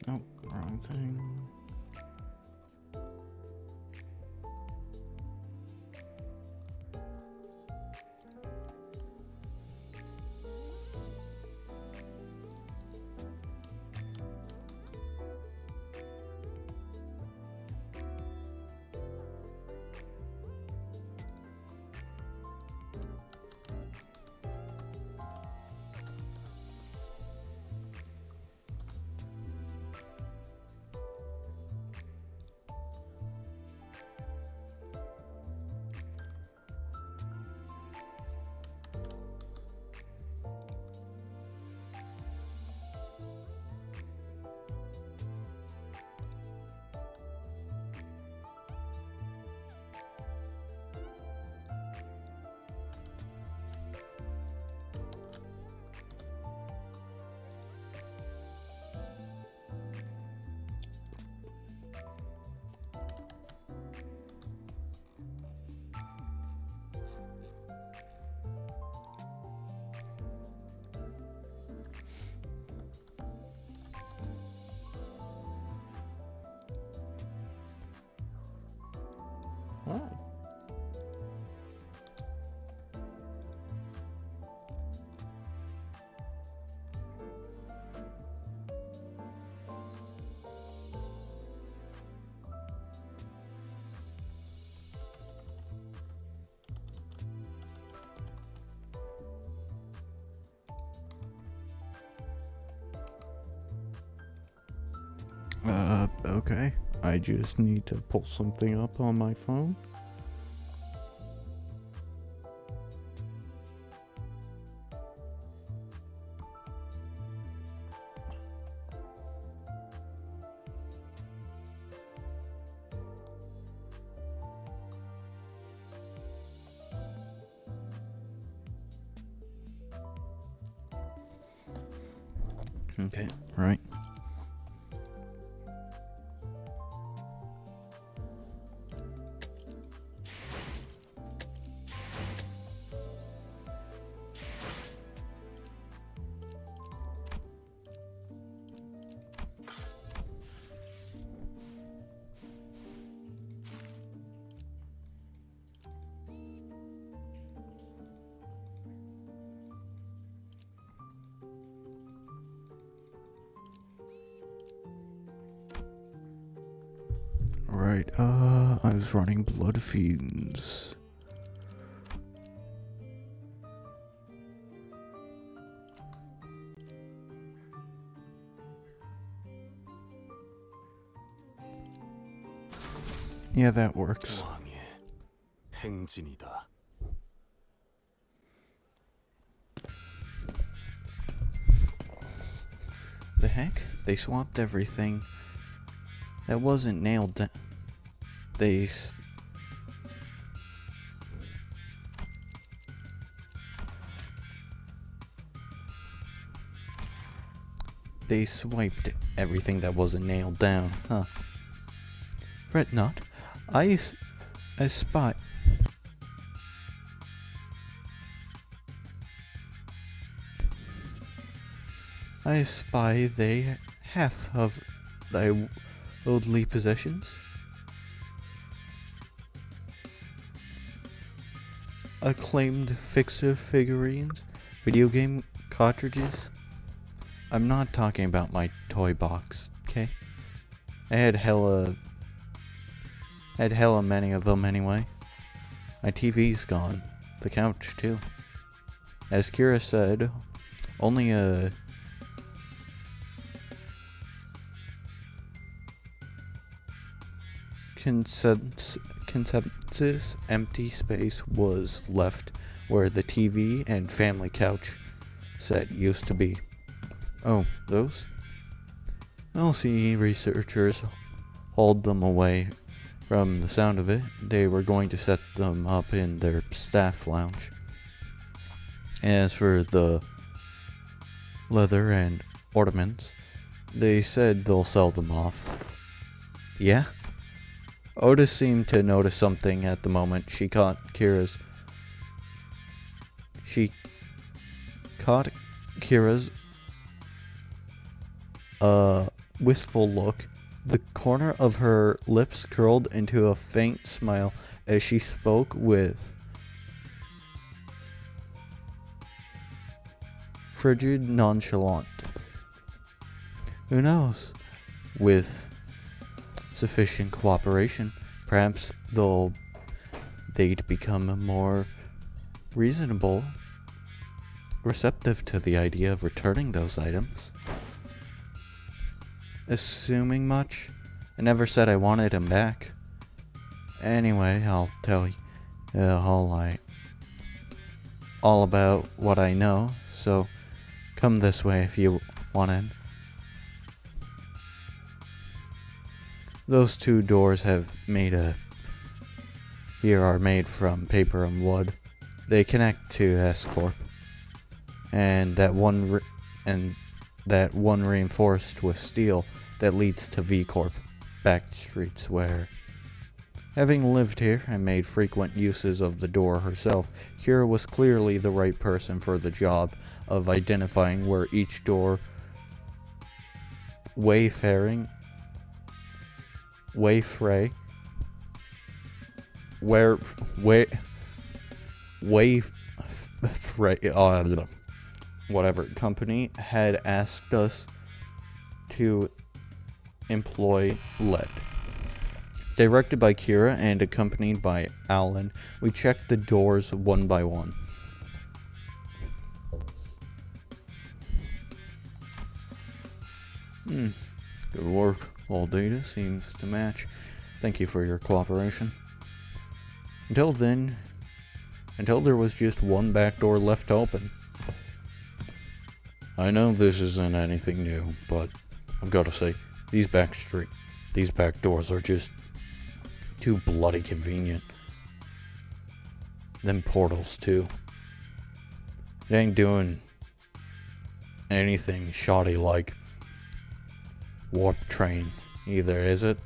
Oh, wrong thing. Oh. Okay. I just need to pull something up on my phone. Okay, right. Right, I was running blood fiends. Yeah, that works. 왕의 행진이다. The heck? They swapped everything. That wasn't nailed down. They swiped everything that wasn't nailed down, huh? Fret not. I spy. I spy they half of thy worldly possessions. Acclaimed fixer figurines, video game cartridges. I'm not talking about my toy box, okay? I had hella many of them anyway. My TV's gone. The couch too. As Kira said, only a consensus empty space was left where the TV and family couch set used to be. Oh, those? LCE researchers hauled them away. From the sound of it, they were going to set them up in their staff lounge. As for the leather and ornaments, they said they'll sell them off. Yeah? Otis seemed to notice something at the moment. She caught Kira's wistful look. The corner of her lips curled into a faint smile as she spoke with frigid nonchalance. Who knows? With sufficient cooperation, perhaps they'd become more reasonable, receptive to the idea of returning those items. Assuming much, I never said I wanted him back. Anyway, I'll tell you all about what I know, so come this way if you want in. Those two doors are made from paper and wood. They connect to S Corp, and that one reinforced with steel that leads to V Corp back streets where, having lived here and made frequent uses of the door herself, Kira was clearly the right person for the job of identifying where each door wayfaring whatever company had asked us to employ led. Directed by Kira and accompanied by Alan, we checked the doors one by one. Good work. All data seems to match. Thank you for your cooperation. Until there was just one back door left open. I know this isn't anything new, but I've got to say, these back doors are just too bloody convenient. Them portals too. It ain't doing anything shoddy like warp train either, is it?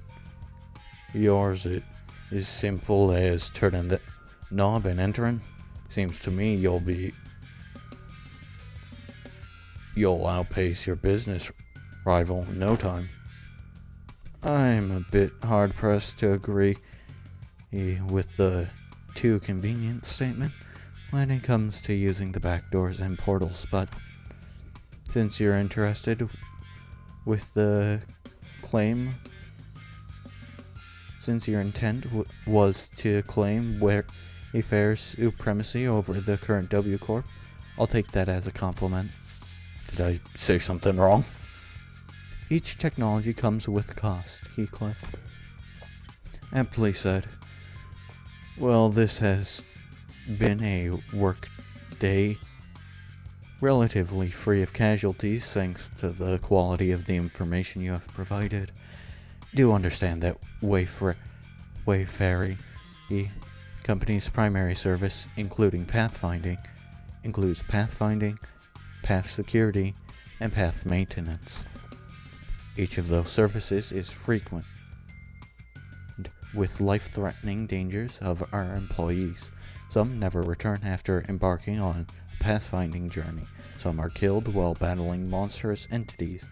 Yours it is simple as turning the knob and entering. Seems to me you'll outpace your business rival in no time. I'm a bit hard pressed to agree with the too convenient statement when it comes to using the back doors and portals, but since you're interested with the claim, since your intent was to claim a fair supremacy over the current W Corp, I'll take that as a compliment. Did I say something wrong? Each technology comes with cost, Heathcliff aptly said. Well, this has been a work day relatively free of casualties thanks to the quality of the information you have provided. Do understand that Wayfaring, the company's primary service, includes pathfinding, path security, and path maintenance. Each of those services is frequent with life-threatening dangers of our employees. Some never return after embarking on a pathfinding journey. Some are killed while battling monstrous entities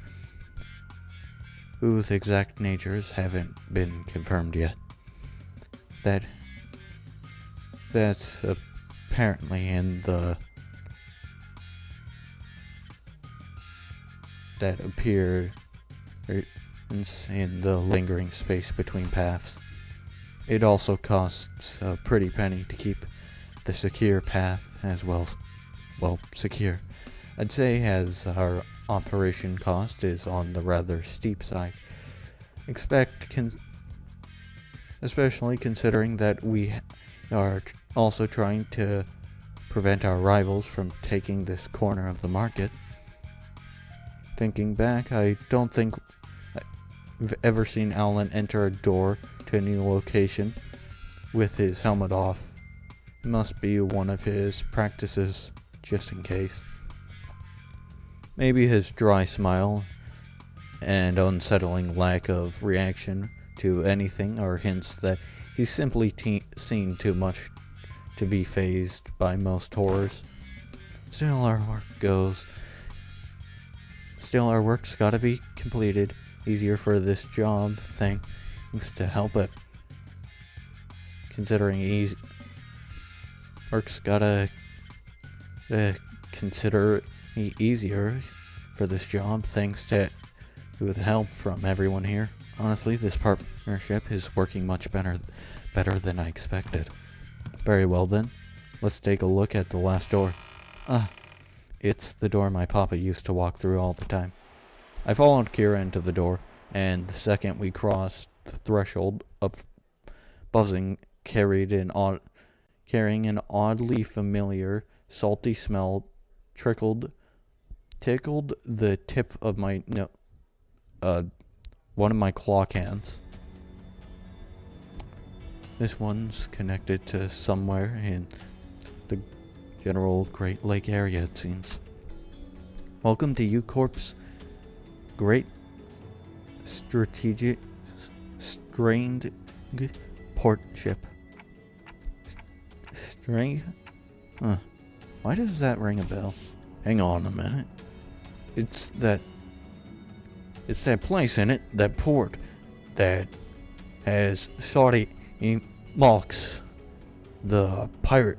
whose exact natures haven't been confirmed yet. That's apparently appeared in the lingering space between paths. It also costs a pretty penny to keep the secure path as well secure. I'd say as our operation cost is on the rather steep side. Especially considering that we are also trying to prevent our rivals from taking this corner of the market. Thinking back, I don't think I've ever seen Alan enter a door to a new location with his helmet off. It must be one of his practices, just in case. Maybe his dry smile and unsettling lack of reaction to anything are hints that he's simply seen too much to be fazed by most horrors. Still, our work's gotta be completed. easier for this job, thanks to help it. Considering easy work's gotta consider me easier for this job, thanks to with help from everyone here. Honestly, this partnership is working much better than I expected. Very well then, let's take a look at the last door. It's the door my papa used to walk through all the time. I followed Kira into the door, and the second we crossed the threshold, a buzzing carrying an oddly familiar, salty smell tickled the tip of my one of my claw cans. This one's connected to somewhere in the general Great Lake area, it seems. Welcome to U-Corp's Great Strategic Strained Port Ship. Why does that ring a bell? Hang on a minute. It's that place in it, that port, that has Saudi marks. The pirate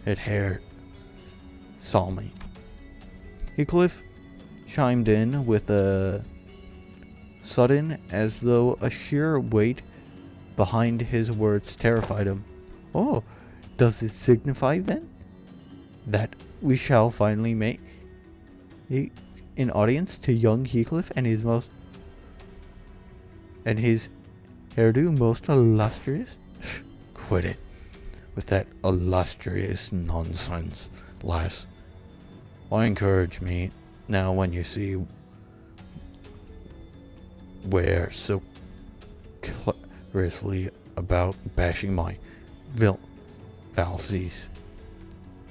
at hair saw me. Heathcliff chimed in with a sudden, as though a sheer weight behind his words terrified him. Oh, does it signify then that we shall finally make an audience to young Heathcliff and his hairdo most illustrious? Quit it with that illustrious nonsense, lass. Why encourage me now when you see we're so closely about bashing my fallacies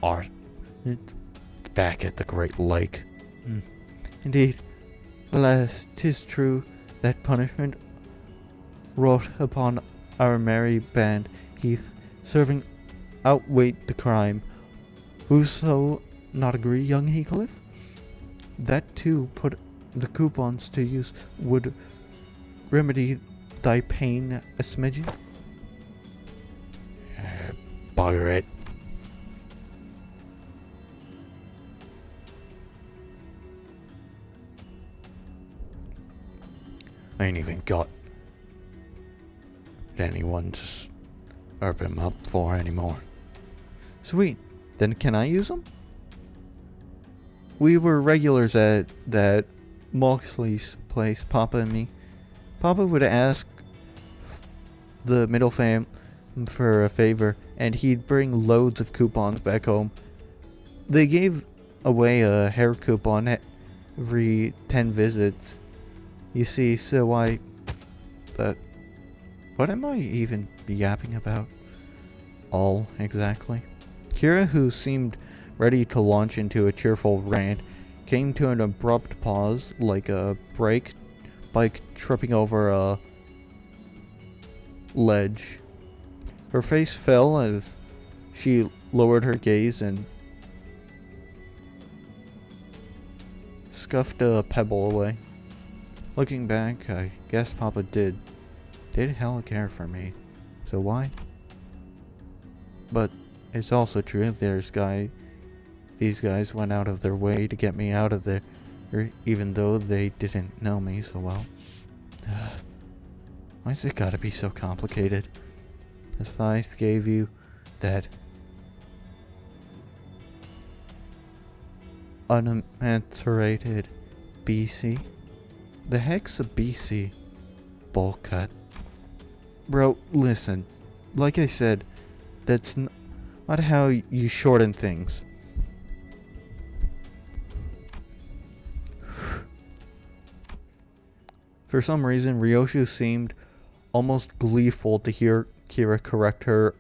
art back at the Great Lake? Indeed, alas, 'tis true that punishment wrought upon our merry band Heath serving outweighed the crime. Whoso not agree, young Heathcliff? That too put the coupons to use would remedy thy pain a smidgen? Bugger it. I ain't even got anyone to herb him up for anymore. Sweet. Then can I use them? We were regulars at that Moxley's place, Papa and me. Papa would ask the middle fam for a favor, and he'd bring loads of coupons back home. They gave away a hair coupon every 10 visits. You see, so what am I even yapping about? All exactly. Kira, who seemed ready to launch into a cheerful rant, came to an abrupt pause, like a bike tripping over a ledge. Her face fell as she lowered her gaze and scuffed a pebble away. Looking back, I guess Papa did hella care for me. So why? But it's also true these guys went out of their way to get me out of there, even though they didn't know me so well. Why's it gotta be so complicated? The Thighs gave you that unadulterated BC? The heck's a BC? Bowl cut. Bro, listen. Like I said, that's not how you shorten things. For some reason, Ryoshu seemed almost gleeful to hear Kira correct her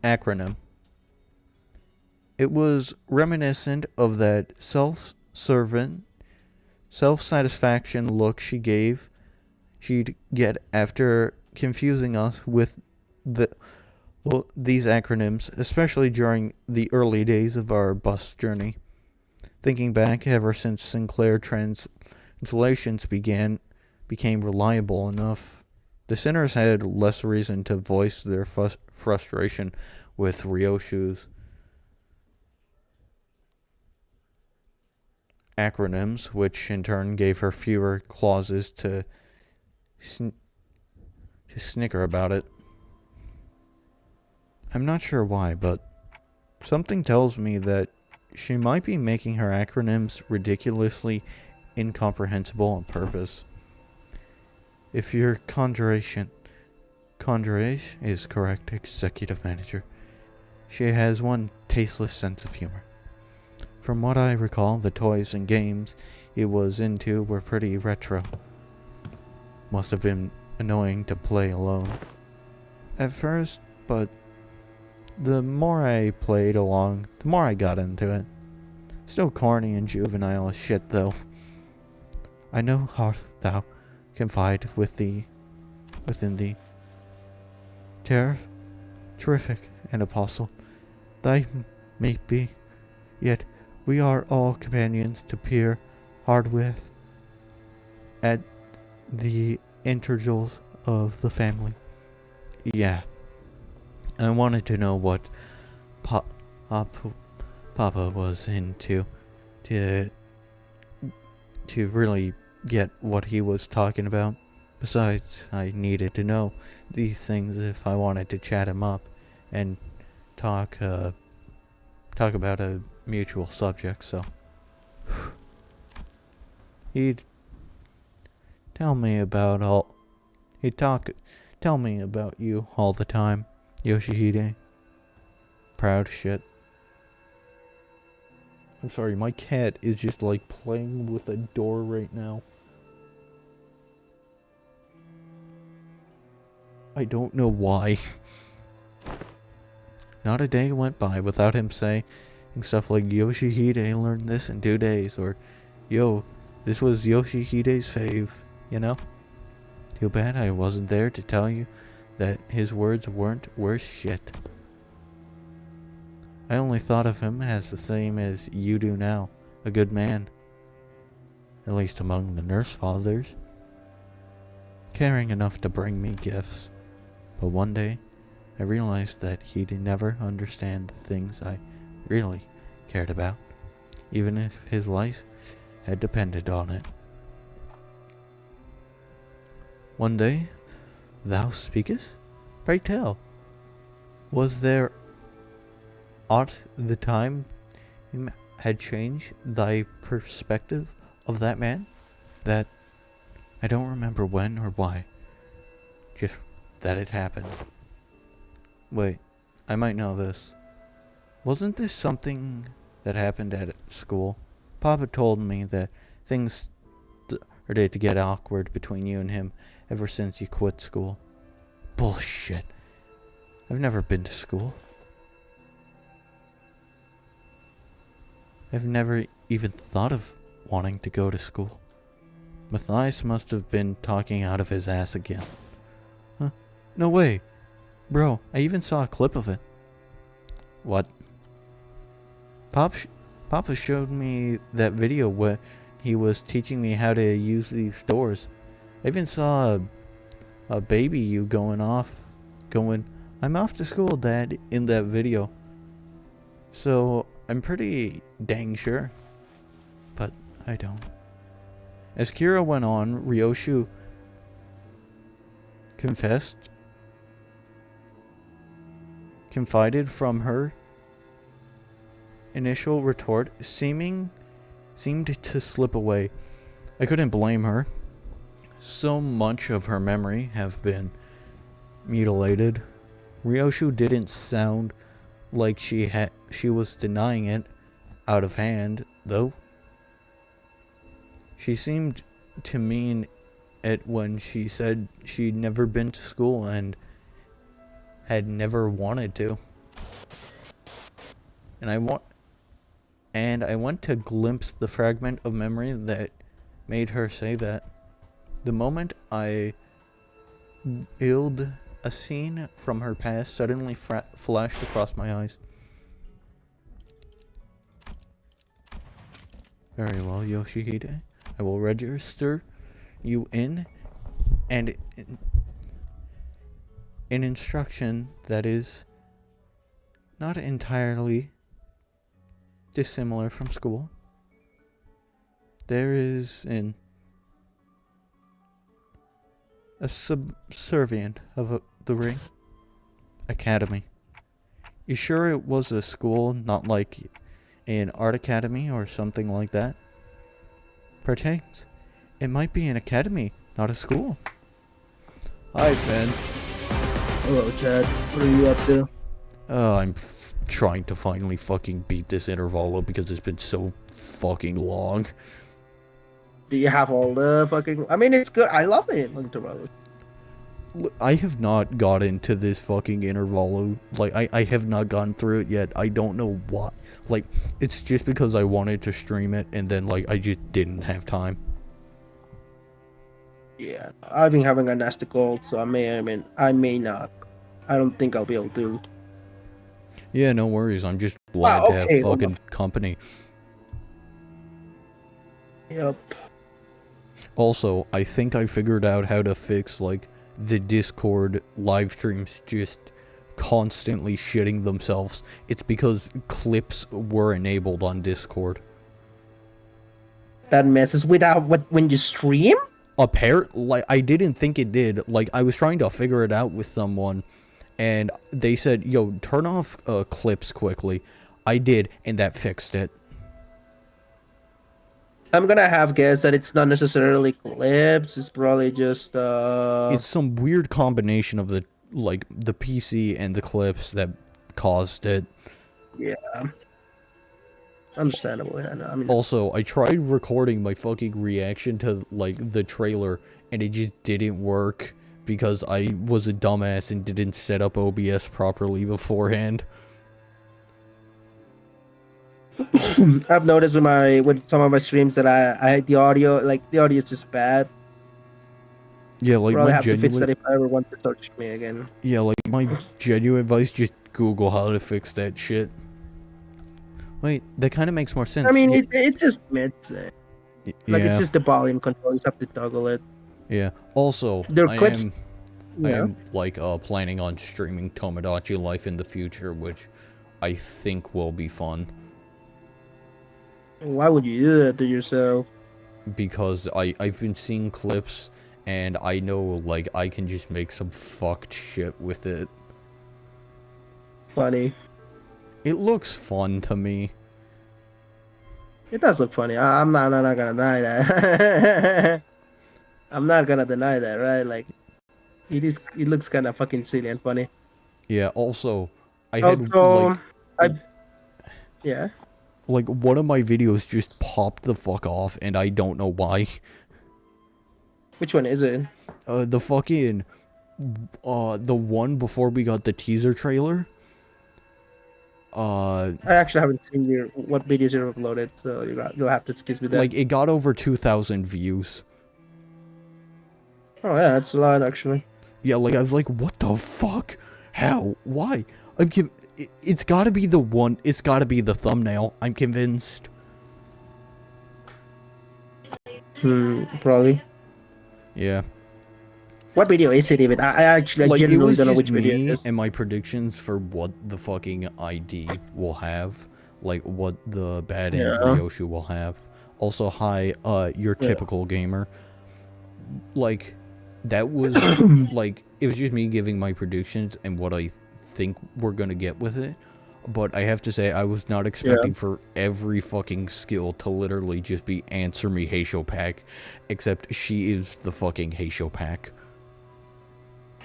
acronym. It was reminiscent of that self-satisfaction look she'd get after confusing us with the Well, these acronyms, especially during the early days of our bus journey. Thinking back, ever since Sinclair translations became reliable enough, the sinners had less reason to voice their frustration with Ryoshu's acronyms, which in turn gave her fewer clauses to snicker about it. I'm not sure why, but something tells me that she might be making her acronyms ridiculously incomprehensible on purpose. If your conjuration is correct, executive manager, she has one tasteless sense of humor. From what I recall, the toys and games it was into were pretty retro. Must have been annoying to play alone at first, but the more I played along, the more I got into it. Still corny and juvenile as shit, though. I know how thou confide within thee. Terrific and apostle, thy may be, yet we are all companions to peer hard with at the intervals of the family. Yeah. I wanted to know what Papa was into to really get what he was talking about. Besides, I needed to know these things if I wanted to chat him up and talk about a mutual subject, so he'd tell me about you all the time, Yoshihide. Proud shit. I'm sorry, my cat is just like playing with a door right now. I don't know why. Not a day went by without him saying stuff like, Yoshihide learned this in 2 days, or, yo, this was Yoshihide's fave, you know? Too bad I wasn't there to tell you that his words weren't worth shit. I only thought of him as the same as you do now, a good man. At least among the nurse fathers. Caring enough to bring me gifts. But one day, I realized that he'd never understand the things I really cared about, even if his life had depended on it. One day, thou speakest? Pray tell. Was there aught the time had changed thy perspective of that man? That I don't remember when or why. Just that it happened. Wait, I might know this. Wasn't this something that happened at school? Papa told me that things started to get awkward between you and him ever since you quit school. Bullshit. I've never been to school. I've never even thought of wanting to go to school. Matthias must have been talking out of his ass again. Huh? No way. Bro, I even saw a clip of it. What? Papa showed me that video where he was teaching me how to use these doors. I even saw a baby you going, I'm off to school, Dad, in that video. So, I'm pretty dang sure. But I don't. As Kira went on, Ryoshu confided from her initial retort seemed to slip away. I couldn't blame her. So much of her memory have been mutilated. Ryoshu didn't sound like she was denying it out of hand, though. She seemed to mean it when she said she'd never been to school and had never wanted to. And I went to glimpse the fragment of memory that made her say that. The moment I A scene from her past suddenly flashed across my eyes. Very well, Yoshihide. I will register you in and an instruction that is not entirely dissimilar from school. There is a subservient of the ring academy. You sure it was a school, not like an art academy or something like that? Pertains. It might be an academy, not a school. Hi, Ben. Hello, Chad. What are you up to? I'm trying to finally fucking beat this intervalo because it's been so fucking long. Do you have all the fucking... I mean, it's good. I love it. I have not got into this fucking intervalo. Like, I have not gone through it yet. I don't know why. Like, it's just because I wanted to stream it, and then, like, I just didn't have time. Yeah, I've been having a nasty cold, so I may not. I don't think I'll be able to. Yeah, no worries. I'm just glad to have fucking company. Yep. Also, I think I figured out how to fix, like, the Discord live streams just constantly shitting themselves. It's because clips were enabled on Discord. That messes with when you stream? Apparently, like, I didn't think it did. Like, I was trying to figure it out with someone, and they said, yo, turn off clips quickly. I did, and that fixed it. I'm gonna have guessed that it's not necessarily clips. It's probably just It's some weird combination of the PC and the clips that caused it. Yeah. Understandable. Yeah, no, I mean, Also, I tried recording my fucking reaction to, like, the trailer, and it just didn't work because I was a dumbass and didn't set up OBS properly beforehand. I've noticed with some of my streams that I the audio is just bad. Yeah, like, Probably my have to fix that genuine... if I ever want to start streaming again. Yeah, like, my genuine advice, just Google how to fix that shit. Wait, that kind of makes more sense. I mean, it's just mids. Like, yeah. it's just the volume control. You have to toggle it. Yeah. Also, There are clips. I am, like, planning on streaming Tomodachi Life in the future, which I think will be fun. Why would you do that to yourself? Because I've been seeing clips, and I know, like, I can just make some fucked shit with it. Funny. It looks fun to me. It does look funny. I'm not gonna deny that. I'm not gonna deny that, right? Like, it looks kind of fucking silly and funny. Yeah, also, yeah. Like, one of my videos just popped the fuck off, and I don't know why. Which one is it? The fucking, the one before we got the teaser trailer. I actually haven't seen what videos you uploaded, so you'll have to excuse me that. Like, it got over 2,000 views. Oh yeah, that's a lot actually. Yeah, like, I was like, what the fuck? How? Why? It's gotta be the one, it's gotta be the thumbnail, I'm convinced. Probably. Yeah. What video is it even? I genuinely don't know which video it is. And my predictions for what the fucking ID will have. Like, what the bad end Ryoshu will have. Also, hi, your typical gamer. Like, that was, like, it was just me giving my predictions and what I think we're gonna get with it. But I have to say, I was not expecting for every fucking skill to literally just be answer me Heisho Pack. Except she is the fucking Heisho Pack.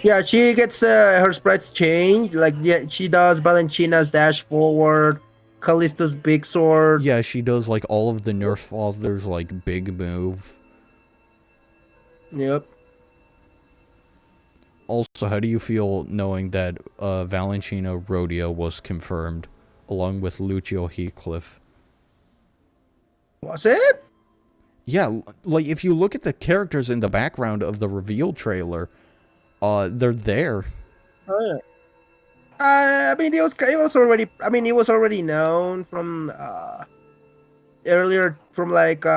Yeah, she gets her sprites changed. Like, yeah, she does Valentina's dash forward, Callisto's big sword. Yeah, she does, like, all of the Nerf Father's, like, big move. Yep. Also, how do you feel knowing that Valentina Rodeo was confirmed, along with Lucio Heathcliff? Was it? Yeah, like, if you look at the characters in the background of the reveal trailer, they're there. Oh, yeah. I mean, it was already. I mean, it was already known from earlier, from Updike,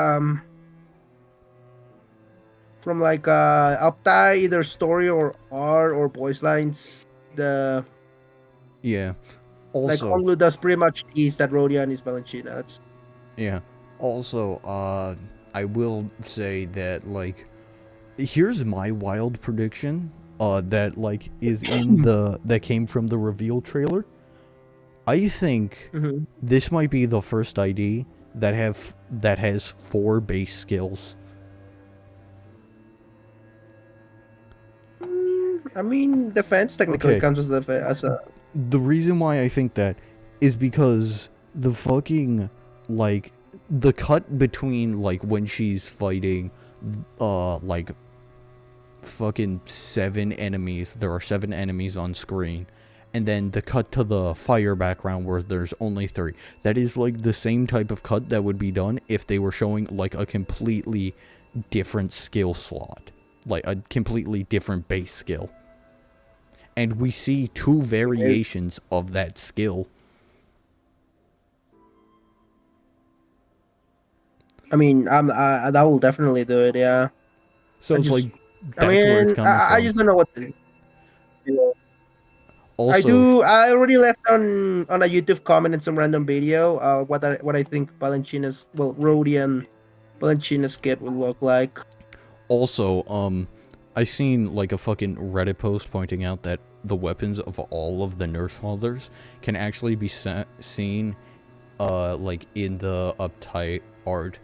either story or art or voice lines. The Yeah. like Also, Honglu does pretty much tease that Rodion is Valentina. That's yeah. Also, I will say that, like, here's my wild prediction. That like is in that came from the reveal trailer. I think Mhm. this might be the first ID that has 4 base skills. I mean, defense technically Okay, counts as a. the reason why I think that is because the fucking, like, the cut between, like, when she's fighting like fucking 7 enemies, there are 7 enemies on screen, and then the cut to the fire background where there's only 3. That is like the same type of cut that would be done if they were showing like a completely different skill slot, like a completely different base skill. And we see 2 variations of that skill. I mean, that will definitely do it. Yeah. So I it's like just. I that's where it's mean, coming I from. just don't know what. I Also, do. I already left on a YouTube comment in some random video. What I think Rodian Valencina's kit would look like. I seen like a fucking Reddit post pointing out that the weapons of all of the Nurse Fathers can actually be seen like in the uptight art.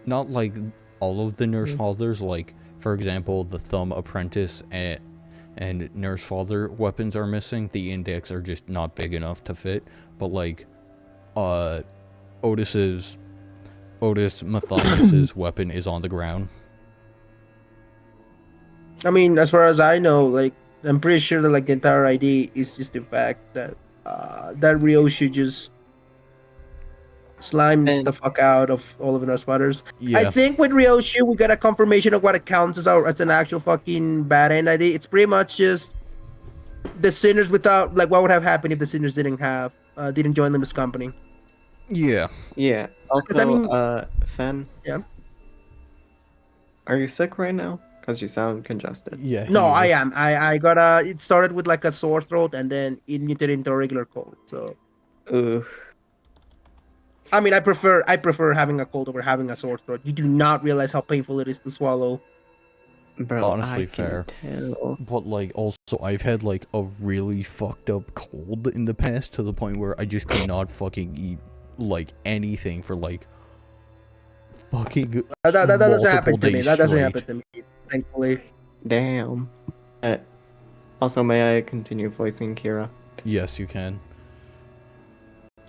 Not like all of the Nurse Fathers, like for example the Thumb Apprentice and Nurse Father weapons are missing. The index are just not big enough to fit. But like Otis Matthias's weapon is on the ground. I mean, as far as I know, like I'm pretty sure that like the entire ID is just the fact that that Ryoshu just slimes the And fuck out of all of our spotters. I Yeah. think with Ryoshu we got a confirmation of what it counts as an actual fucking bad end ID. It's pretty much just the sinners without like what would have happened if the sinners didn't join them as company. Yeah. yeah, Because I also, mean, Fen, yeah. are you sick right now? Because you sound congested. Yeah. No, he I is. am. I got a. It started with like a sore throat and then it muted into a regular cold. So Ugh. I mean, I prefer having a cold over having a sore throat. You do not realize how painful it is to swallow. Bro, Honestly, I fair. can tell. But like also I've had like a really fucked up cold in the past to the point where I just could not fucking eat like anything for like fucking That doesn't multiple happen to me. days That doesn't straight. happen to me. Thankfully. Damn. Also, may I continue voicing Kira? Yes, you can.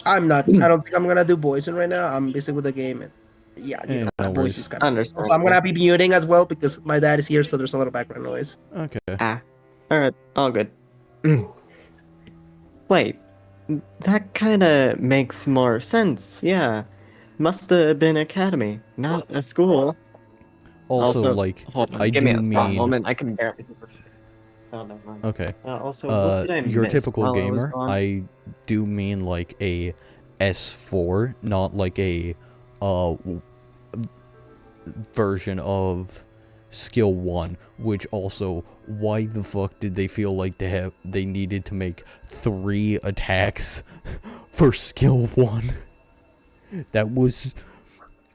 I'm not. I don't think I'm gonna do voicing right now. I'm busy with the game. And yeah, No voice worries. is kind of. Understandable. Also, I'm gonna be muting as well because my dad is here, so there's a lot of background noise. Okay. Alright, all good. Wait, that kinda makes more sense, yeah. Must have been academy, not a school. Also, like hold on, I give me do a small mean moment, I can barely hear shit. Oh, never mind. okay. Also, what did I Your miss typical while I was gamer, gone? I do mean like a S4, not like a version of skill 1, which also why the fuck did they feel like they needed to make 3 attacks for skill 1? That was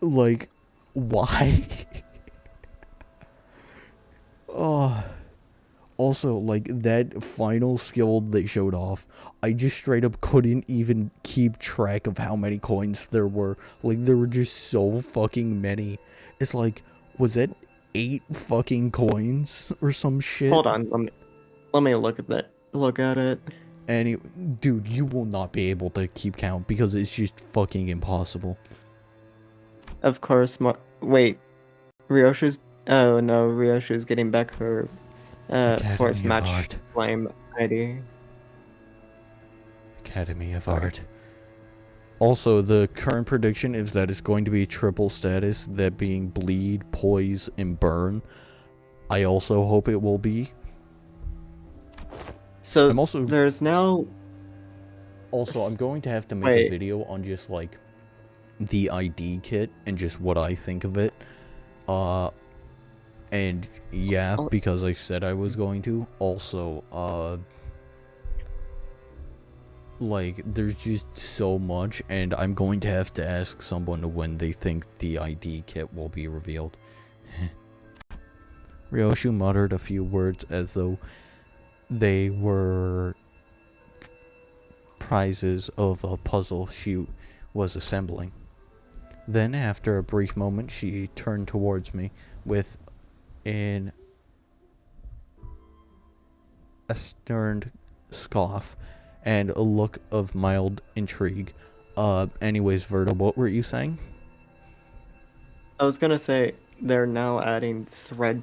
like why? Oh, also like that final skill they showed off, I just straight up couldn't even keep track of how many coins there were. Like there were just so fucking many. It's like, was it 8 fucking coins or some shit? Hold on, let me look at it. Dude, you will not be able to keep count because it's just fucking impossible. Of course, wait, Ryoshu's, oh no, Ryoshu's getting back her, force Academy of match Art. flame ID. Academy of Art. Also, the current prediction is that it's going to be triple status, that being bleed, poise, and burn. I also hope it will be. So I'm also there's now. I'm going to have to make a Wait. video on just like the ID kit and just what I think of it. And yeah, Oh, because I said I was going to. Also, like, there's just so much, and I'm going to have to ask someone when they think the ID kit will be revealed. Ryoshu muttered a few words as though they were prizes of a puzzle she was assembling. Then, after a brief moment, she turned towards me with a stern scoff and a look of mild intrigue. Anyways, Verta, what were you saying? I was gonna say they're now adding Threadspin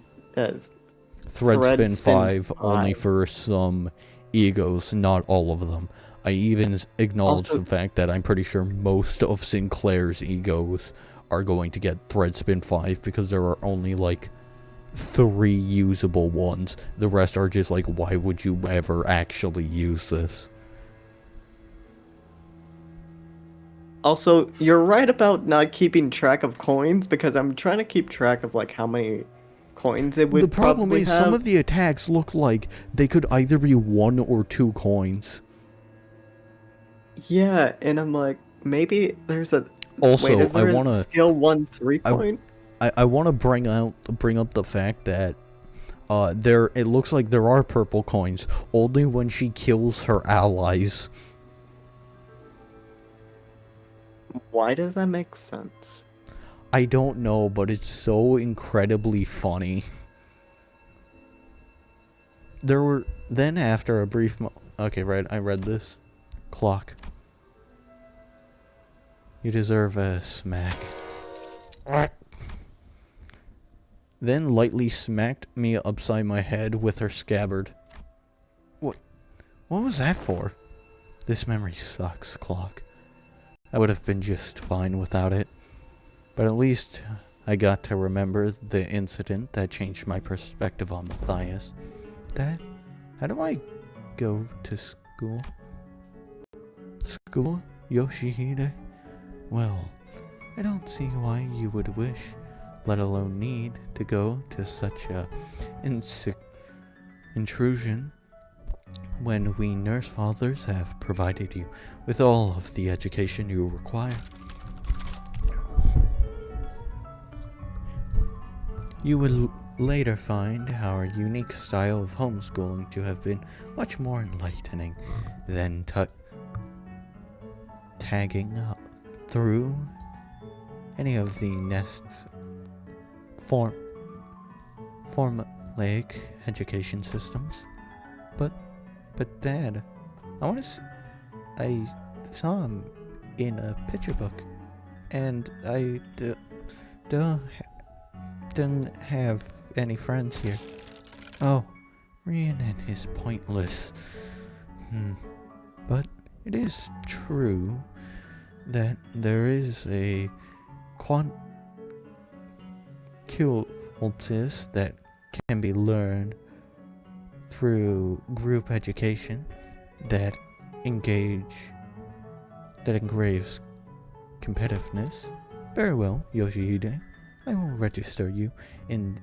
Threadspin 5 only 5. for some egos, not all of them. I even acknowledge Also, the fact that I'm pretty sure most of Sinclair's egos are going to get Threadspin 5 because there are only like 3 usable ones. The rest are just like, why would you ever actually use this? Also, you're right about not keeping track of coins because I'm trying to keep track of like how many coins it would The problem probably is have. some of the attacks look like they could either be 1 or 2 coins. Yeah, and I'm like, maybe there's a. Also, Wait, is I there a wanna skill 1-3 I- coin? I want to bring up the fact that it looks like there are purple coins only when she kills her allies. Why does that make sense? I don't know, but it's so incredibly funny. There were then after a brief okay, right, I read this. Clock. You deserve a smack. Then lightly smacked me upside my head with her scabbard. What was that for? This memory sucks, Clock. I would have been just fine without it. But at least I got to remember the incident that changed my perspective on Matthias. Dad, how do I go to school? School, Yoshihide? Well, I don't see why you would wish, let alone need, to go to such a intrusion when we nurse fathers have provided you with all of the education you require. You will later find our unique style of homeschooling to have been much more enlightening than tagging through any of the nest's formulaic education systems. But Dad, I saw him in a picture book, and I didn't have any friends here. Oh, Rhiannon is pointless. But it is true that there is a quantiltis that can be learned through group education that engraves competitiveness. Very well, Yoshihide. I will register you in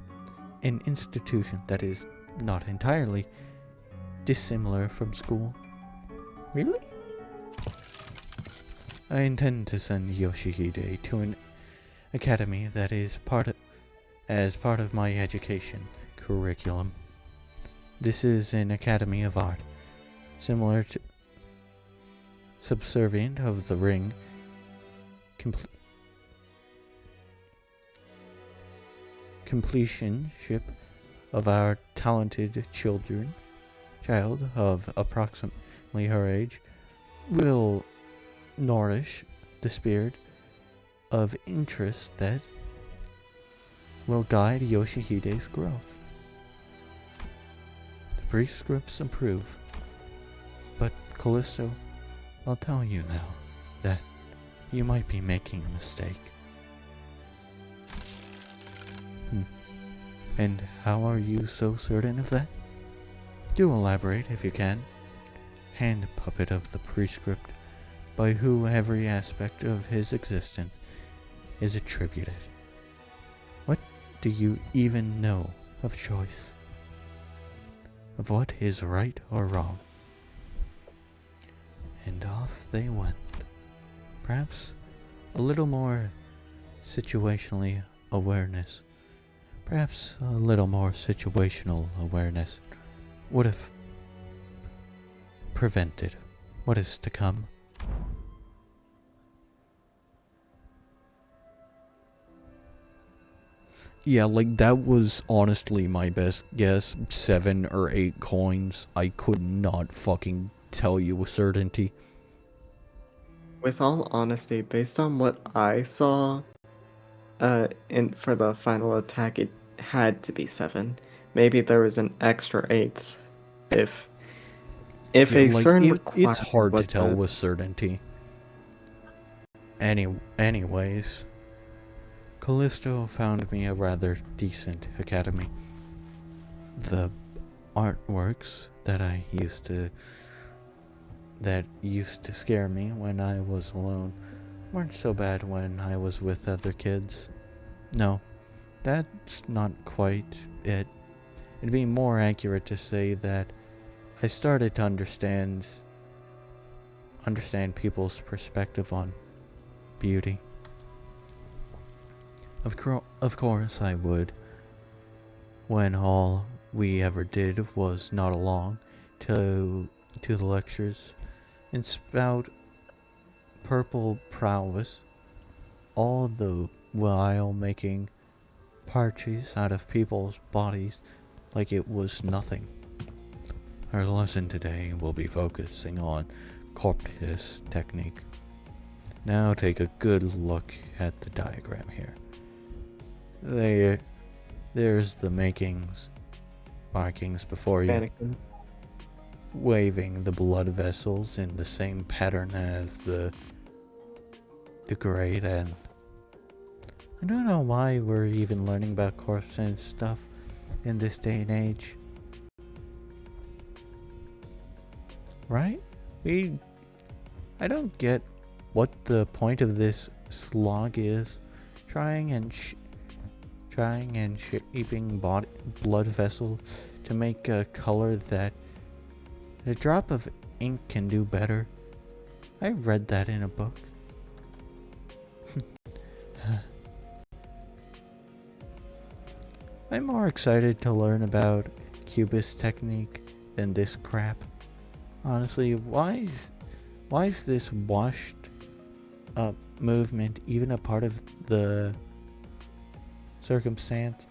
an institution that is not entirely dissimilar from school. Really? I intend to send Yoshihide to an academy that is part of my education curriculum. This is an academy of art, similar to subservient of the ring, completionship of our talented child of approximately her age, will nourish the spirit of interest that will guide Yoshihide's growth. The prescripts approve, but Callisto, I'll tell you now that you might be making a mistake. And how are you so certain of that? Do elaborate if you can. Hand puppet of the prescript, by who every aspect of his existence is attributed. What do you even know of choice? Of what is right or wrong? And off they went. Perhaps a little more situational awareness would have prevented what is to come. Yeah, like that was honestly my best guess. 7 or 8 coins. I could not fucking tell you with certainty. With all honesty, based on what I saw, for the final attack, it had to be 7. Maybe there was an extra 8. If Yeah, a like certain it's requirement hard to was tell met- with certainty. Anyways, Callisto found me a rather decent academy. The artworks that used to scare me when I was alone weren't so bad when I was with other kids. No, that's not quite it. It'd be more accurate to say that I started to understand people's perspective on beauty. Of course I would, when all we ever did was nod along to the lectures and spout purple prowess, all the while making parches out of people's bodies like it was nothing. Our lesson today will be focusing on corpus technique. Now take a good look at the diagram here. There's the markings before you, Mannequin. waving the blood vessels in the same pattern as the grade, and I don't know why we're even learning about corpses and stuff in this day and age. Right? I don't get what the point of this slog is. Trying and shaping blood vessels to make a color that a drop of ink can do better. I read that in a book. I'm more excited to learn about cubist technique than this crap. Honestly, why is this washed up movement even a part of the circumstance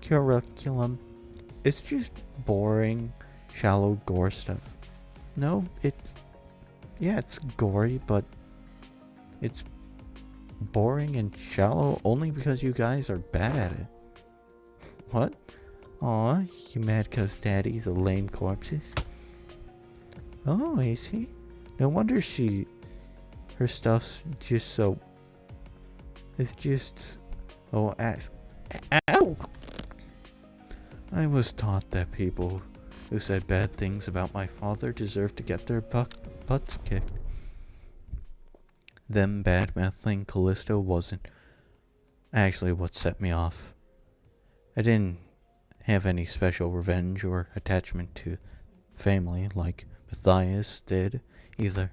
curriculum? It's just boring, shallow gore stuff. No, it's gory, but it's boring and shallow only because you guys are bad at it. What? Aw, you mad cause daddy's a lame corpses? Oh, is he? No wonder her stuff's just so... It's just... Oh, ow! I was taught that people who said bad things about my father deserved to get their butts kicked. Them bad-mouthing Callisto wasn't actually what set me off. I didn't have any special revenge or attachment to family like Matthias did either.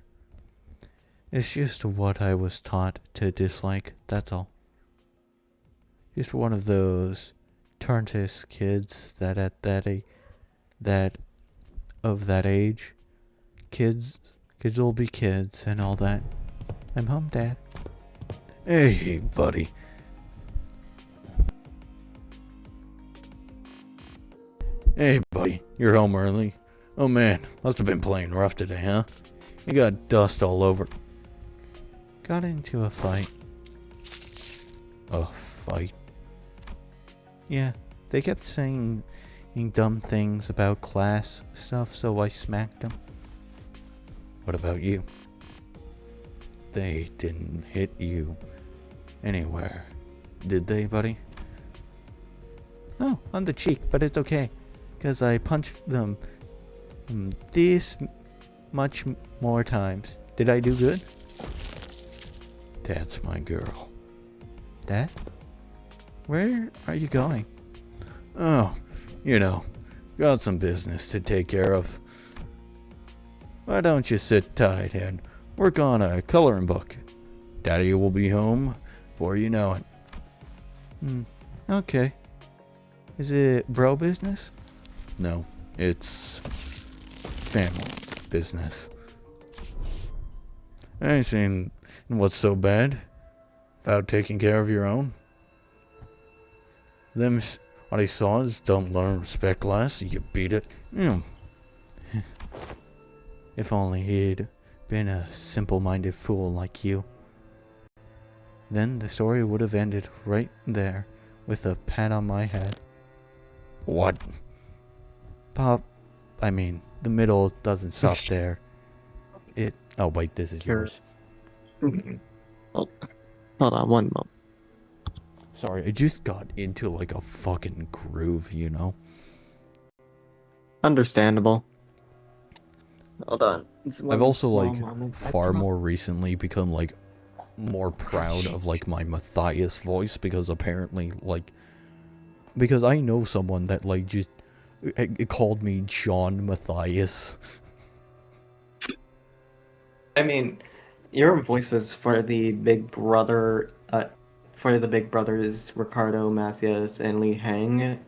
It's just what I was taught to dislike, that's all. Just one of those Turntis kids that at that age, kids will be kids and all that. I'm home, Dad. Hey, buddy. Hey, buddy. You're home early. Oh man, must have been playing rough today, huh? You got dust all over. Got into a fight. A fight? Yeah, they kept saying dumb things about class stuff, so I smacked them. What about you? They didn't hit you anywhere, did they, buddy? Oh, on the cheek, but it's okay. Because I punched them this much more times. Did I do good? That's my girl. Dad? Where are you going? Oh, got some business to take care of. Why don't you sit tight and work on a coloring book? Daddy will be home before you know it. Okay. Is it bro business? No, it's family business. I ain't seen what's so bad about taking care of your own. What I saw is don't learn respect class, you beat it. If only he'd been a simple-minded fool like you. Then the story would have ended right there with a pat on my head. What? Pop, the middle doesn't stop there. Oh wait, this is yours. Hold on one moment. Sorry, I just got into like a fucking groove, Understandable. Hold on. I've also far more recently become more proud of my Matthias voice because apparently because I know someone that just it called me John Matthias. Your voices for the Big Brother, for the Big Brothers, Ricardo, Macias, and Lee Hang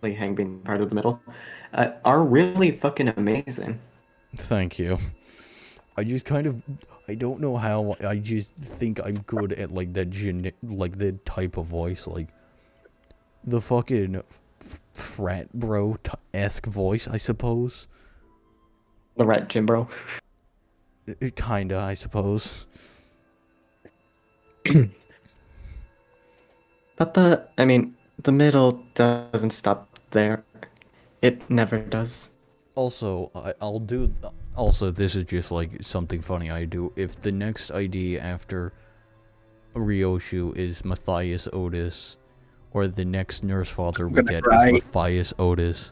being part of the middle, are really fucking amazing. Thank you. I just I don't know how, I just think I'm good at that the type of voice, the fucking frat bro-esque voice, I suppose. The rat Jim bro. Kinda, I suppose. But the middle doesn't stop there. It never does. Also, also, this is just something funny I do. If the next ID after Ryoshu is Matthias Otis, or the next nurse father we get is Matthias Otis,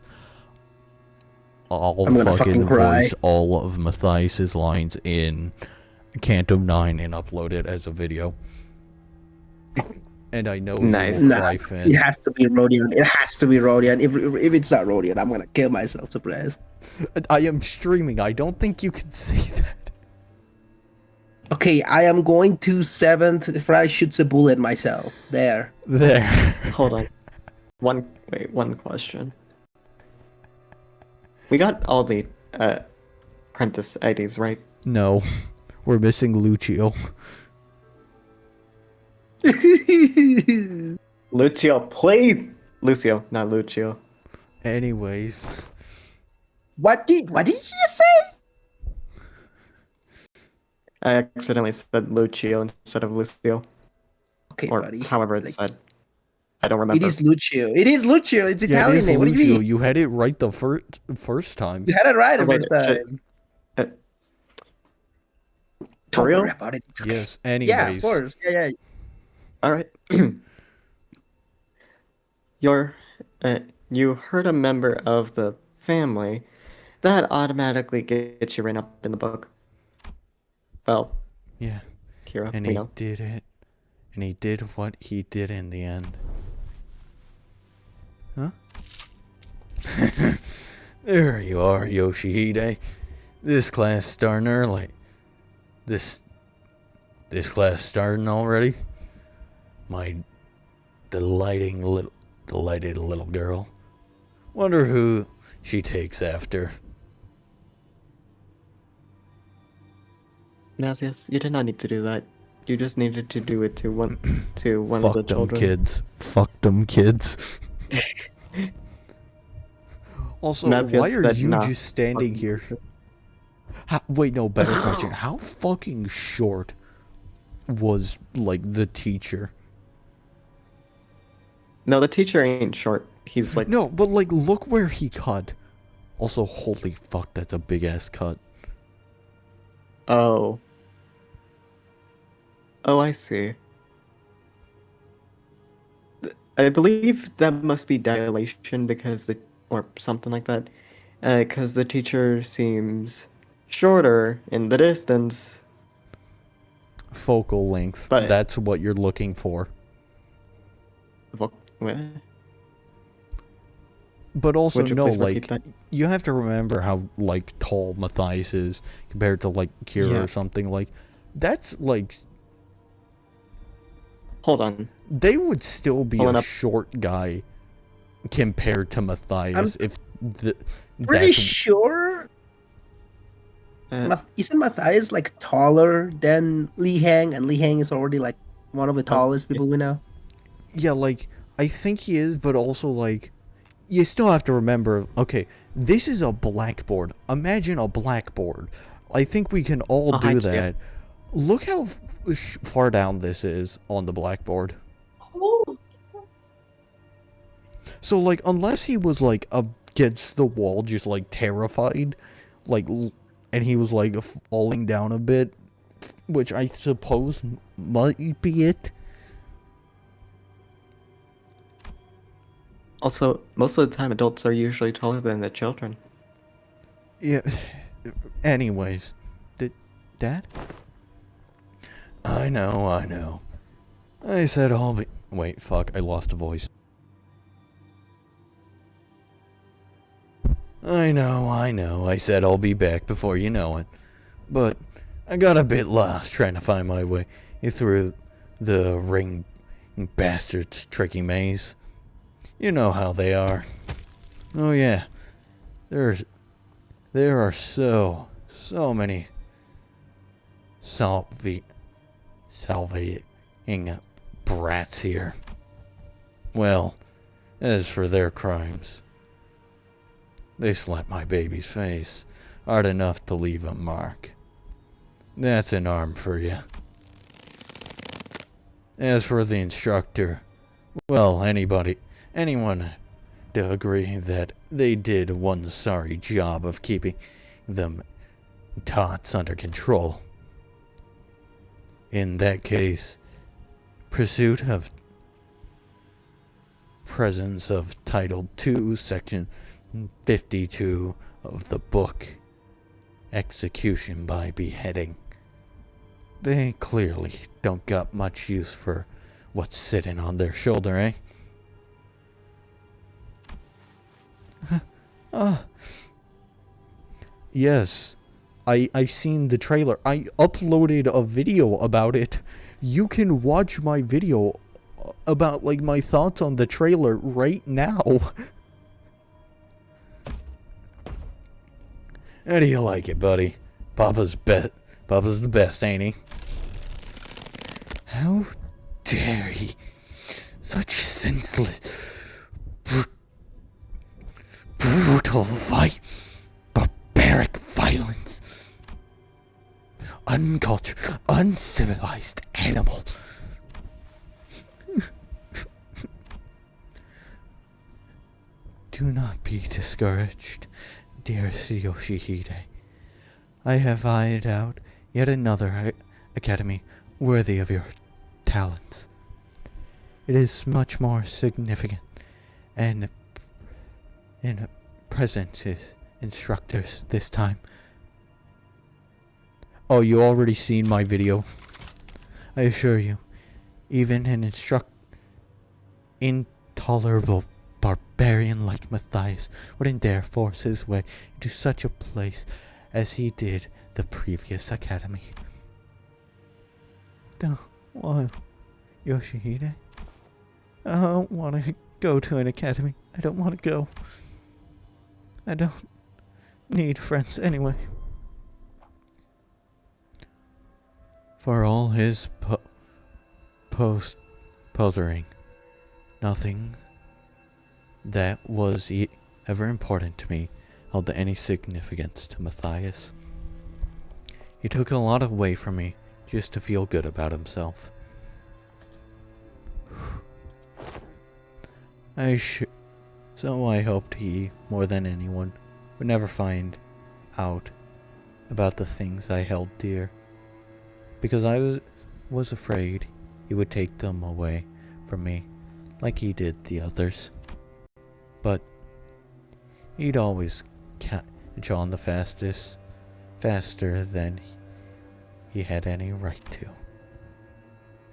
I'll fucking voice all of Matthias's lines in Canto 9 and upload it as a video. And I know nice. It has to be Rodion. It has to be Rodion. If it's not Rodion, I'm gonna kill myself, surprised. I am streaming. I don't think you can say that. Okay, I am going to 7th if I shoots a bullet myself. There. Hold on. One question. We got all the apprentice IDs, right? No. We're missing Lucio. Lucio, please! Lucio, not Lucio. Anyways. What did you say? I accidentally said Lucio instead of Lucio. Okay, or buddy. However it's said. I don't remember. It is Lucio. It's Italian name. What do you mean? You had it right the first time. You had it right the first time. For real? Don't worry about it. It's okay. Yes, anyways. Yeah, of course. Yeah. Alright. You hurt a member of the family. That automatically gets you written up in the book. Well. Yeah. Kira, and he did it. And he did what he did in the end. Huh? There you are, Yoshihide. This class starting early. This class starting already? My delighted little girl. Wonder who she takes after. Matthias, you did not need to do that. You just needed to do it to one of the children. Fuck them kids. Also, Matthias, why are you just standing here? Wait, no, better question. How fucking short was, the teacher? No, the teacher ain't short. He's No, but, look where he cut. Also, holy fuck, that's a big-ass cut. Oh. Oh, I see. I believe that must be dilation because or something like that. Because the teacher seems shorter in the distance. Focal length. But- That's what you're looking for. Wait, But also, would you no, please repeat like, that? you have to remember how, like, tall Matthias is compared to, like, Kira Yeah. or something. Like, that's, like, Hold on. they would still be Pulling a up. short guy compared to Matthias if Pretty that's sure. Uh, Isn't Matthias like taller than Lee Hang, and Lee Hang is already like one of the tallest people we know. yeah, like, I think he is, but also, like, you still have to remember, okay, this is a blackboard. Imagine a blackboard. I think we can all do height, that. yeah. Look how far down this is on the blackboard. So, like, unless he was, like, against the wall, just, like, terrified, like, and he was, like, falling down a bit, which I suppose might be it. Also, most of the time, adults are usually taller than the children. Yeah. Anyways, Dad? I know. I said I'll be. Wait, fuck, I lost a voice. I know. I said I'll be back before you know it. But I got a bit lost trying to find my way through the ring bastards' tricky maze. You know how they are. Oh yeah. There are so many salving brats here. Well, as for their crimes, they slapped my baby's face hard enough to leave a mark. That's an arm for you. As for the instructor, well, anyone to agree that they did one sorry job of keeping them tots under control. In that case, pursuit of presence of Title 2, Section 52 of the book, execution by beheading. They clearly don't got much use for what's sitting on their shoulder, eh? Yes, I seen the trailer. I uploaded a video about it. You can watch my video about, like, my thoughts on the trailer right now. How do you like it, buddy? Papa's the best, ain't he? How dare he? Such senseless, brutal barbaric violence. Uncultured, uncivilized animal. Do not be discouraged, dearest Yoshihide. I have eyed out yet another academy worthy of your talents. It is much more significant and in present instructors this time. Oh, you already seen my video. I assure you, even an intolerable barbarian like Matthias wouldn't dare force his way into such a place as he did the previous academy. Don't want Yoshihide. I don't want to go to an academy. I don't want to go. I don't need friends anyway. For all his posering, nothing that was ever important to me held any significance to Matthias. He took a lot away from me just to feel good about himself. So I hoped he, more than anyone, would never find out about the things I held dear, because I was afraid he would take them away from me, like he did the others. But He'd always catch on the fastest, faster than he had any right to.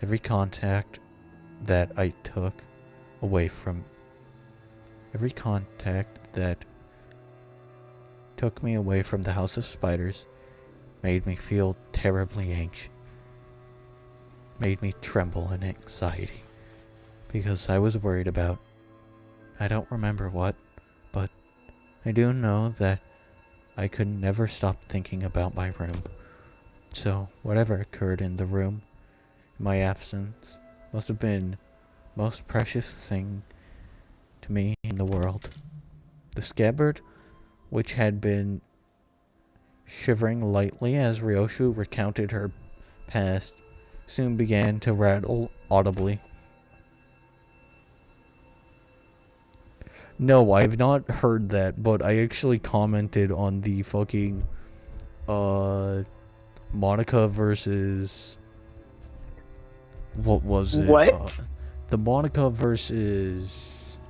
Every contact that took me away from the House of Spiders made me feel terribly anxious, made me tremble in anxiety, because I was worried about, I don't remember what, but I do know that I could never stop thinking about my room. So whatever occurred in the room, in my absence, must have been the most precious thing to me in the world. The scabbard, which had been shivering lightly as Ryoshu recounted her past, soon began to rattle audibly. No, I've not heard that, but I actually commented on the fucking, Monica versus... What was it? What? The Monica versus...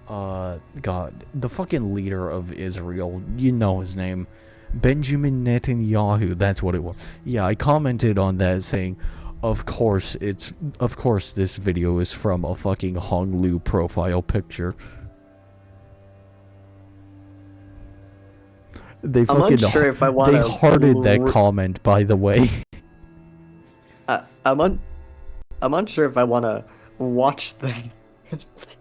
God, the fucking leader of Israel, you know his name, Benjamin Netanyahu, that's what it was. Yeah, I commented on that saying, of course this video is from a fucking Honglu profile picture. They I'm fucking unsure if I want they to. hearted that comment, by the way. I'm unsure if I want to watch that.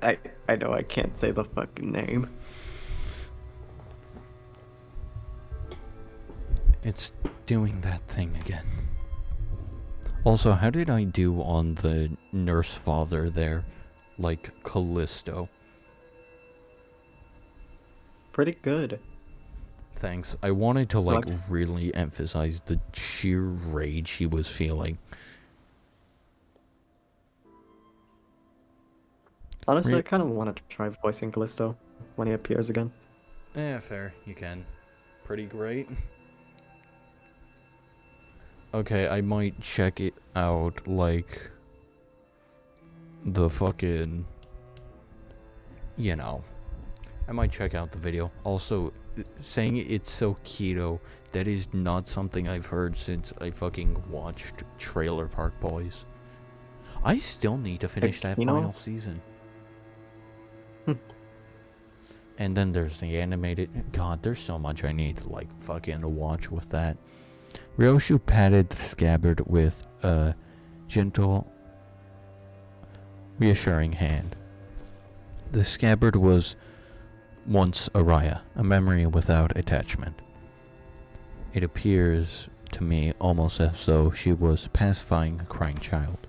I know I can't say the fucking name. It's doing that thing again. Also, how did I do on the nurse father there? Like Callisto. Pretty good. Thanks. I wanted to like Okay. really emphasize the sheer rage he was feeling. Honestly, I kind of wanted to try voicing Callisto when he appears again. Yeah, fair. You can. Pretty great. Okay, I might check it out, like, the fucking, you know, I might check out the video. Also, saying it's so keto, that is not something I've heard since I fucking watched Trailer Park Boys. I still need to finish that You know- final season. And then there's the animated, God, there's so much I need to, like, fucking watch with that. Ryoshu patted the scabbard with a gentle, reassuring hand. The scabbard was once Araya, a memory without attachment. It appears to me almost as though she was pacifying a crying child.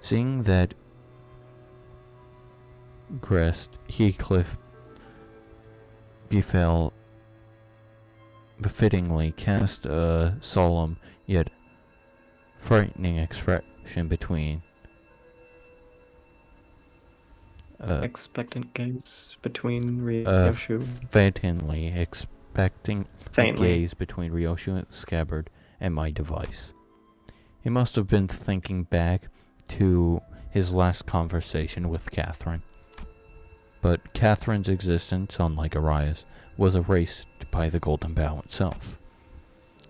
Seeing that Grest Heathcliff befittingly cast a solemn yet frightening expression between Expectant gaze between Ryoshu. faintly expecting a Faintly. gaze between Ryoshu and Scabbard and my device. He must have been thinking back to his last conversation with Catherine. But Catherine's existence, unlike Araya's, was erased by the Golden Bough itself.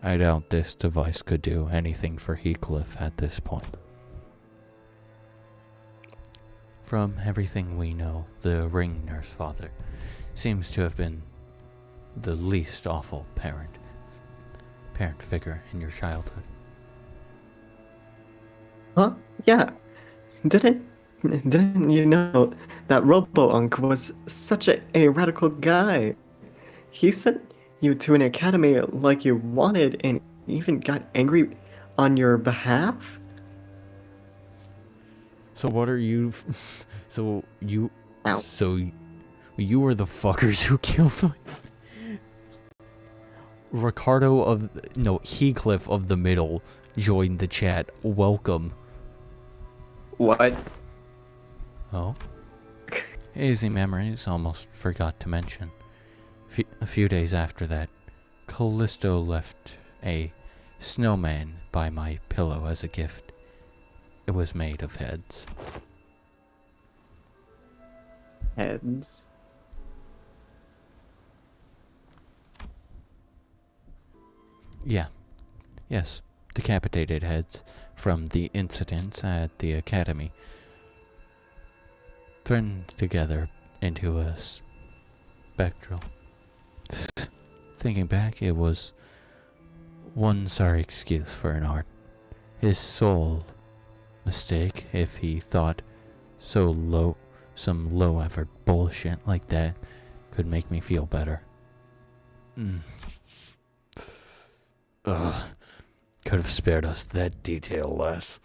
I doubt this device could do anything for Heathcliff at this point. From everything we know, the ring nurse father seems to have been the least awful parent figure in your childhood. Huh? Yeah. Didn't you know that Robo-Unk was such a radical guy? He sent you to an academy like you wanted and even got angry on your behalf? So what are you... So you... Ow. So you were the fuckers who killed my... Ricardo of... No, Heathcliff of the Middle joined the chat. Welcome. What? Oh? Hazy memories, almost forgot to mention. A few days after that, Callisto left a snowman by my pillow as a gift. It was made of heads. heads. Yeah. Yes. Decapitated heads from the incidents at the academy. Thrown together into a spectral. Thinking back, it was one sorry excuse for an art. His sole mistake if he thought some low effort bullshit like that could make me feel better. Ugh. Could have spared us that detail less.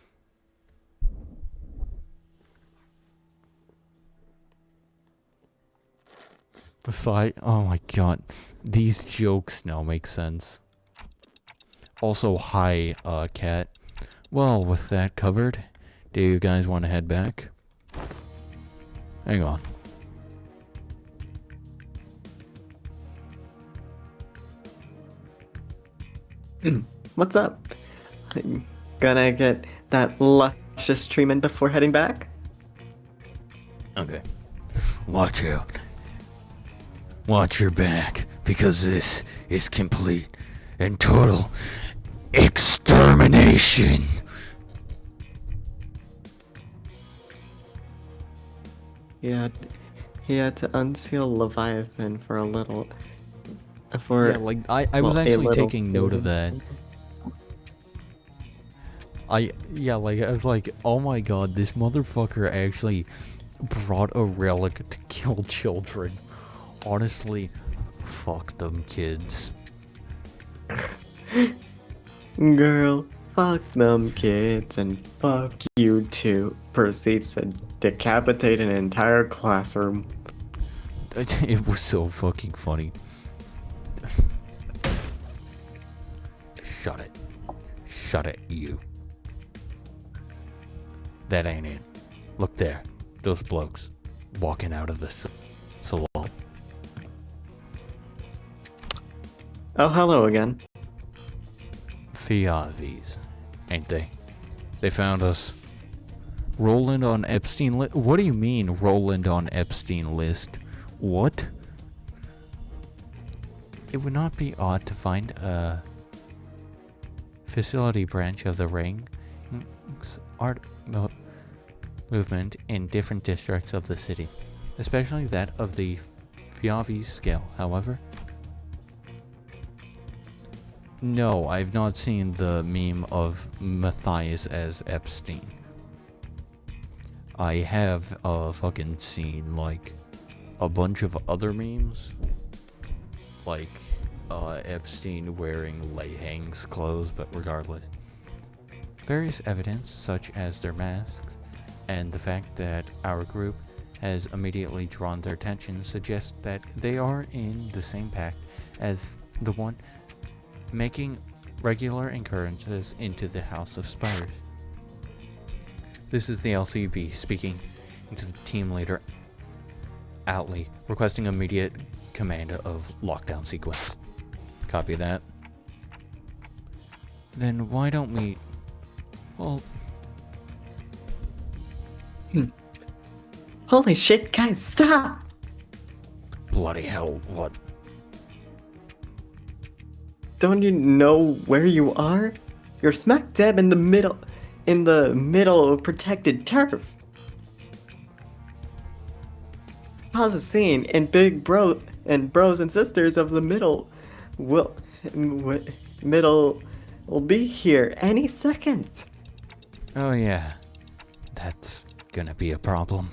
Besides, oh my god, these jokes now make sense. Also, hi, Cat. Well, with that covered, do you guys want to head back? Hang on. What's up? Gonna get that luscious treatment before heading back? Okay. Watch out. Watch your back, because this is complete and total extermination. Yeah, he had to unseal Leviathan for a little. Yeah, like, I was well, a actually little taking note of that. I was like, oh my god, this motherfucker actually brought a relic to kill children. Honestly, fuck them kids. Girl, fuck them kids and fuck you too. Proceeds to decapitate an entire classroom. It was so fucking funny. Shut it. Shut it, you. That ain't it. Look there. Those blokes walking out of the salon. Oh, hello again. Fiavis, ain't they? They found us. Roland on Epstein list? What do you mean, Roland on Epstein list? What? It would not be odd to find a facility branch of the ring art movement in different districts of the city, especially that of the Fiavis scale, however. No, I've not seen the meme of Matthias as Epstein. I have fucking seen like a bunch of other memes, like Epstein wearing Leihang's clothes, but regardless. Various evidence, such as their masks, and the fact that our group has immediately drawn their attention, suggests that they are in the same pact as the one making regular incurrences into the House of Spiders. This is the LCB speaking into the team leader, Outley, requesting immediate command of lockdown sequence. Copy that. Then why don't we... Well... Holy shit, guys, stop! Bloody hell, what? Don't you know where you are? You're smack dab in the middle of protected turf. Pause the scene, and big bro and bros and sisters of the middle will be here any second. Oh yeah, that's gonna be a problem.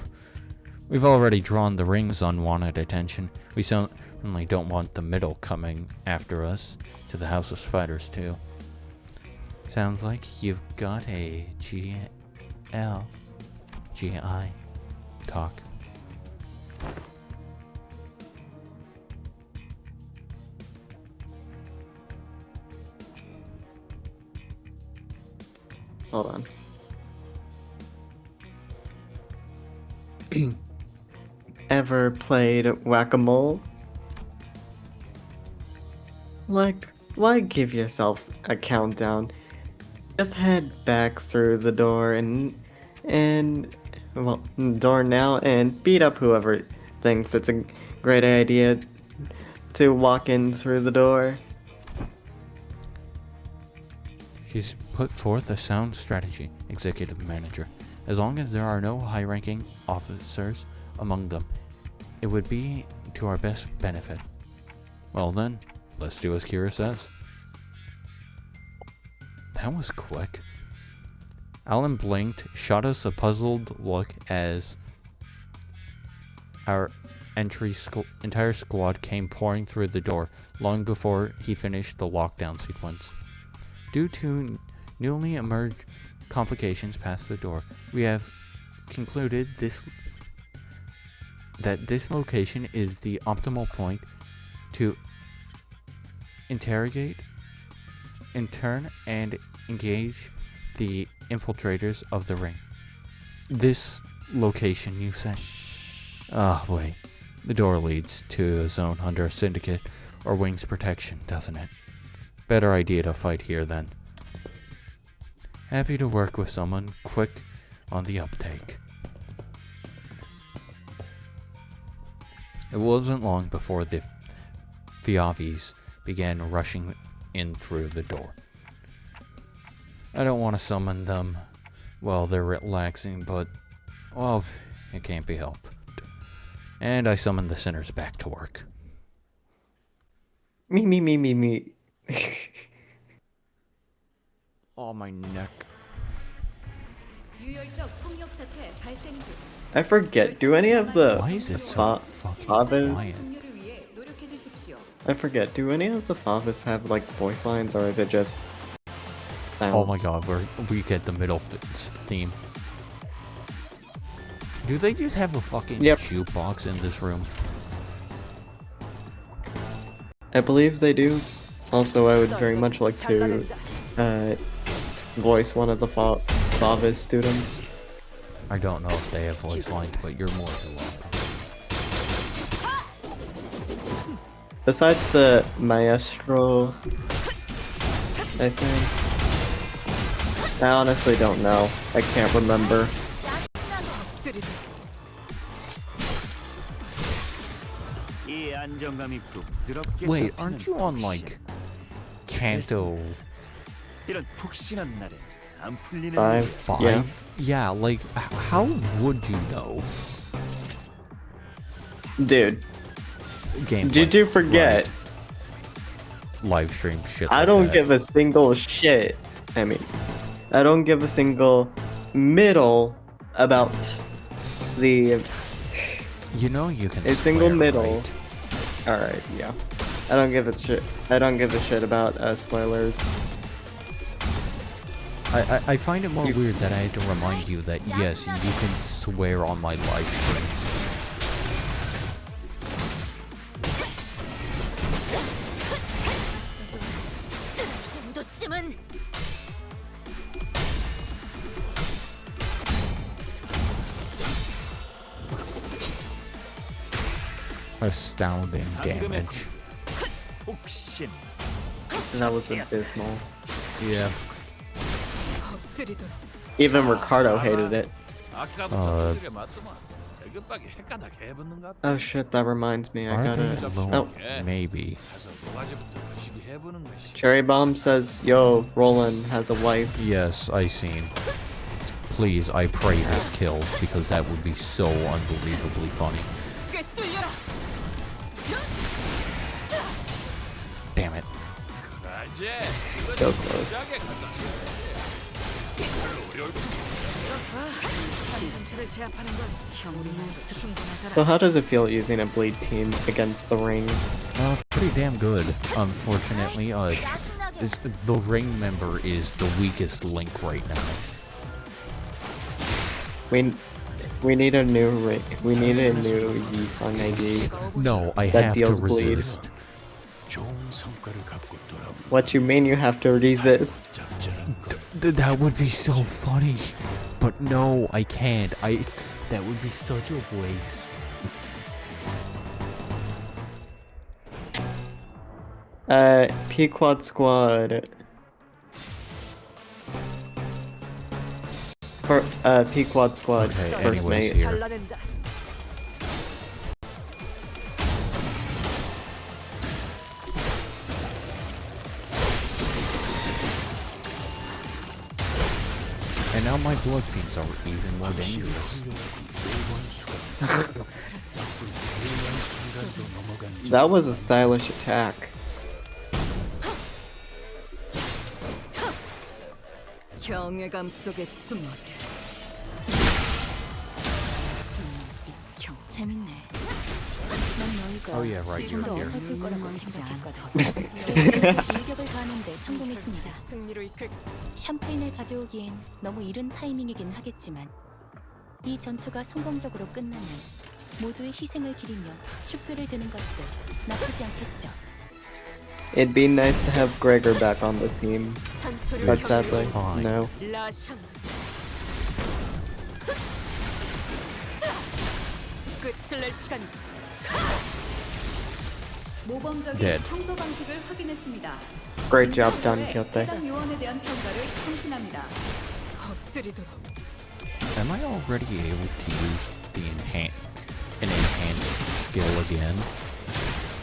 We've already drawn the ring's unwanted attention. We certainly don't want the middle coming after us to the House of Spiders too. Sounds like you've got a GI talk. Hold on. Ever played whack-a-mole? Like, why give yourselves a countdown? Just head back through the door and door now and beat up whoever thinks it's a great idea to walk in through the door. She's put forth a sound strategy, executive manager. As long as there are no high-ranking officers among them, it would be to our best benefit. Well then, let's do as Kira says. That was quick. Alan blinked, shot us a puzzled look as our entire squad came pouring through the door long before he finished the lockdown sequence. Due to newly emerged complications past the door, we have concluded that this location is the optimal point to interrogate, intern, and engage the infiltrators of the ring. This location, you say? Ah, wait. The door leads to a zone under a syndicate or wing's protection, doesn't it? Better idea to fight here then. Happy to work with someone quick on the uptake. It wasn't long before the Fiavis began rushing in through the door. I don't want to summon them while they're relaxing, but, well, it can't be helped. And I summoned the sinners back to work. Me. Oh, my neck. I forget, do any of the Why is it so fucking quiet? I forget, do any of the Favas have like voice lines or is it just sounds? Oh my god, we get the middle theme. Do they just have a fucking jukebox in this room? I believe they do. Also, I would very much like to voice one of the Favas students. I don't know if they have voice lines, but you're more than welcome. Besides the maestro, I think. I honestly don't know. I can't remember. Wait, aren't you on like Canto 5? Yeah. Yeah, like how would you know? Dude, Gameplay, did you forget? right. Live stream shit. I like don't that. give a single shit. I mean, I don't give a single middle about the You know you can. a single swear, middle. right? All right, yeah. I don't give a shit. I don't give a shit about spoilers. I find it more weird that I had to remind you that yes, you can swear on my live stream. Astounding damage. That was abysmal. Yeah. Even Ricardo hated it. Oh shit, that reminds me. I Are they gotta. alone? Oh, Maybe. Cherry Bomb says, "Yo, Roland has a wife." Yes, I seen. Please, I pray this kills because that would be so unbelievably funny. Damn it. So close. So how does it feel using a bleed team against the ring? Pretty damn good. Unfortunately, the ring member is the weakest link right now. We need a new ring. We need a new Yisung AD. No, I That have to deals bleed. resist. What you mean you have to resist? That would be so funny. But no, I can't. That would be such a waste. P-Quad Squad. P-Quad Squad, Okay, first anyways, mate. here. And now my blood fiends are even more dangerous. That was a stylish attack. 경외감 속에 숨어게. 재밌네. 난 너희가 Oh yeah, right, you're 실수로 here. 어설플 거라고 생각했거든. 일격을 가하는데 성공했습니다. 승리로 이끌. 샴페인을 가져오기엔 너무 이른 타이밍이긴 하겠지만 이 전투가 성공적으로 끝나면 모두의 희생을 기리며 축배를 드는 것도 나쁘지 않겠죠. It'd be nice to have Gregor back on the team, but sadly, Fine. no. 끝을 낼 시간. 모범적인 Dead. 청소 방식을 확인했습니다. Great job done, Kyote. 해당 요원에 대한 평가를 상신합니다. 엎드리도록. Am I already able to use the enhanced skill again?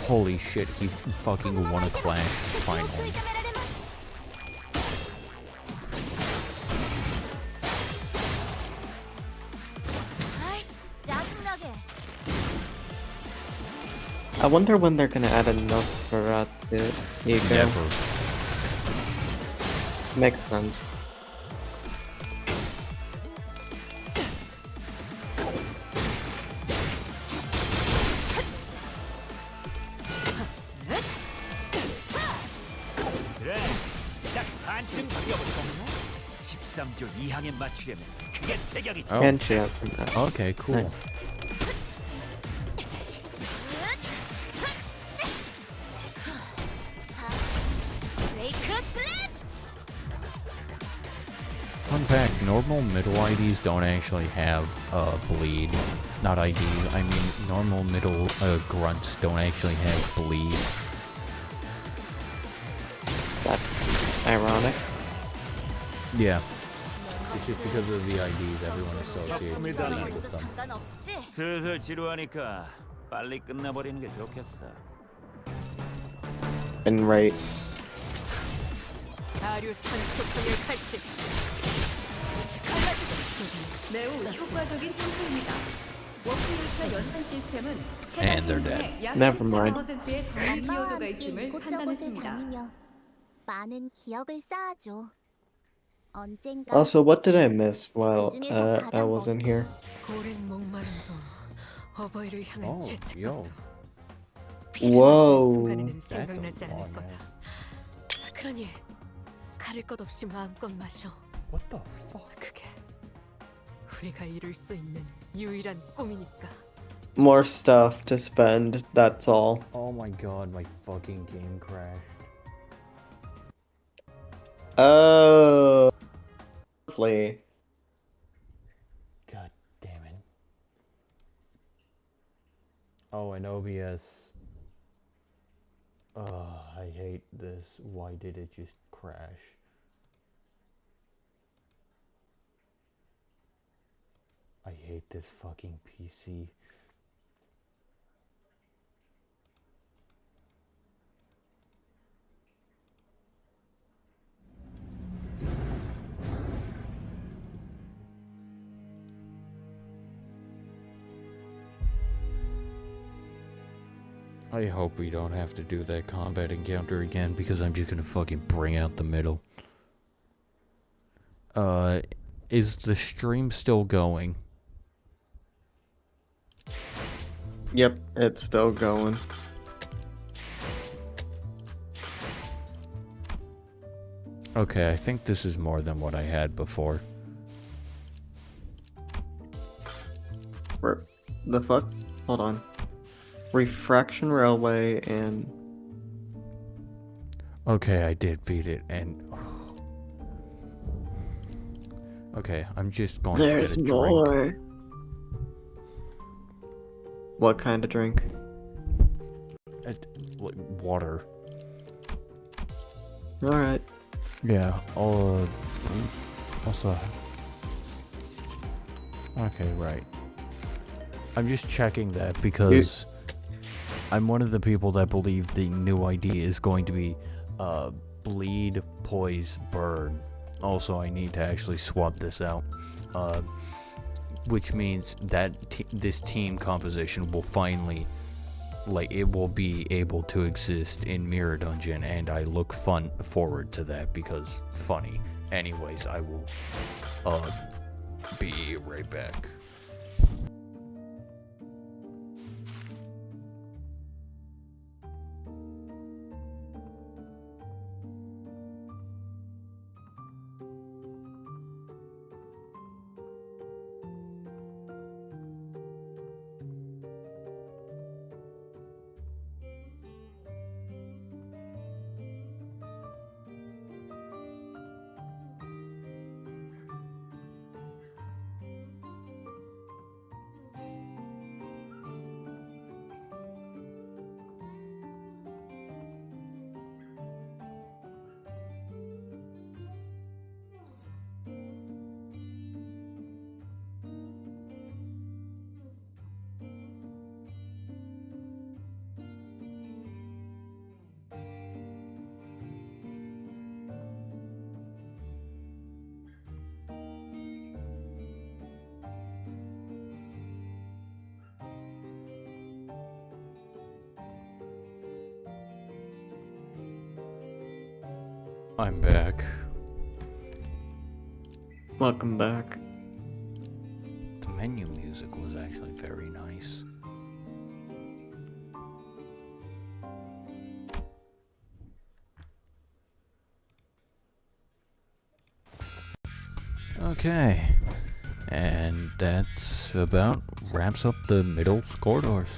Holy shit, he fucking won a clash finally. I wonder when they're gonna add a Nosferatu ego. Never. Makes sense. 그래, 딱 반쯤 뛰어보자. 13조 2항에 맞추려면 그게 체격이지. Oh, And she has some nuts. okay, cool. Nice. Fun fact, normal middle IDs don't actually have bleed. Not IDs, I mean normal middle grunts don't actually have bleed. That's ironic. Yeah. It's just because of the IDs everyone associates bleed with them. 슬슬 지루하니까 빨리 끝내버리는 게 좋겠어. And right. 다류 산소통의 칼집. 매우 효과적인 청소입니다. 워크유차 연산 시스템은 And they're dead. 약 Never mind. 14%의 정밀 기여도가 있음을 판단했습니다. 많은 기억을 쌓아줘. 언젠가 Also, what did I miss while I was in here? 고랭 목마름도 어버이를 향한 Oh, yo. Whoa. 순간에는 That's a 생각나지 않을 long 거다. ass. 그러니 가릴 것 없이 마음껏 마셔. What the fuck? 그게 우리가 이룰 수 있는 유일한 꿈이니까. More stuff to spend, that's all. Oh my god, my fucking game crashed. Oh, lovely. God damn it. Oh, and OBS. I hate this. Why did it just crash? I hate this fucking PC. I hope we don't have to do that combat encounter again because I'm just gonna fucking bring out the middle. Is the stream still going? Yep, it's still going. Okay, I think this is more than what I had before. The fuck? Hold on. Refraction Railway and... Okay, I did beat it, and... Okay, I'm just going to get a drink. What kind of drink? Like, water. Alright. Yeah, also... Okay, right. I'm just checking that because I'm one of the people that believe the new idea is going to be bleed, poise, burn. Also, I need to actually swap this out. Which means that this team composition will finally, like, it will be able to exist in Mirror Dungeon, and I look forward to that because funny. Anyways, I will be right back. I'm back. Welcome back. The menu music was actually very nice. Okay, and that's about wraps up the middle corridors.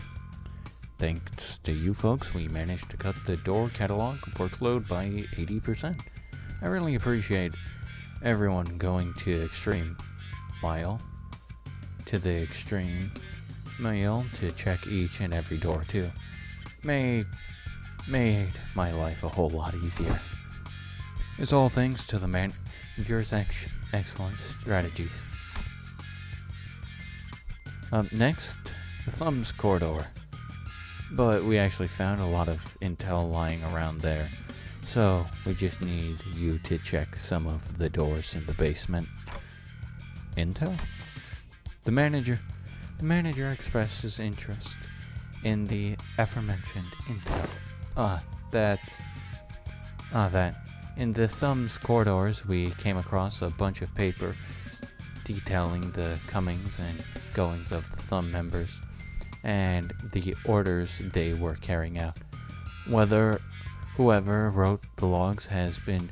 Thanks to you folks, we managed to cut the door catalog workload by 80%. I really appreciate everyone going to the extreme mile to check each and every door too. Made my life a whole lot easier. It's all thanks to the manager's excellent strategies. Up next, the Thumbs Corridor. But we actually found a lot of intel lying around there, so we just need you to check some of the doors in the basement. Intel? The manager expresses interest in the aforementioned intel. That. In the Thumbs corridors, we came across a bunch of paper detailing the comings and goings of the Thumb members and the orders they were carrying out. Whoever wrote the logs has been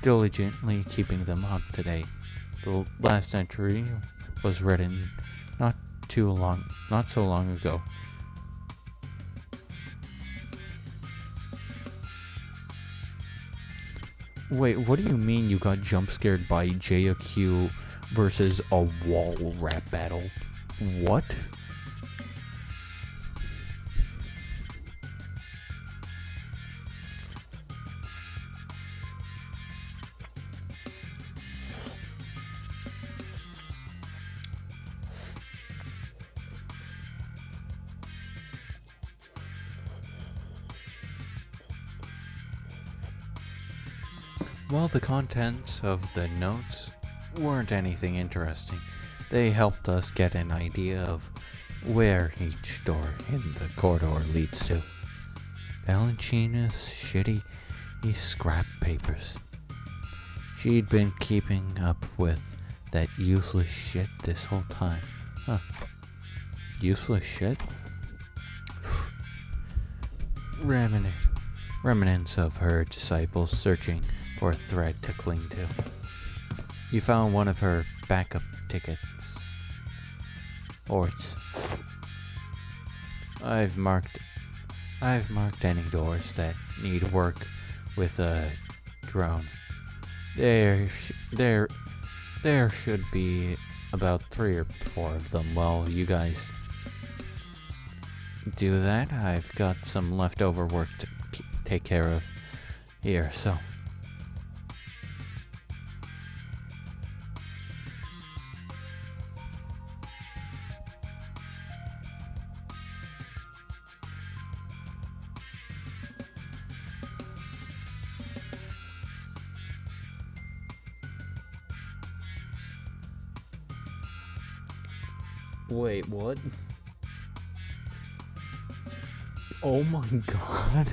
diligently keeping them up to date. The last entry was written not so long ago. Wait, what do you mean you got jump scared by JQ versus a wall rap battle? What? Well, the contents of the notes weren't anything interesting. They helped us get an idea of where each door in the corridor leads to. Valentina's shitty scrap papers. She'd been keeping up with that useless shit this whole time. Huh. Useless shit? Remnants of her disciples searching for a thread to cling to. You found one of her backup tickets. Orts. I've marked any doors that need work with a drone. There should be about 3 or 4 of them. While you guys do that, I've got some leftover work to take care of here, so. Wait, what? Oh my god.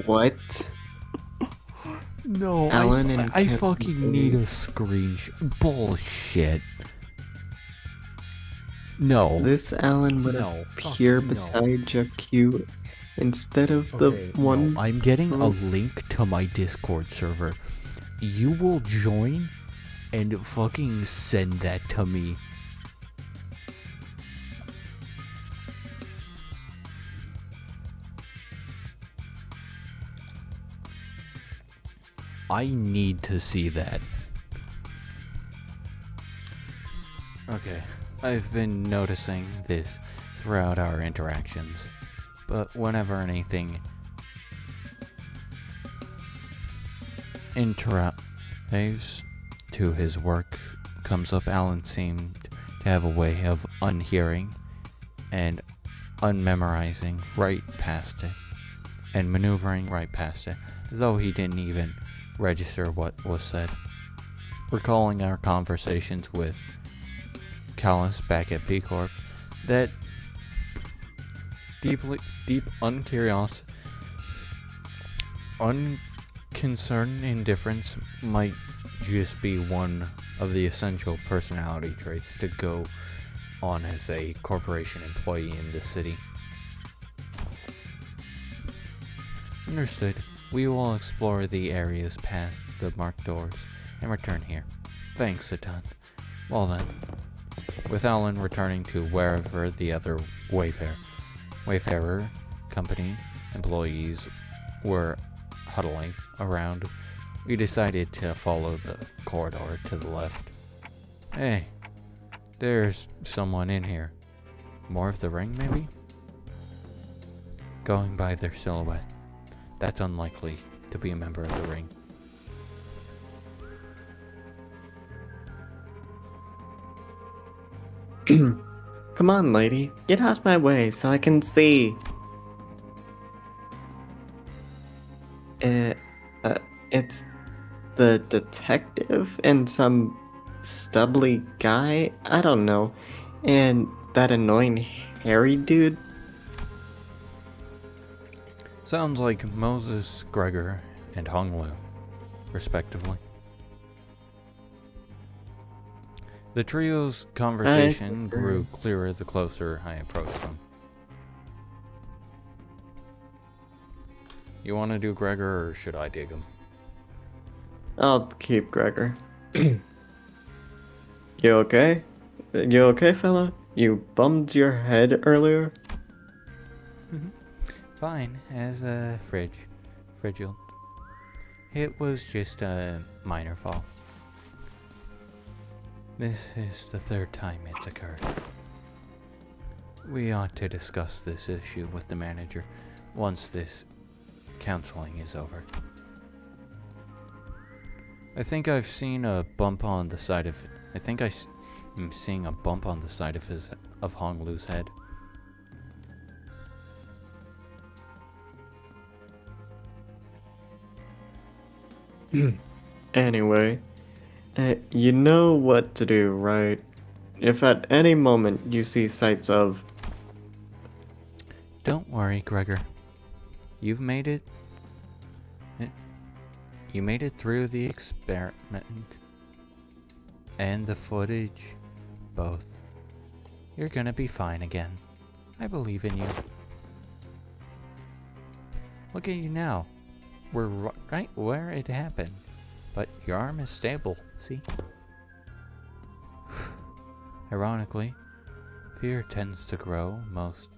What? No, Alan and I Captain fucking need a Billy. screenshot. Bullshit. No. This Alan would No. appear Fucking no. beside JQ instead of the Okay, one. no, I'm getting a from- link to my Discord server. You will join and fucking send that to me. I need to see that. Okay, I've been noticing this throughout our interactions, but whenever anything interrupts to his work comes up, Alan seemed to have a way of unhearing and unmemorizing right past it, and maneuvering right past it, though he didn't even register what was said. Recalling our conversations with Callus back at B Corp, that deep unconcerned indifference might just be one of the essential personality traits to go on as a corporation employee in the city. Understood. We will explore the areas past the marked doors and return here. Thanks a ton. Well then, with Alan returning to wherever the other Wayfarer company employees were huddling around, we decided to follow the corridor to the left. Hey, there's someone in here. More of the ring, maybe? Going by their silhouette, that's unlikely to be a member of the ring. Come on, lady. Get out of my way so I can see. Uh, it's the detective and some stubbly guy. I don't know. And that annoying hairy dude. Sounds like Moses, Gregor, and Hong Lu, respectively. The trio's conversation grew clearer the closer I approached them. You want to do Gregor, or should I dig him? I'll keep Gregor. You okay? You okay, fella? You bumped your head earlier? Fine, as a fragile. It was just a minor fall. This is the third time it's occurred. We ought to discuss this issue with the manager once this counseling is over. I think I've seen a bump on the side of... I'm seeing a bump on the side of Hong Lu's head. Anyway, you know what to do, right? If at any moment you see sights of... Don't worry, Gregor. You've made it. You made it through the experiment and the footage, both. You're gonna be fine again. I believe in you. Look at you now. We're right where it happened, but your arm is stable, see? Ironically, fear tends to grow most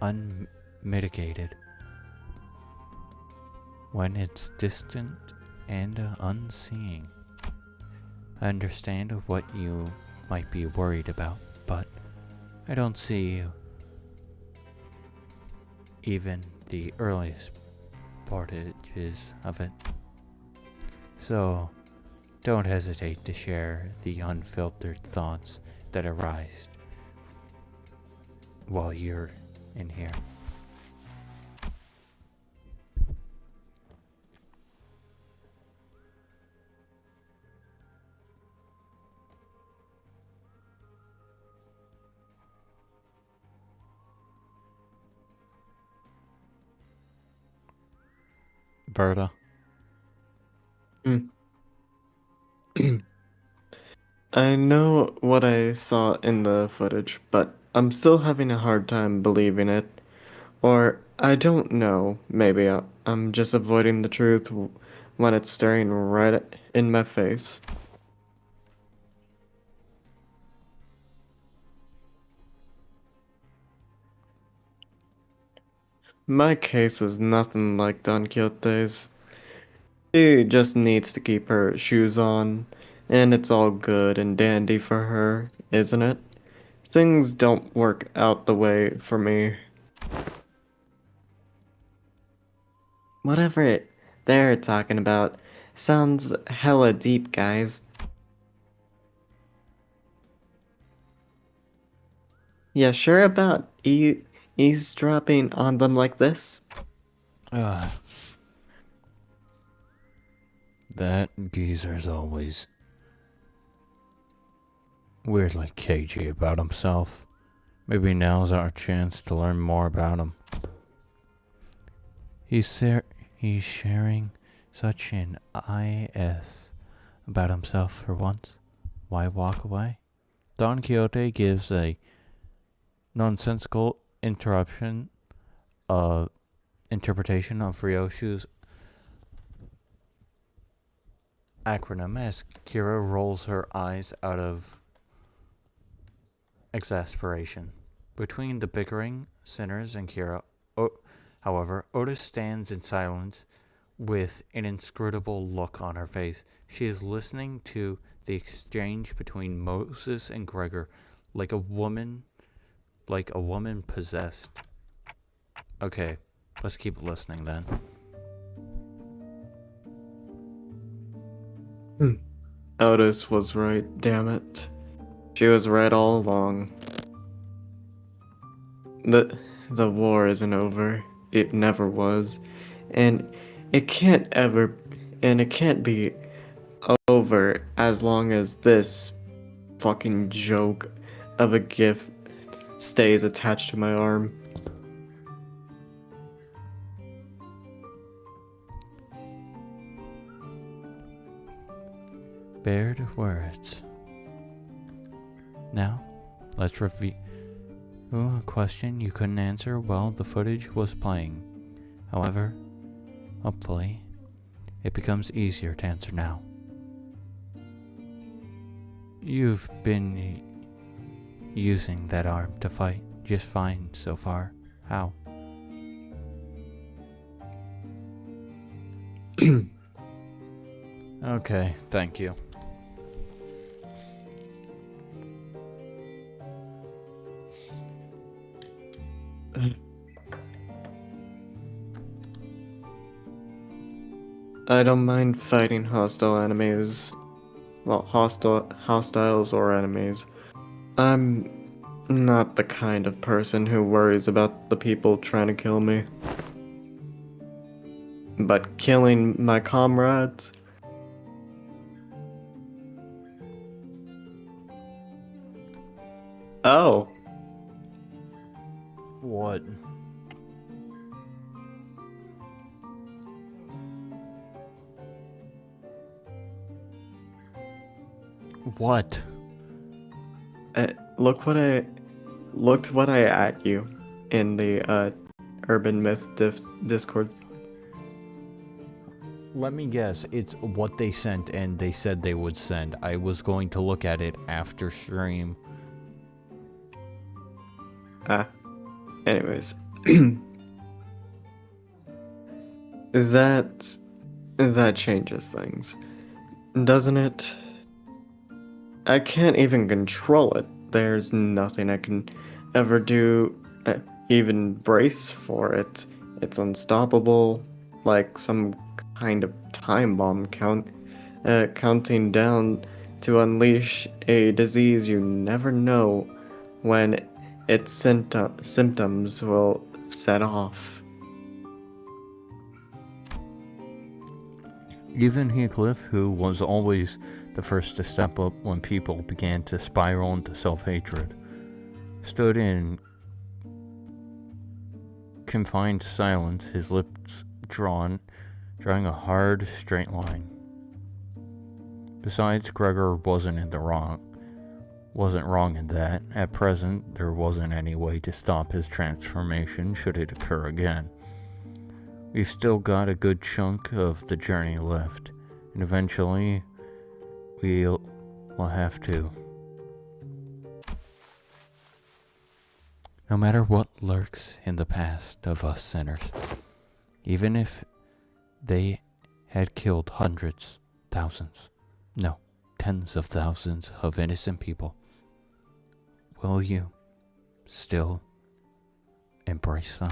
unmitigated when it's distant and unseeing. I understand what you might be worried about, but I don't see even the earliest partages of it. So, don't hesitate to share the unfiltered thoughts that arise while you're in here. Berta. I know what I saw in the footage, but I'm still having a hard time believing it. Or, I don't know, maybe I'm just avoiding the truth when it's staring right in my face. My case is nothing like Don Quixote's. She just needs to keep her shoes on, and it's all good and dandy for her, isn't it? Things don't work out the way for me. Whatever they're talking about sounds hella deep, guys. Yeah, sure about eavesdropping on them like this? That geezer's always weirdly cagey about himself. Maybe now's our chance to learn more about him. He's sharing such an IS about himself for once. Why walk away? Don Quixote gives a nonsensical interruption of interpretation of Ryoshu's acronym as Kira rolls her eyes out of exasperation. Between the bickering sinners and Kira, however, Otis stands in silence with an inscrutable look on her face. She is listening to the exchange between Moses and Gregor like a woman possessed. Okay, let's keep listening then. Otis was right, damn it. She was right all along. The war isn't over. It never was. And it can't be over as long as this fucking joke of a gift stays attached to my arm. Bared words. Now, let's review a question you couldn't answer while the footage was playing. However, hopefully, it becomes easier to answer now. You've been using that arm to fight just fine so far. How? Okay, thank you. I don't mind fighting hostile enemies. Well, hostiles or enemies. I'm not the kind of person who worries about the people trying to kill me. But killing my comrades? Oh. What? What? Looked what I at you in the Urban Myth Discord. Let me guess, it's what they sent and they said they would send. I was going to look at it after stream. Anyways. That changes things, doesn't it? I can't even control it. There's nothing I can ever do, even brace for it. It's unstoppable, like some kind of time bomb counting down to unleash a disease you never know when its symptoms will set off. Even Heathcliff, who was always the first to step up when people began to spiral into self-hatred, stood in confined silence, his lips drawn drawing a hard, straight line. Besides, Gregor wasn't wrong in that. At present, there wasn't any way to stop his transformation should it occur again. We've still got a good chunk of the journey left, and eventually we'll have to. No matter what lurks in the past of us sinners, even if they had killed hundreds, thousands, no, tens of thousands of innocent people, will you still embrace them?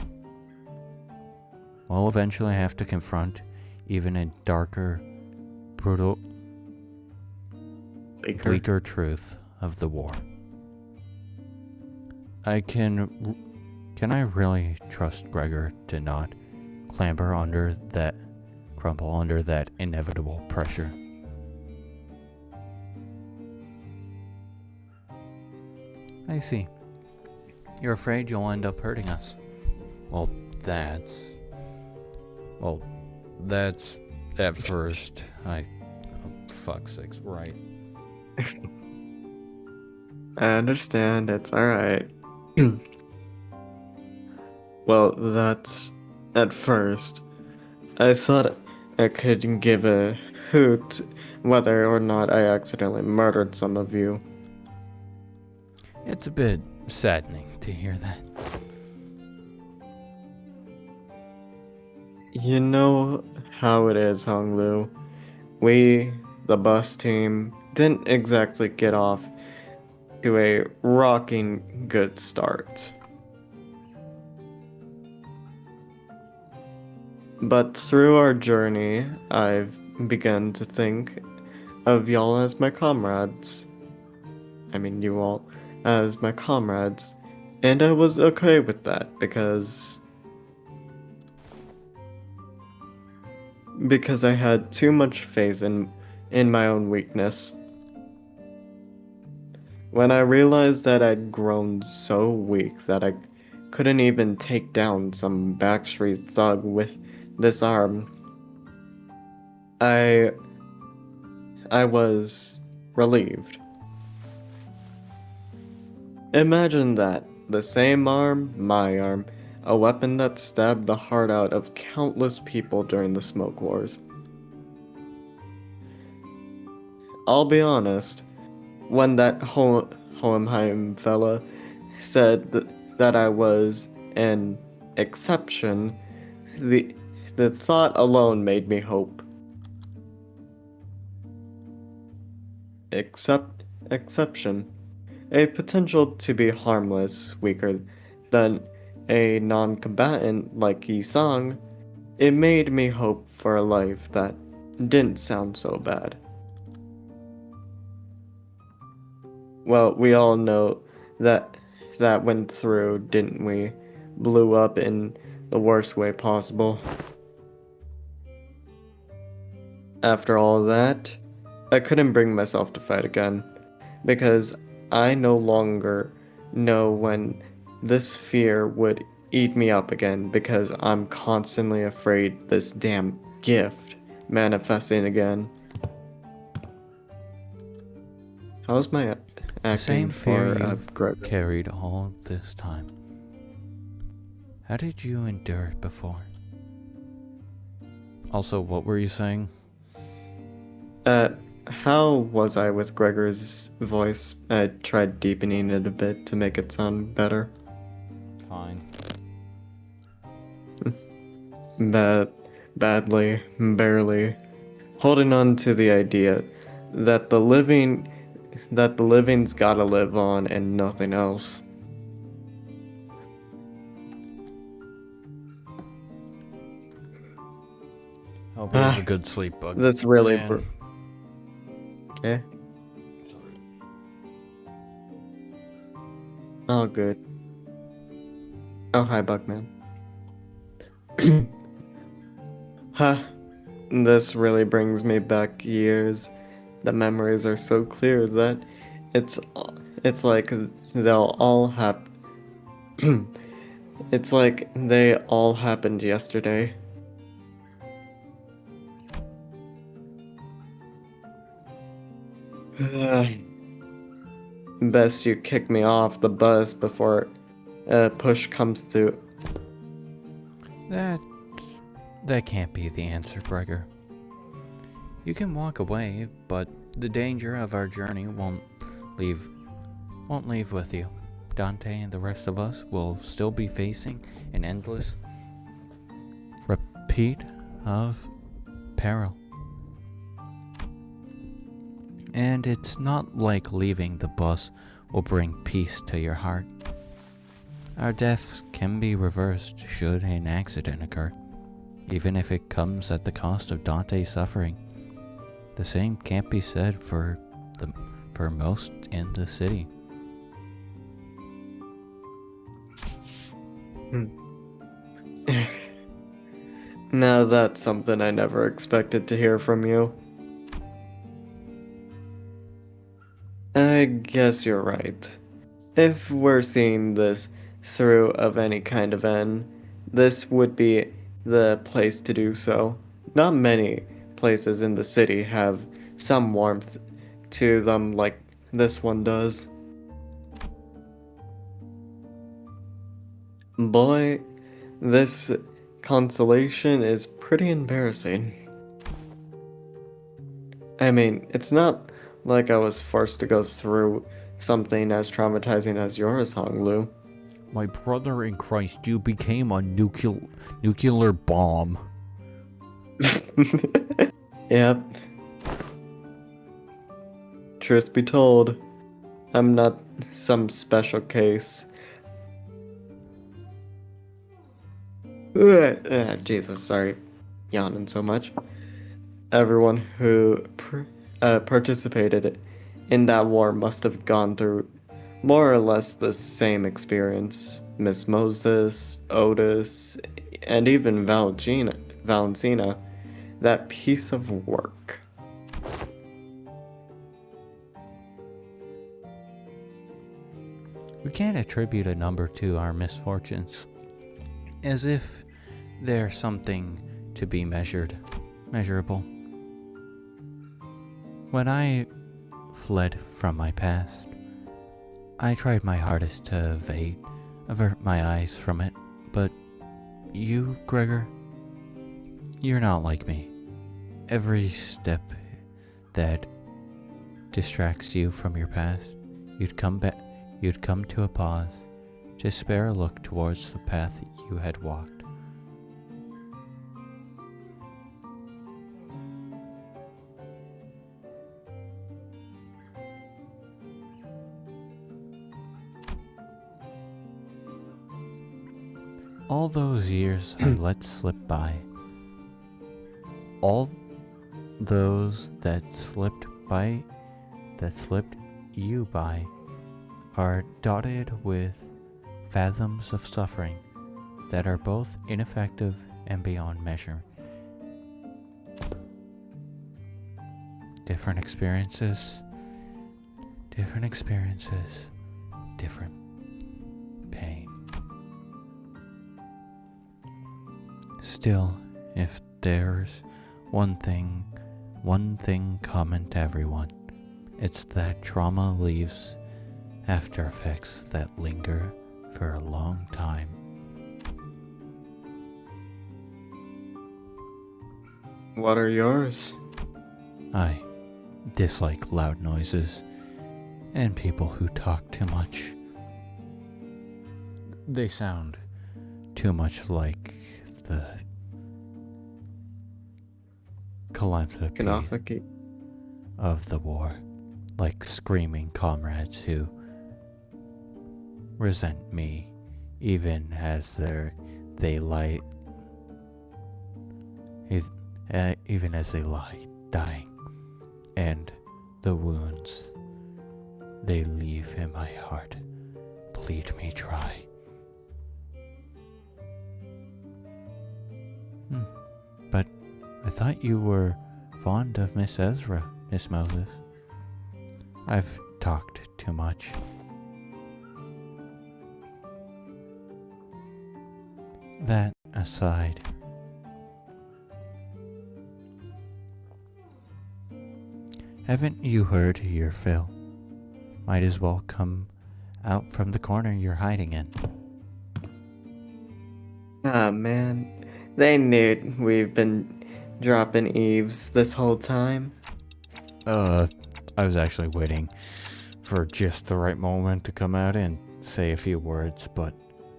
We'll eventually have to confront even a darker, brutal, bleaker truth of the war. Can I really trust Gregor to not crumble under that inevitable pressure? I see. You're afraid you'll end up hurting us. Well, that's at first. Fuck's sakes, right. I understand, it's alright. Well, that's at first. I thought I could give a hoot whether or not I accidentally murdered some of you. It's a bit saddening to hear that. You know how it is, Honglu. We, the bus team, didn't exactly get off to a rocking good start. But through our journey, I've begun to think of y'all as my comrades. I mean, you all as my comrades. And I was okay with that because I had too much faith in my own weakness. When I realized that I'd grown so weak that I couldn't even take down some backstreet thug with this arm, I was relieved. Imagine that, the same arm, my arm, a weapon that stabbed the heart out of countless people during the smoke wars. I'll be honest, when that Hohenheim fella said that I was an exception, the thought alone made me hope. Exception. A potential to be harmless, weaker than a non-combatant like Yi-sang, it made me hope for a life that didn't sound so bad. Well, we all know that went through, didn't we? Blew up in the worst way possible. After all that, I couldn't bring myself to fight again, because I no longer know when this fear would eat me up again, because I'm constantly afraid this damn gift manifesting again. How's my The same acting fear for you've Greg? carried all this time. How did you endure it before? Also, what were you saying? How was I with Gregor's voice? I tried deepening it a bit to make it sound better. Fine. Badly, barely. Holding on to the idea that the living's gotta live on and nothing else. Hope you have a good sleep, bug. That's really Man. okay. Oh, good. Oh, hi, Buckman. Huh. This really brings me back years. The memories are so clear that it's like they'll all it's like they all happened yesterday. Best you kick me off the bus before push comes to. That can't be the answer, Gregor. You can walk away, but the danger of our journey won't leave with you. Dante and the rest of us will still be facing an endless repeat of peril. And it's not like leaving the bus will bring peace to your heart. Our deaths can be reversed should an accident occur, even if it comes at the cost of Dante's suffering. The same can't be said for most in the city. Now that's something I never expected to hear from you. I guess you're right. If we're seeing this through of any kind of end, this would be the place to do so. Not many places in the city have some warmth to them like this one does. Boy, this consolation is pretty embarrassing. I mean, it's not like I was forced to go through something as traumatizing as yours, Honglu. My brother in Christ, you became a nuclear bomb. Yep. Truth be told, I'm not some special case. Jesus, sorry. Yawning so much. Everyone who participated in that war must have gone through more or less the same experience. Miss Moses, Otis, and even Valentina, that piece of work. We can't attribute a number to our misfortunes, as if they're something to be measurable. When I fled from my past, I tried my hardest to avert my eyes from it, but you, Gregor, you're not like me. Every step that distracts you from your past, you'd come to a pause, to spare a look towards the path you had walked. All those years I let slip by. All those that slipped you by, are dotted with fathoms of suffering that are both ineffective and beyond measure. Different experiences, different pain. Still, if there's one thing common to everyone, it's that trauma leaves after effects that linger for a long time. What are yours? I dislike loud noises and people who talk too much. They sound too much like the calamity of the war, like screaming comrades who resent me even as they lie dying, and the wounds they leave in my heart bleed me dry. But I thought you were fond of Miss Ezra, Miss Moses. I've talked too much. That aside, Haven't you heard your fill? Might as well come out from the corner you're hiding in. Ah, man. They knew we've been dropping eaves this whole time. I was actually waiting for just the right moment to come out and say a few words, but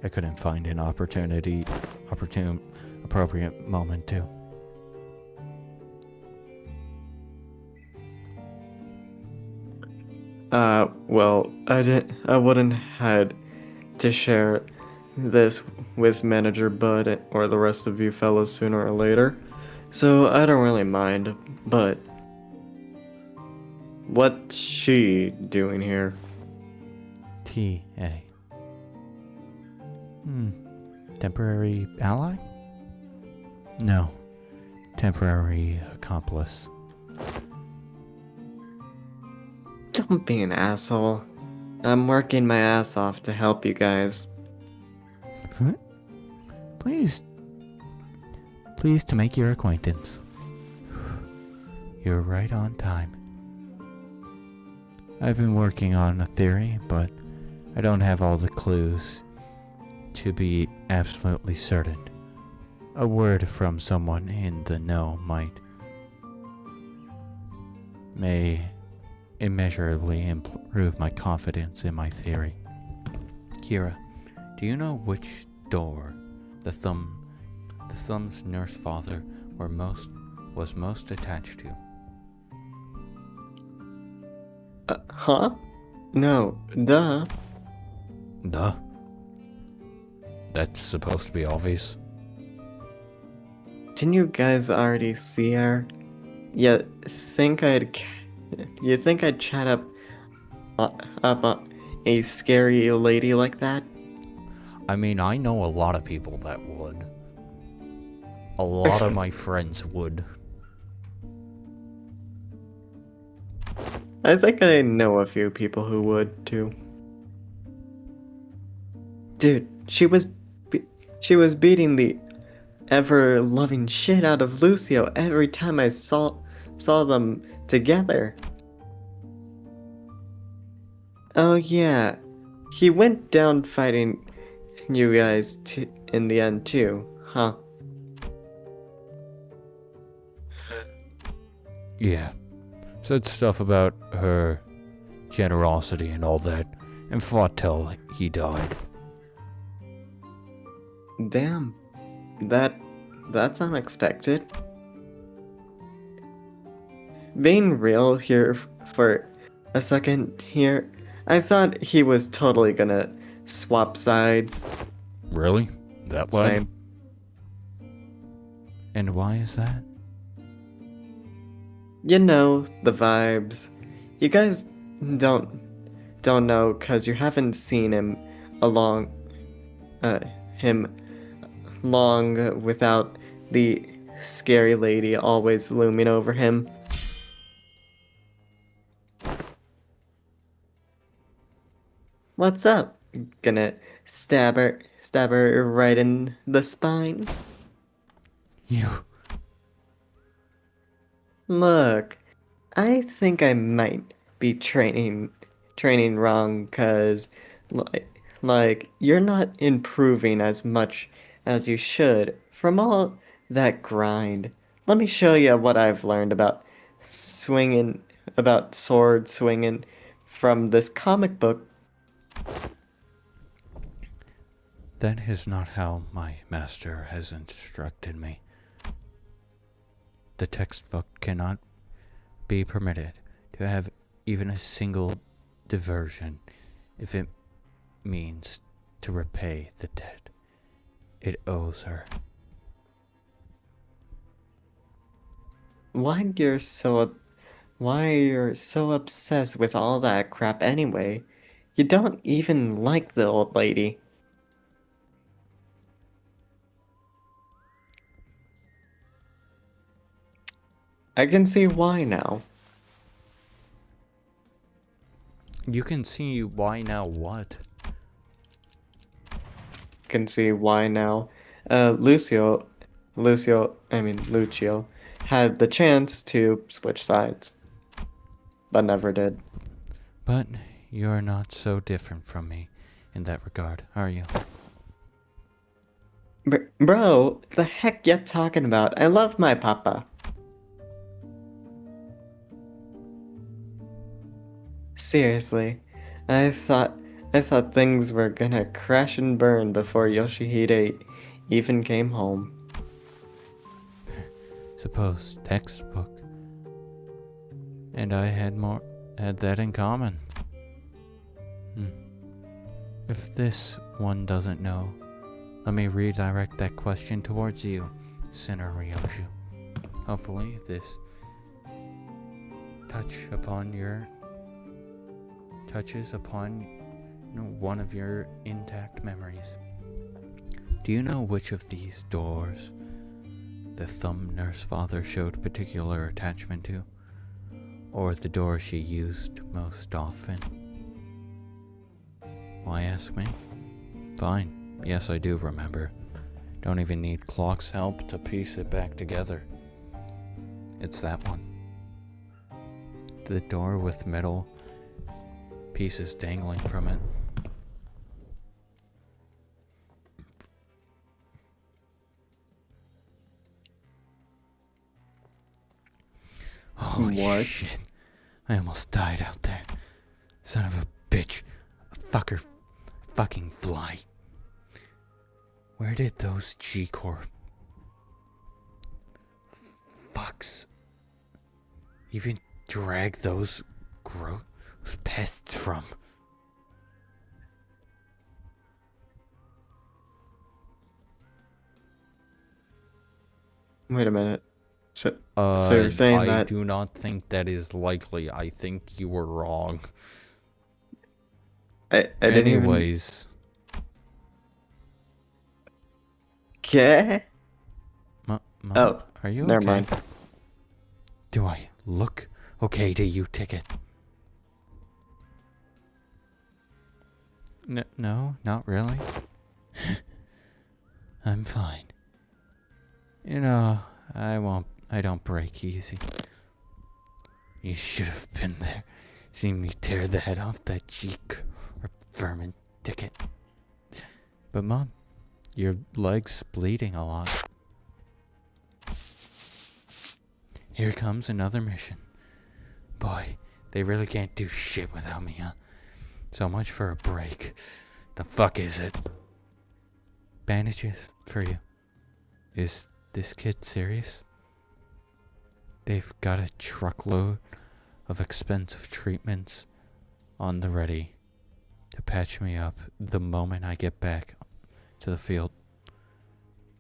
I couldn't find an appropriate moment to. Well, I wouldn't had to share this with Manager Bud or the rest of you fellows sooner or later, so I don't really mind, but what's she doing here? T.A. Temporary ally? No. Temporary accomplice. Don't be an asshole. I'm working my ass off to help you guys. Pleased to make your acquaintance. You're right on time. I've been working on a theory, but I don't have all the clues to be absolutely certain. A word from someone in the know may immeasurably improve my confidence in my theory. Kira, do you know which door the Thumb's nurse father was most attached to? Huh? No, duh. Duh. That's supposed to be obvious. Didn't you guys already see her? You think I'd chat up a scary lady like that? I mean, I know a lot of people that would. A lot of my friends would. I think I know a few people who would too. Dude, she was beating the ever loving shit out of Lucio every time I saw them together. Oh yeah, he went down fighting you guys in the end too, huh? Yeah. Said stuff about her generosity and all that, and fought till he died. Damn, that's unexpected. Being real here for a second here, I thought he was totally gonna swap sides. Really? That way? Same. And why is that? You know, the vibes. You guys don't know cause you haven't seen him long without the scary lady always looming over him. What's up? Gonna stab her right in the spine? You. Look, I think I might be training wrong cuz like you're not improving as much as you should from all that grind. Let me show you what I've learned about sword swinging from this comic book. That is not how my master has instructed me. The textbook cannot be permitted to have even a single diversion if it means to repay the debt it owes her. Why you're so obsessed with all that crap anyway? You don't even like the old lady. I can see why now. You can see why now what? Can see why now. Lucio had the chance to switch sides. but never did. But you're not so different from me in that regard, are you? Bro, the heck you talking about? I love my papa. Seriously, I thought I thought things were gonna crash and burn before Yoshihide even came home. Suppose textbook. And I had that in common. If this one doesn't know, let me redirect that question towards you, Sinner Ryoshu. Hopefully this touches upon one of your intact memories. Do you know which of these doors the thumb nurse father showed particular attachment to? Or the door she used most often? Why ask me? Fine. Yes, I do remember. Don't even need clock's help to piece it back together. It's that one. The door with metal pieces dangling from it. Holy What? shit. I almost died out there. Son of a bitch. A fucking fly. Where did those G-Corp fucks even drag those gross pests from? Wait a minute. So you're saying I that do not think that is likely. I think you were wrong. I didn't even... Anyways, Okay. Mom, Oh, are you never okay? mind. Do I look okay to you, Ticket? No, not really. I'm fine. You know, I don't break easy. You should have been there. Seen me tear the head off that cheek or vermin Ticket. But Mom, your leg's bleeding a lot. Here comes another mission. Boy, they really can't do shit without me, huh? So much for a break. The fuck is it? Bandages for you. Is this kid serious? They've got a truckload of expensive treatments on the ready to patch me up the moment I get back to the field.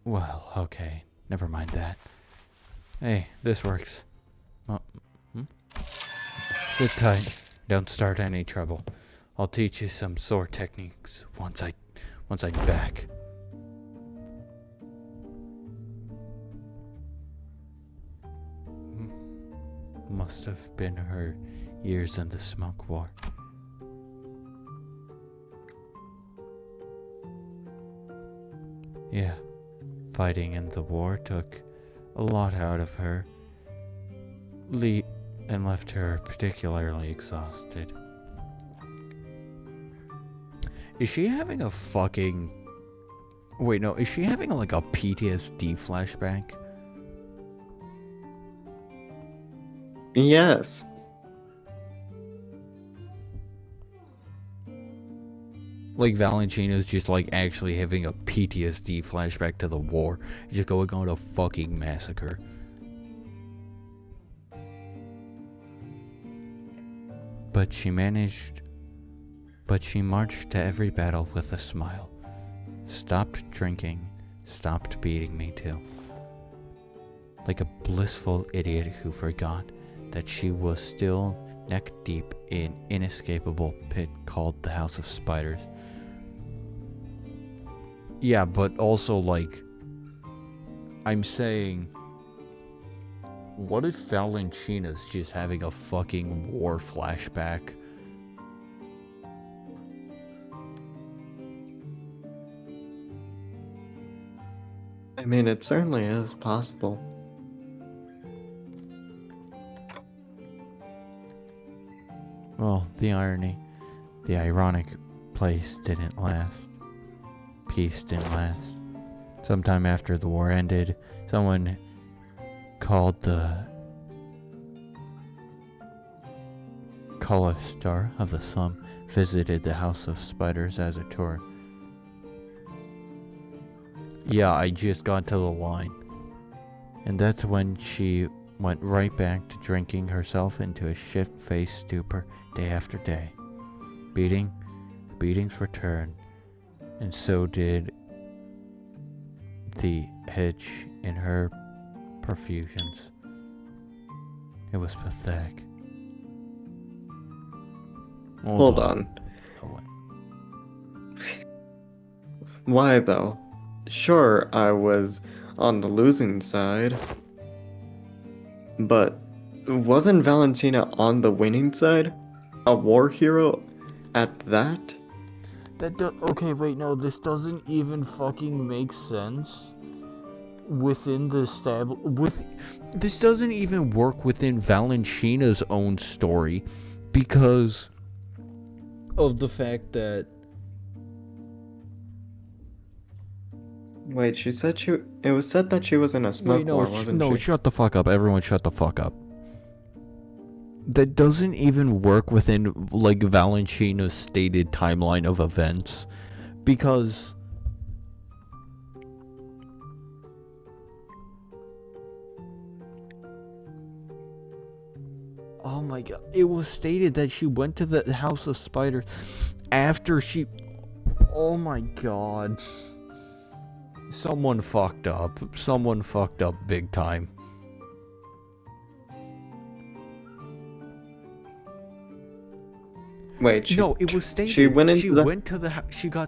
Well, okay, never mind that. Hey, this works. Sit tight. Don't start any trouble. I'll teach you some sword techniques once I'm back. Must have been her years in the smoke war. Yeah, fighting in the war took a lot out of her. And left her particularly exhausted. Is she having a fucking... Wait, no, is she having like a PTSD flashback? Yes. Like Valentina's just like actually having a PTSD flashback to the war. Just going on a fucking massacre. But she marched to every battle with a smile. Stopped drinking, stopped beating me too. Like a blissful idiot who forgot that she was still neck deep in inescapable pit called the House of Spiders. Yeah, but also like, I'm saying, what if Valentina's just having a fucking war flashback? I mean, it certainly is possible. the irony, the ironic place didn't last. Peace didn't last. Sometime after the war ended, someone called the color star of the slum visited the House of Spiders as a tour. Yeah, I just got to the line. And that's when she went right back to drinking herself into a shit-faced stupor day after day. Beatings returned, and so did the hitch in her perfusions. It was pathetic. Hold on. Oh, Why though? Sure, I was on the losing side. But wasn't Valentina on the winning side? A war hero at that? Okay, wait, no, this doesn't even fucking make sense within the this doesn't even work within Valentina's own story because of the fact that Wait, it was said that she was in a smoke war, wasn't she? shut the fuck up. Everyone shut the fuck up. That doesn't even work within, like, Valentina's stated timeline of events. Because... oh my god. It was stated that she went to the House of Spiders after she... oh my god. Someone fucked up. Someone fucked up big time. Wait, she got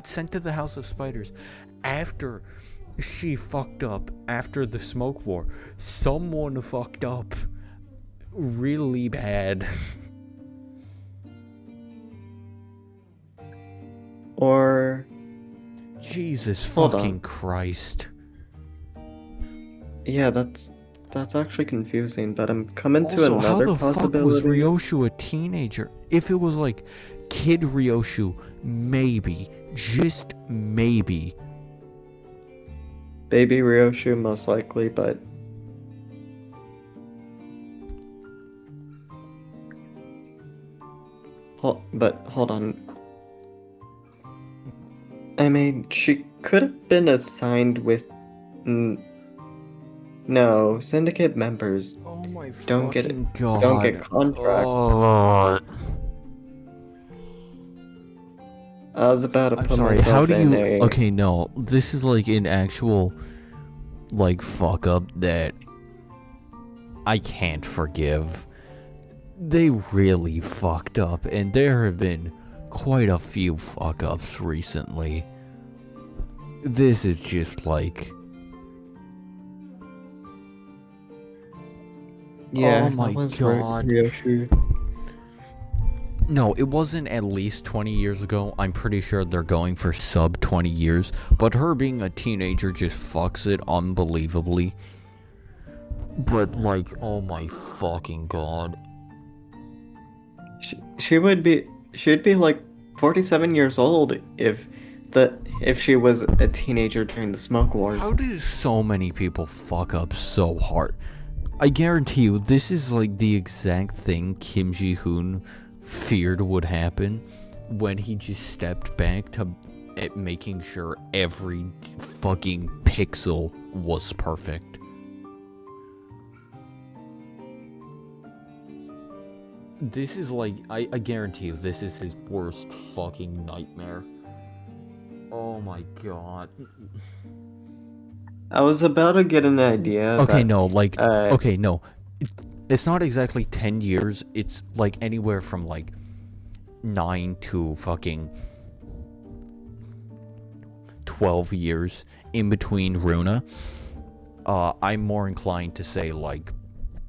sent to the House of Spiders after she fucked up after the smoke war. Someone fucked up really bad. Or Jesus Hold fucking on. Christ. yeah, that's actually confusing, but I'm coming to Also, how another the fuck was possibility. Ryoshu a teenager? If it was like Kid Ryoshu, maybe, just maybe. Baby Ryoshu most likely, but hold on. I mean, she could have been assigned with no syndicate members. Oh my Don't get fucking god. don't get contracts. Oh. I was about to I'm put sorry, myself how do in you... a... Okay, no, this is like an actual, like, fuck up that I can't forgive. They really fucked up, and there have been quite a few fuck ups recently. This is just like... Yeah, oh my that was god. Ryoshu. No, it wasn't at least 20 years ago. I'm pretty sure they're going for sub 20 years. But her being a teenager just fucks it unbelievably. But, like, oh my fucking god. She'd be like 47 years old if she was a teenager during the smoke wars. How do so many people fuck up so hard? I guarantee you, this is like the exact thing Kim Ji-hoon feared would happen when he just stepped back to at making sure every fucking pixel was perfect. This is like, I guarantee you, this is his worst fucking nightmare. Oh my god. I was about to get an idea. Okay, that, no, like, uh, okay, no. It's not exactly 10 years. It's like anywhere from like 9 to fucking 12 years in between Runa. I'm more inclined to say like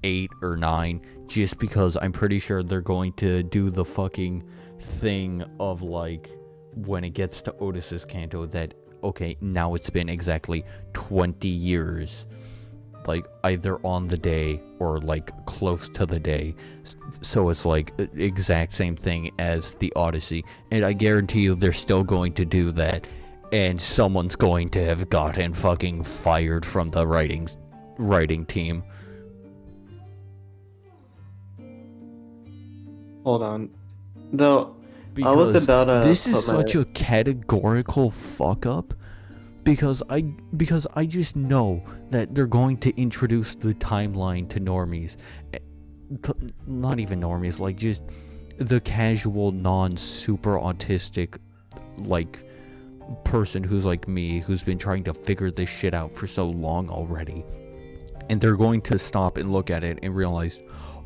8 or 9, just because I'm pretty sure they're going to do the fucking thing of like when it gets to Otis's Kanto that, okay, now it's been exactly 20 years like either on the day or like close to the day, so it's like exact same thing as the Odyssey, and I guarantee you they're still going to do that, and someone's going to have gotten fucking fired from the writing team. Hold on. Though, Because I was about to this is put my- such a categorical fuck up, because I just know that they're going to introduce the timeline to normies, not even normies, like just the casual non-super autistic like person who's like me, who's been trying to figure this shit out for so long already, and they're going to stop and look at it and realize,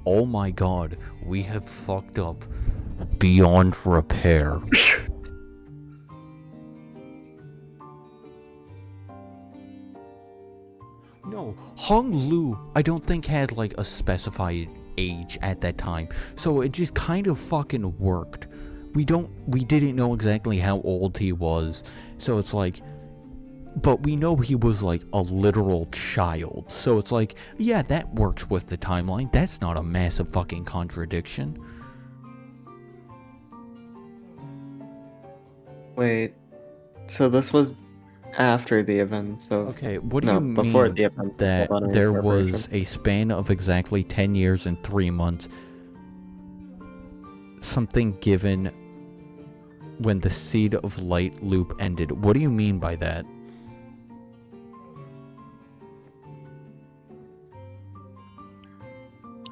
oh my god, we have fucked up beyond repair. No, Hong Lu, I don't think had like a specified age at that time, so it just kind of fucking worked. We didn't know exactly how old he was, so it's like, but we know he was like a literal child, so it's like, yeah, that works with the timeline. That's not a massive fucking contradiction. Wait, so this was after the events of... Okay, what do No, you mean before the events of that Lobotomy there Corporation. was a span of exactly 10 years and 3 months, something given when the Seed of Light loop ended? What do you mean by that?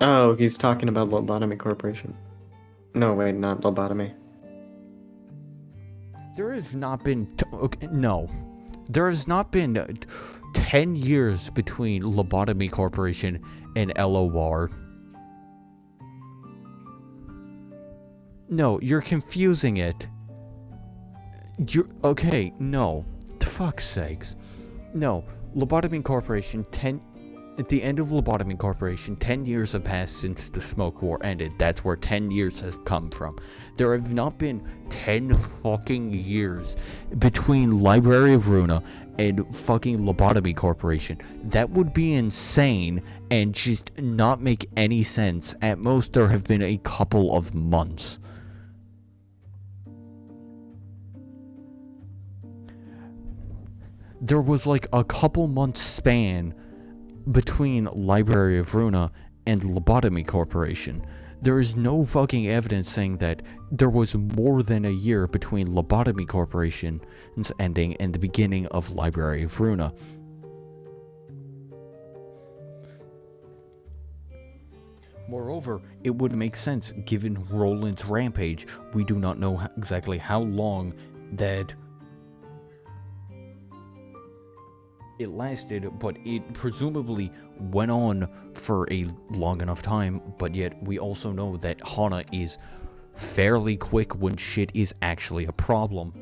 Oh, he's talking about Lobotomy Corporation. No, wait, not Lobotomy. There has not been... okay, no. There has not been 10 years between Lobotomy Corporation and LOR. No, you're confusing it. You're... okay, no. Fuck's sakes. No, Lobotomy Corporation, at the end of Lobotomy Corporation, 10 years have passed since the Smoke War ended. That's where 10 years has come from. There have not been 10 fucking years between Library of Runa and fucking Lobotomy Corporation. That would be insane and just not make any sense. At most, there have been a couple of months. There was like a couple months span between Library of Runa and Lobotomy Corporation. There is no fucking evidence saying that there was more than a year between Lobotomy Corporation's ending and the beginning of Library of Runa. Moreover, it would make sense given Roland's rampage. We do not know exactly how long that it lasted, but it presumably went on for a long enough time, but yet we also know that Hana is fairly quick when shit is actually a problem.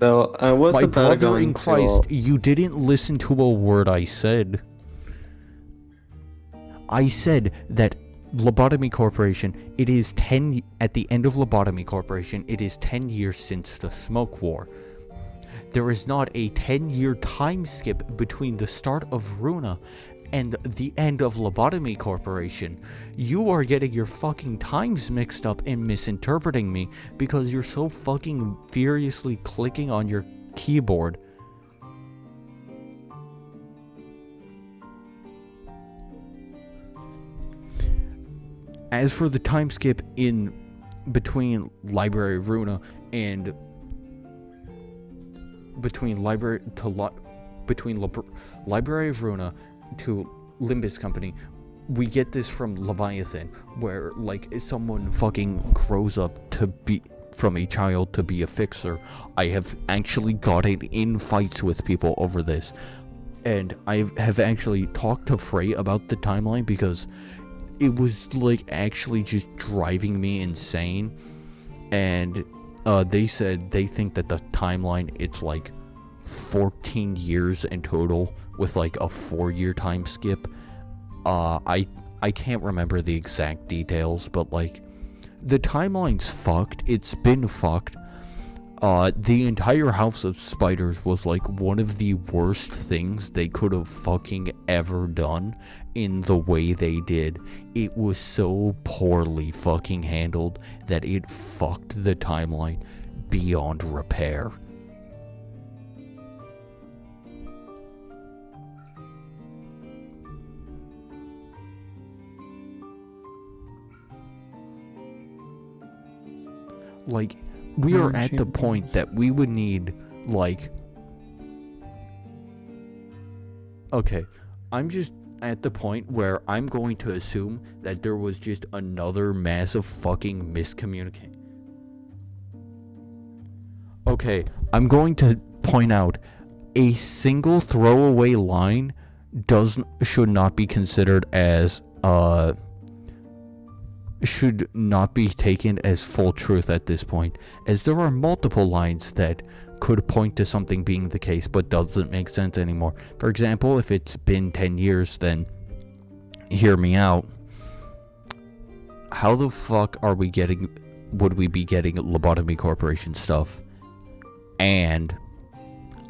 Though I was My about to brother go in into... Christ, you didn't listen to a word I said. I said that Lobotomy Corporation, it is 10, at the end of Lobotomy Corporation, it is 10 years since the Smoke War. There is not a 10-year time skip between the start of Runa and the end of Lobotomy Corporation. You are getting your fucking times mixed up and misinterpreting me because you're so fucking furiously clicking on your keyboard. As for the time skip in between Library of Runa and Library of Runa to Limbus Company, we get this from Leviathan, where like someone fucking grows up to be from a child to be a fixer. I have actually gotten in fights with people over this, and I have actually talked to Frey about the timeline because it was like actually just driving me insane. And they said they think that the timeline, it's like 14 years in total with like a 4-year time skip. I can't remember the exact details, but like the timeline's fucked. It's been fucked. The entire House of Spiders was like one of the worst things they could have fucking ever done in the way they did. It was so poorly fucking handled that it fucked the timeline beyond repair. Like, we are at the point that we would need, like... Okay, I'm just at the point where I'm going to assume that there was just another massive fucking miscommunication. Okay, I'm going to point out a single throwaway line should not be considered as should not be taken as full truth at this point, as there are multiple lines that could point to something being the case but doesn't make sense anymore. For example, if it's been 10 years, then hear me out. How the fuck would we be getting Lobotomy Corporation stuff and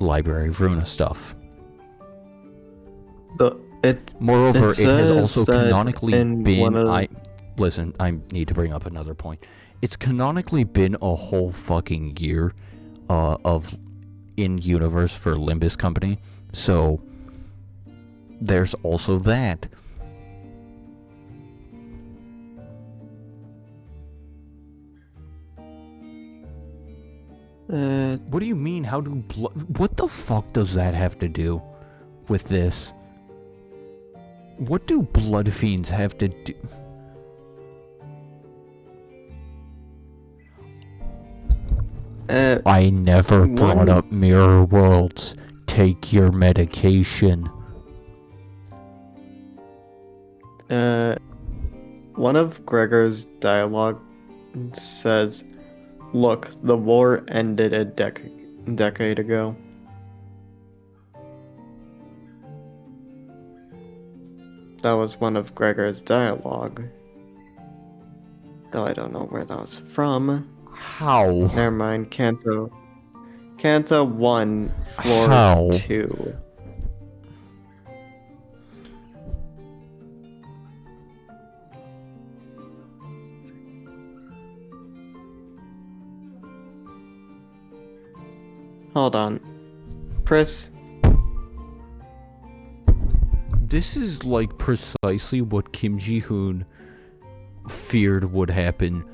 Library of Runa stuff? Moreover, it has also canonically been... Listen, I need to bring up another point. It's canonically been a whole fucking year of in-universe for Limbus Company, so there's also that. What do you mean? How do what the fuck does that have to do with this? What do blood fiends have to do? I never brought up mirror worlds. Take your medication. One of Gregor's dialogue says, "Look, the war ended a decade ago." That was one of Gregor's dialogue. Though I don't know where that was from. How? Never mind, Canto 1, Floor How? 2. Hold on. Chris? This is like precisely what Kim Ji-hoon feared would happen.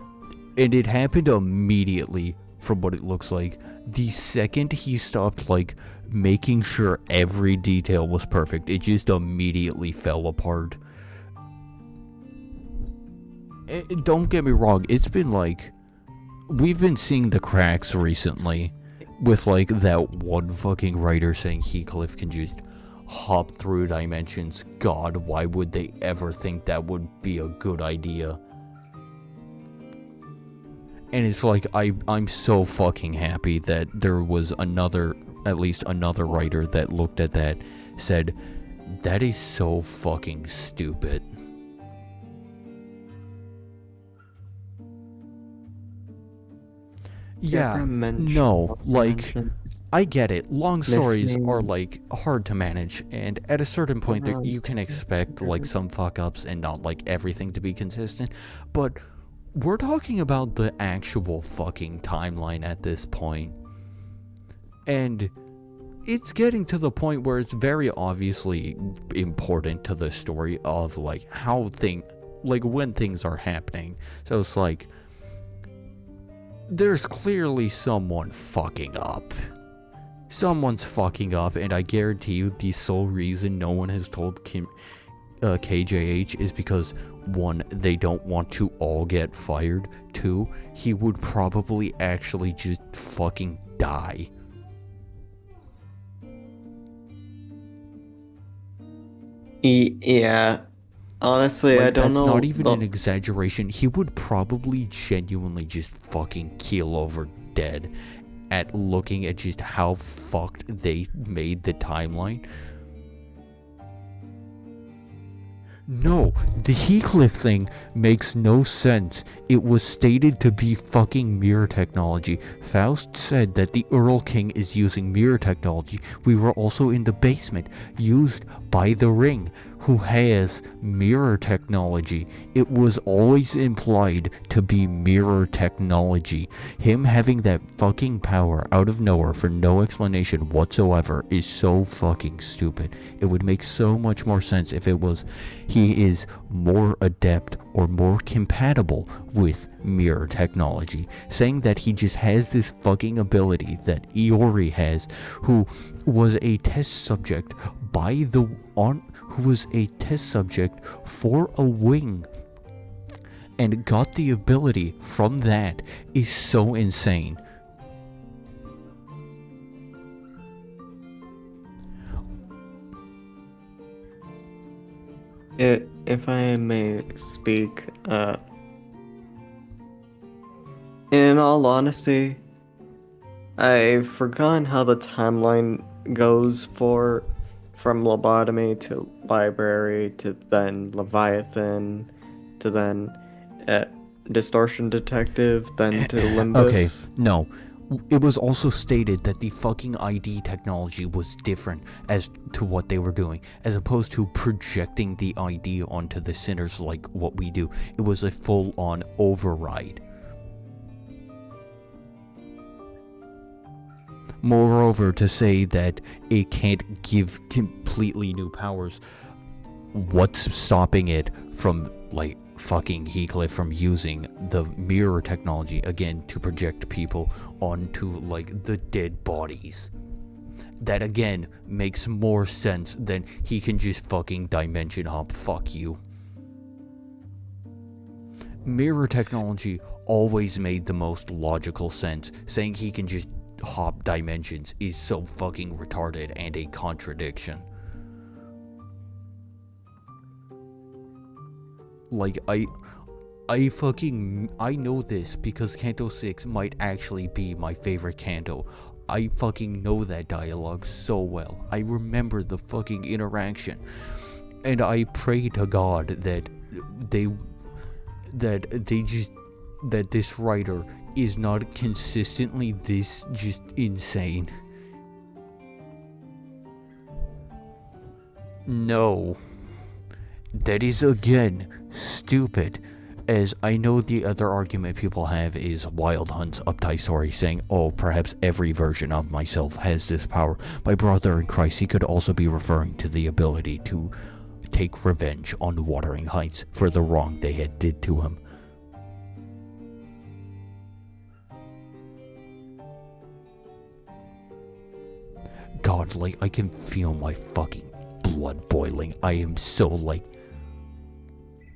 And it happened immediately, from what it looks like. The second he stopped, like, making sure every detail was perfect, it just immediately fell apart. Don't get me wrong, it's been, like... We've been seeing the cracks recently, with, like, that one fucking writer saying Heathcliff can just hop through dimensions. God, why would they ever think that would be a good idea? And it's like, I'm so fucking happy that there was at least another writer that looked at that, said, that is so fucking stupid. Yeah, no, like, I get it. Long stories are, like, hard to manage, and at a certain point, you can expect, like, some fuck-ups and not, like, everything to be consistent, but... We're talking about the actual fucking timeline at this point. And it's getting to the point where it's very obviously important to the story of, like, when things are happening. So it's like, there's clearly someone fucking up. Someone's fucking up, and I guarantee you the sole reason no one has told KJH is because 1, they don't want to all get fired. 2, he would probably actually just fucking die. Yeah. Honestly, like, I don't know. That's not even an exaggeration. He would probably genuinely just fucking keel over dead at looking at just how fucked they made the timeline. No, the Heathcliff thing makes no sense. It was stated to be fucking mirror technology. Faust said that the Earl King is using mirror technology. We were also in the basement, used by the Ring, who has mirror technology. It was always implied to be mirror technology. Him having that fucking power out of nowhere for no explanation whatsoever is so fucking stupid. It would make so much more sense if it was he is more adept or more compatible with mirror technology. Saying that he just has this fucking ability that Iori has, who was a test subject for a wing and got the ability from that, is so insane. If I may speak, in all honesty, I've forgotten how the timeline goes from lobotomy to library to then Leviathan to then distortion detective, then to Limbus. Okay, no. It was also stated that the fucking ID technology was different as to what they were doing, as opposed to projecting the ID onto the sinners like what we do. It was a full-on override. Moreover, to say that it can't give completely new powers, what's stopping it from, like, fucking Heathcliff from using the mirror technology again to project people onto, like, the dead bodies? That again makes more sense than he can just fucking dimension hop. Fuck you. Mirror technology always made the most logical sense. Saying he can just hop dimensions is so fucking retarded and a contradiction. Like, I know this because Canto 6 might actually be my favorite Canto. I fucking know that dialogue so well. I remember the fucking interaction. And I pray to God that this writer is not consistently this just insane. No. That is again stupid, as I know the other argument people have is Wild Hunt's uptight story saying, oh, perhaps every version of myself has this power. My brother in Christ, he could also be referring to the ability to take revenge on the Wuthering Heights for the wrong they had did to him. God, like, I can feel my fucking blood boiling. I'm so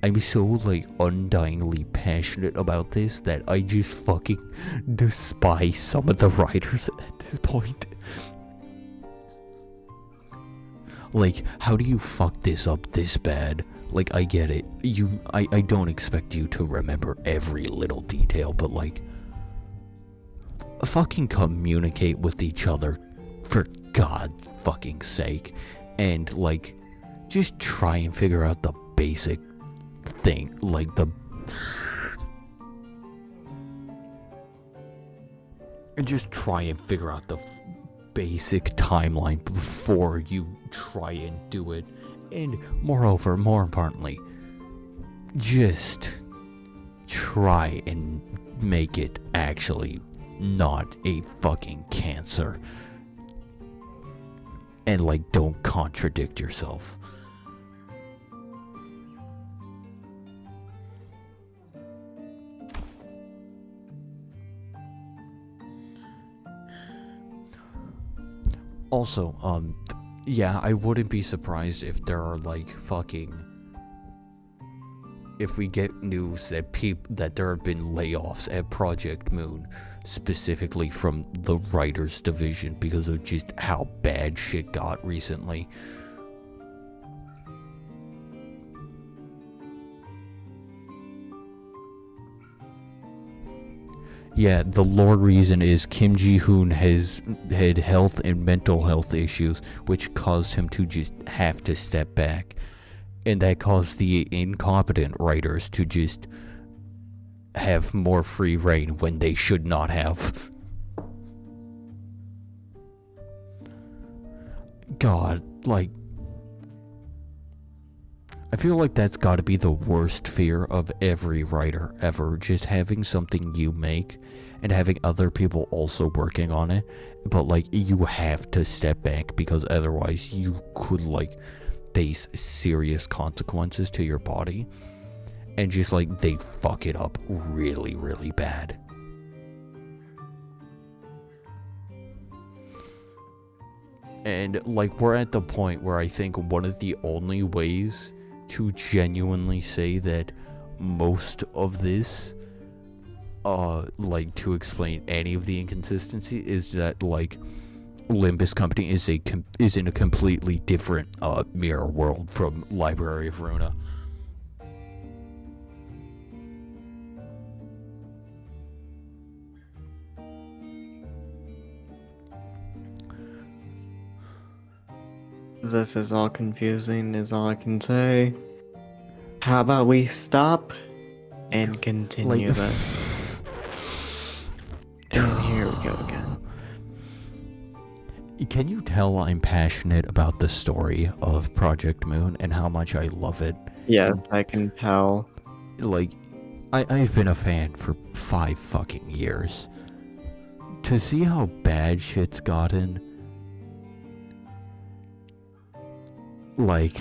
undyingly passionate about this that I just fucking despise some of the writers at this point. Like, how do you fuck this up this bad? Like, I get it. I don't expect you to remember every little detail, but like, fucking communicate with each other for God's fucking sake. And like, just try and figure out the basic thing, like and just try and figure out the basic timeline before you try and do it. And moreover, more importantly, just try and make it actually not a fucking cancer. And like, don't contradict yourself. Also, yeah, I wouldn't be surprised if there are like if we get news that there have been layoffs at Project Moon, specifically from the writers division, because of just how bad shit got recently. Yeah, the lore reason is Kim Ji-hoon had health and mental health issues, which caused him to just have to step back. And that caused the incompetent writers to just have more free reign when they should not have. God, like, I feel like that's gotta be the worst fear of every writer ever, just having something you make and having other people also working on it, but like, you have to step back because otherwise you could like face serious consequences to your body, and just like, they fuck it up really, really bad. And like, we're at the point where I think one of the only ways to genuinely say that most of this, like, to explain any of the inconsistency, is that like Limbus Company is in a completely different mirror world from Library of Runa. This is all confusing, is all I can say. How about we stop and continue Like- this? And here we go again. Can you tell I'm passionate about the story of Project Moon and how much I love it? Yes, I can tell. Like, I've been a fan for 5 fucking years. To see how bad shit's gotten, like,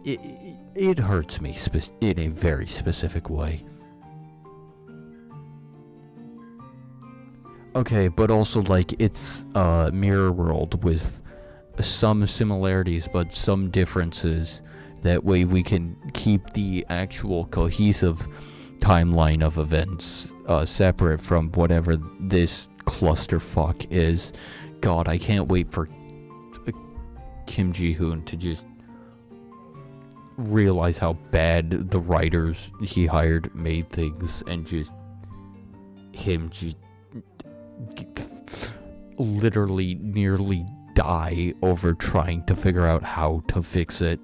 it hurts me in a very specific way. Okay, but also, like, it's a mirror world with some similarities but some differences. That way we can keep the actual cohesive timeline of events separate from whatever this clusterfuck is. God, I can't wait for Kim Ji-hoon to just realize how bad the writers he hired made things, and just him just literally nearly die over trying to figure out how to fix it.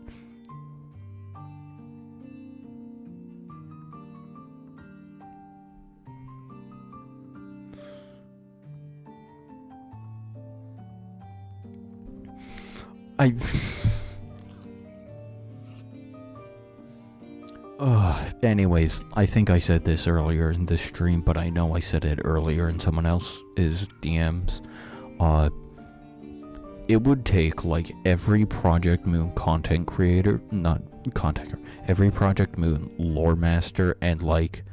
Anyways, I think I said this earlier in the stream, but I know I said it earlier in someone else's DMs. It would take, like, every Project Moon content creator, not content creator, every Project Moon lore master, and, like...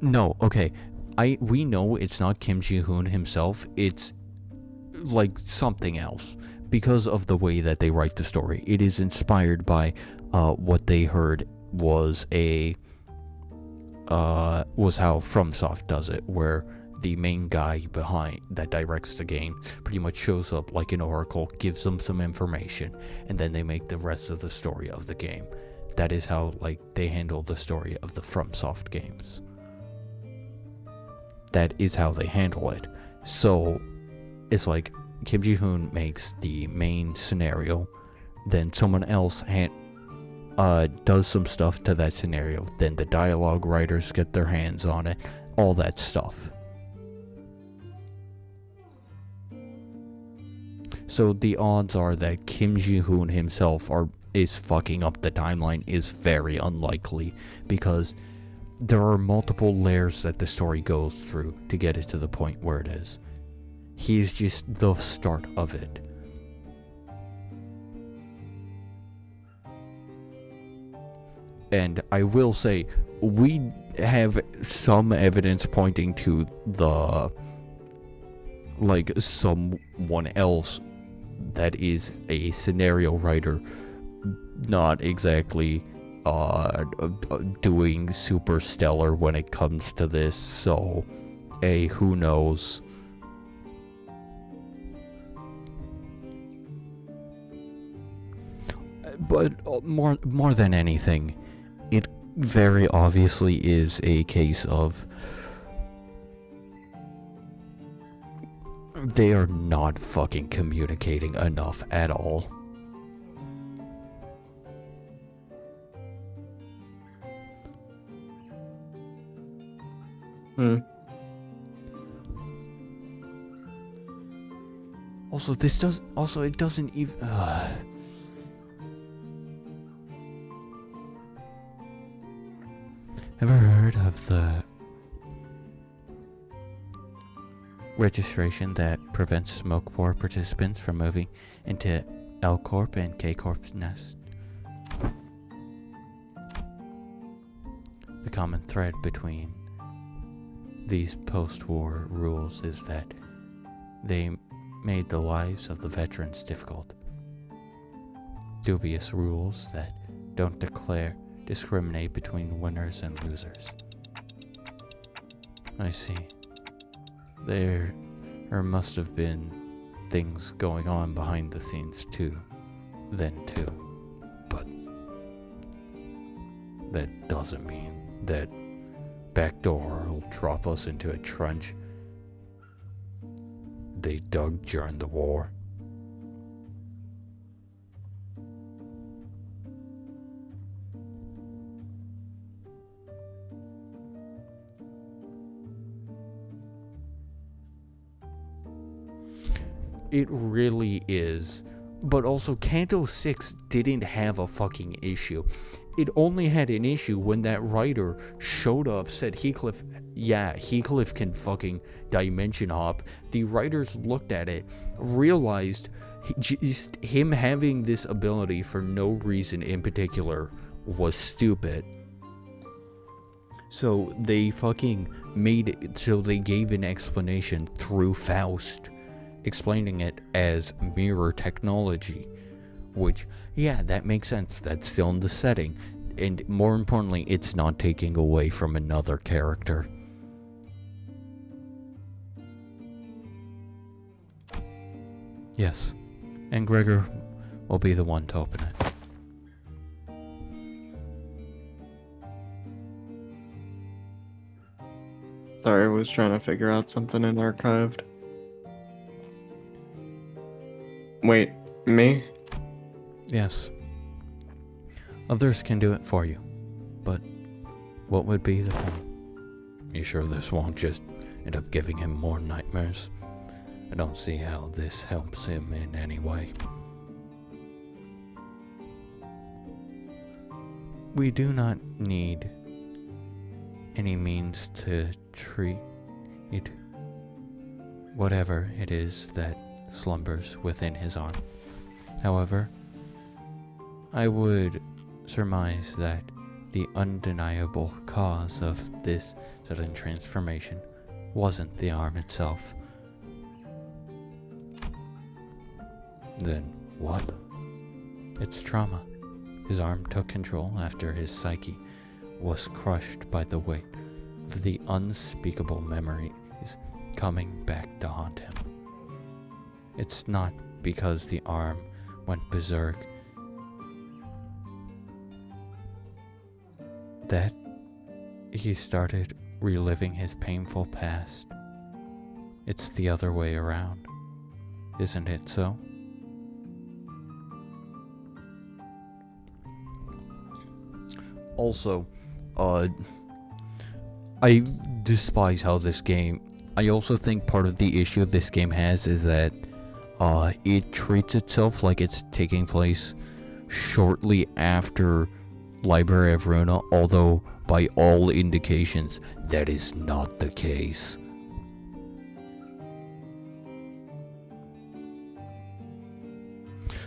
No, okay, we know it's not Kim Ji-hoon himself, it's, like, something else. Because of the way that they write the story. It is inspired by what they heard was how FromSoft does it, where the main guy behind that directs the game pretty much shows up like an oracle, gives them some information, and then they make the rest of the story of the game. That is how, like, they handle the story of the FromSoft games. That is how they handle it. So it's like Kim Ji-hoon makes the main scenario, then someone else does some stuff to that scenario, then the dialogue writers get their hands on it, all that stuff. So the odds are that Kim Ji-hoon himself is fucking up the timeline is very unlikely, because there are multiple layers that the story goes through to get it to the point where it is. He's just the start of it. And I will say, we have some evidence pointing to someone else that is a scenario writer, not exactly doing super stellar when it comes to this, so who knows. But more than anything, it very obviously is a case of they are not fucking communicating enough at all. Hmm. Also, it doesn't even. Ever heard of the registration that prevents smoke for participants from moving into L Corp and K Corp's nest? The common thread between these post-war rules is that they made the lives of the veterans difficult. Dubious rules that don't discriminate between winners and losers. I see. There must have been things going on behind the scenes too. But that doesn't mean that backdoor will drop us into a trench they dug during the war. It really is. But also, Canto 6 didn't have a fucking issue. It only had an issue when that writer showed up, said Heathcliff can fucking dimension hop. The writers looked at it, realized just him having this ability for no reason in particular was stupid. So they fucking made it so they gave an explanation through Faust, explaining it as mirror technology, which, yeah, that makes sense. That's still in the setting, and more importantly, it's not taking away from another character. Yes, and Gregor will be the one to open it. Sorry, I was trying to figure out something in archived. Wait, me? Yes. Others can do it for you, but what would be the point? You sure this won't just end up giving him more nightmares? I don't see how this helps him in any way. We do not need any means to treat it, whatever it is that slumbers within his arm. However, I would surmise that the undeniable cause of this sudden transformation wasn't the arm itself. Then what? It's trauma. His arm took control after his psyche was crushed by the weight of the unspeakable memories coming back to haunt him. It's not because the arm went berserk that he started reliving his painful past. It's the other way around. Isn't it so? Also, I despise how this game... I also think part of the issue this game has is that it treats itself like it's taking place shortly after Library of Runa, although by all indications that is not the case.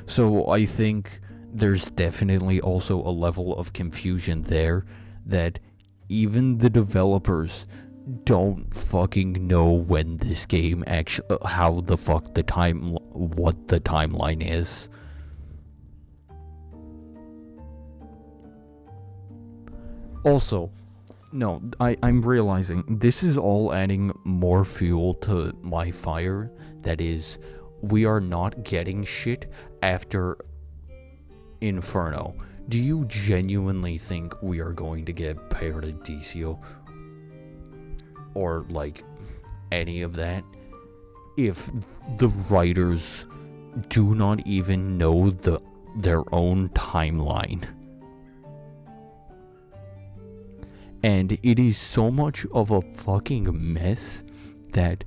So I think there's definitely also a level of confusion there that even the developers don't fucking know when this game actually, what the timeline is. Also, no, I'm realizing this is all adding more fuel to my fire. That is, we are not getting shit after Inferno. Do you genuinely think we are going to get Paradiso or like any of that if the writers do not even know their own timeline? And it is so much of a fucking mess that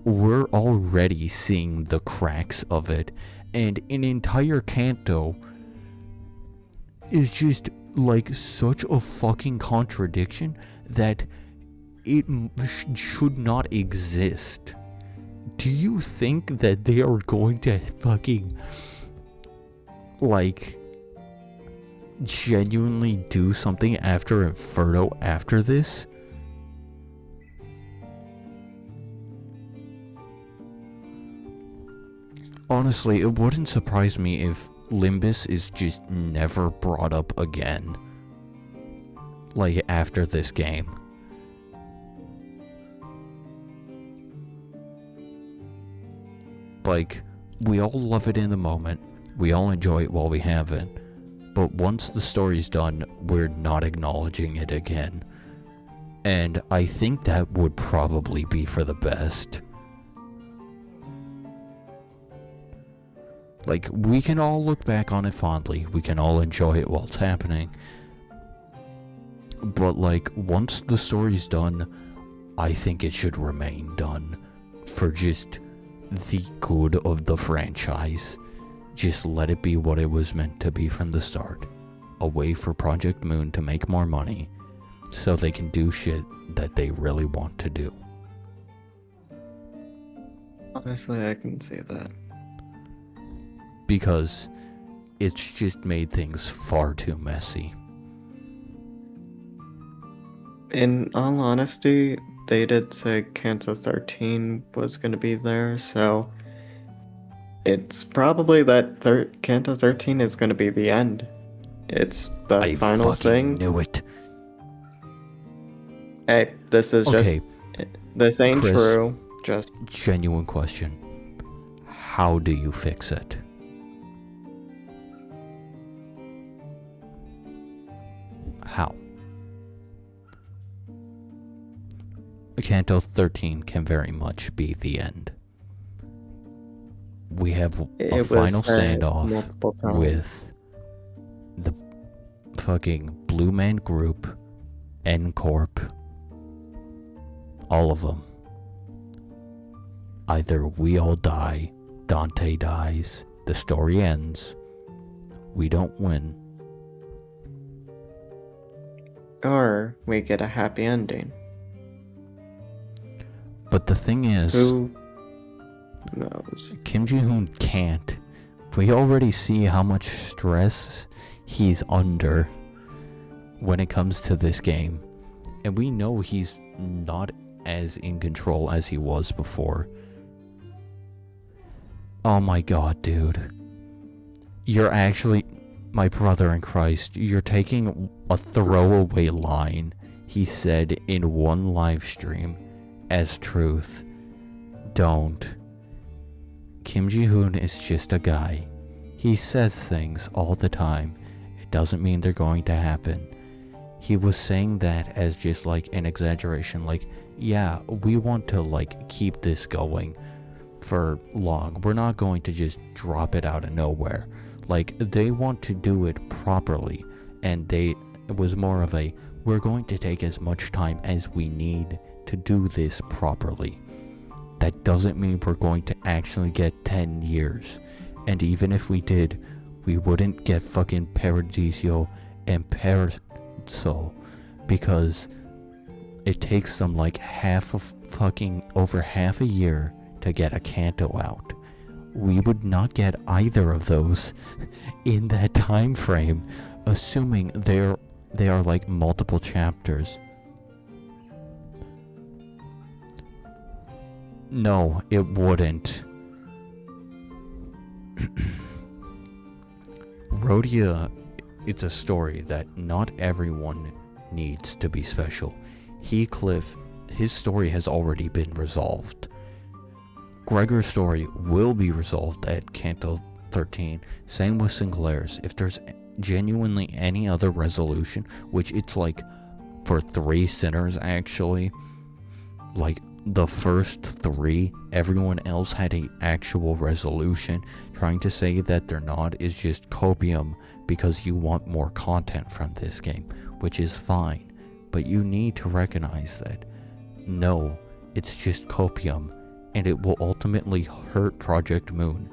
we're already seeing the cracks of it. And an entire Kanto is just like such a fucking contradiction that it should not exist. Do you think that they are going to fucking like genuinely do something after Inferno after this? Honestly, it wouldn't surprise me if Limbus is just never brought up again. Like, after this game. Like, we all love it in the moment, we all enjoy it while we have it, but once the story's done, we're not acknowledging it again. And I think that would probably be for the best. Like, we can all look back on it fondly, we can all enjoy it while it's happening, but like, once the story's done, I think it should remain done for just the good of the franchise. Just let it be what it was meant to be from the start. A way for Project Moon to make more money so they can do shit that they really want to do. Honestly, I can see that. Because it's just made things far too messy. In all honesty, they did say Kanto 13 was going to be there, so it's probably that Kanto 13 is going to be the end. It's the I final fucking thing. knew it. Hey, this is Okay, this ain't Chris. true. Just Genuine question. How do you fix it? How? Kanto 13 can very much be the end. We have a it was final said standoff multiple times. with the fucking Blue Man Group, N Corp, all of them. Either we all die, Dante dies, the story ends, we don't win. Or we get a happy ending. But the thing is, Who knows? Kim Ji-hoon can't. We already see how much stress he's under when it comes to this game. And we know he's not as in control as he was before. Oh my god, dude. You're actually, my brother in Christ, you're taking a throwaway line he said in one live stream as truth. Don't. Kim Ji-hoon is just a guy. He says things all the time. It doesn't mean they're going to happen. He was saying that as just like an exaggeration, like, yeah, we want to like keep this going for long. We're not going to just drop it out of nowhere. Like, they want to do it properly, and it was more of a, we're going to take as much time as we need to do this properly. That doesn't mean we're going to actually get 10 years. And even if we did, we wouldn't get fucking Paradiso and Parasol, because it takes them like over half a year to get a Kanto out. We would not get either of those in that time frame, assuming they are like multiple chapters. No, it wouldn't. Rhodia, it's a story that not everyone needs to be special. Heathcliff, his story has already been resolved. Gregor's story will be resolved at Kanto 13. Same with Sinclair's. If there's genuinely any other resolution, which it's like for 3 sinners actually, like the first 3, everyone else had an actual resolution. Trying to say that they're not is just copium because you want more content from this game, which is fine. But you need to recognize that, no, it's just copium, and it will ultimately hurt Project Moon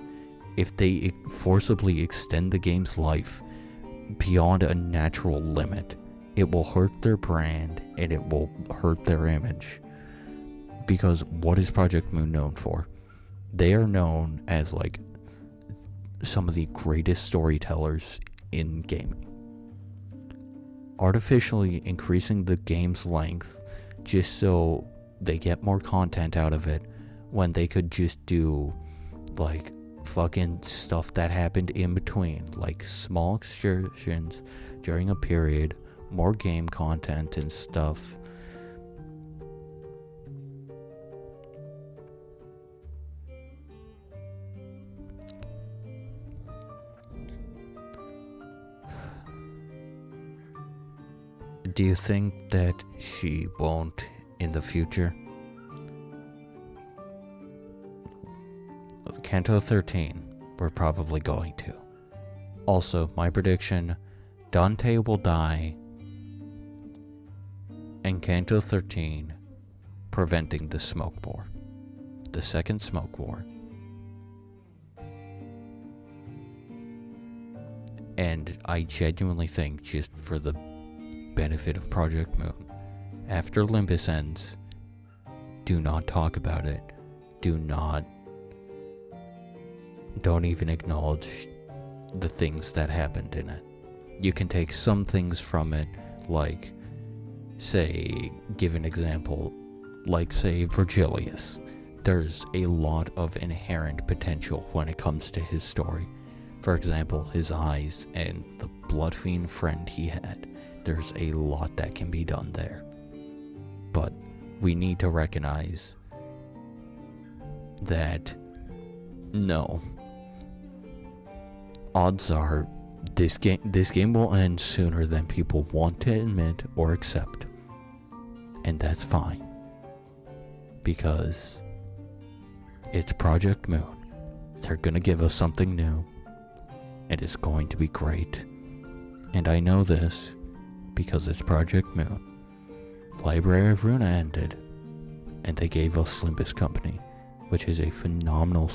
if they forcibly extend the game's life beyond a natural limit. It will hurt their brand, and it will hurt their image. Because what is Project Moon known for? They are known as like some of the greatest storytellers in gaming. Artificially increasing the game's length just so they get more content out of it, when they could just do like fucking stuff that happened in between, like small excursions during a period, more game content and stuff. Do you think that she won't in the future? Kanto 13, we're probably going to. Also, my prediction, Dante will die in Kanto 13, preventing the smoke war. The second smoke war. And I genuinely think, just for the benefit of Project Moon, after Olympus ends, do not talk about it. Don't even acknowledge the things that happened in it. You can take some things from it, like, say, give an example, like, say, Virgilius. There's a lot of inherent potential when it comes to his story. For example, his eyes and the blood fiend friend he had. There's a lot that can be done there. But we need to recognize that, no. Odds are this game will end sooner than people want to admit or accept. And that's fine. Because it's Project Moon. They're gonna give us something new. And it's going to be great. And I know this because it's Project Moon. Library of Runa ended, and they gave us Limbus Company, which has a phenomenal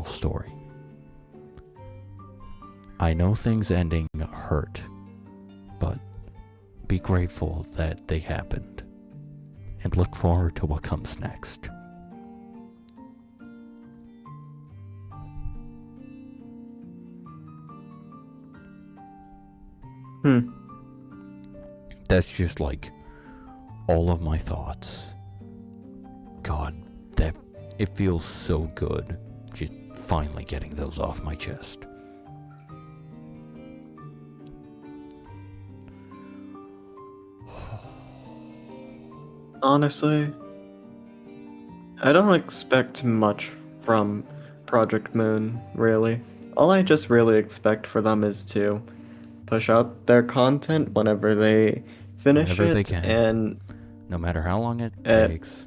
story. I know things ending hurt, but be grateful that they happened, and look forward to what comes next. That's just like all of my thoughts. God, that it feels so good just finally getting those off my chest. Honestly, I don't expect much from Project Moon, really. All I just really expect for them is to push out their content whenever they finish Whenever they it, can. and No matter how long it takes.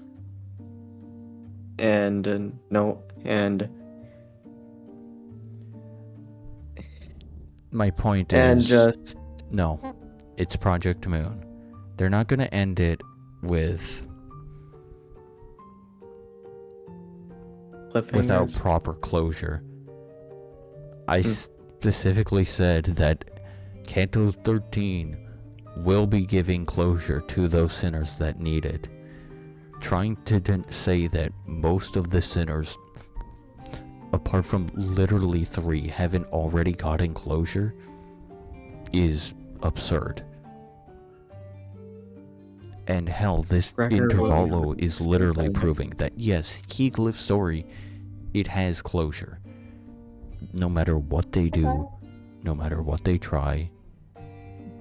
and My point and is, just no, it's Project Moon. They're not going to end it with without cliffhangers. proper closure. I specifically said that Kanto 13 will be giving closure to those sinners that need it. Trying to say that most of the sinners, apart from literally 3, haven't already gotten closure is absurd. And hell, this intervalo is literally proving that yes, Keeglyph's story, it has closure. No matter what they do, no matter what they try,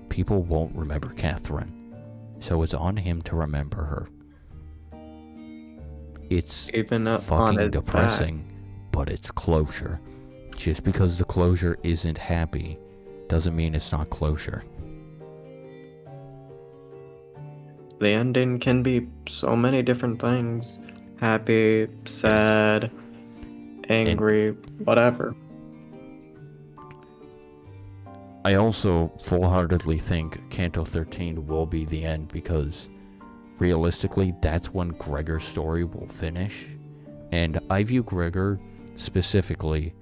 people won't remember Catherine. So it's on him to remember her. It's Even fucking depressing, but it's closure. Just because the closure isn't happy, doesn't mean it's not closure. The ending can be so many different things. Happy, sad, angry, whatever. I also full-heartedly think Canto 13 will be the end, because realistically, that's when Gregor's story will finish. And I view Gregor specifically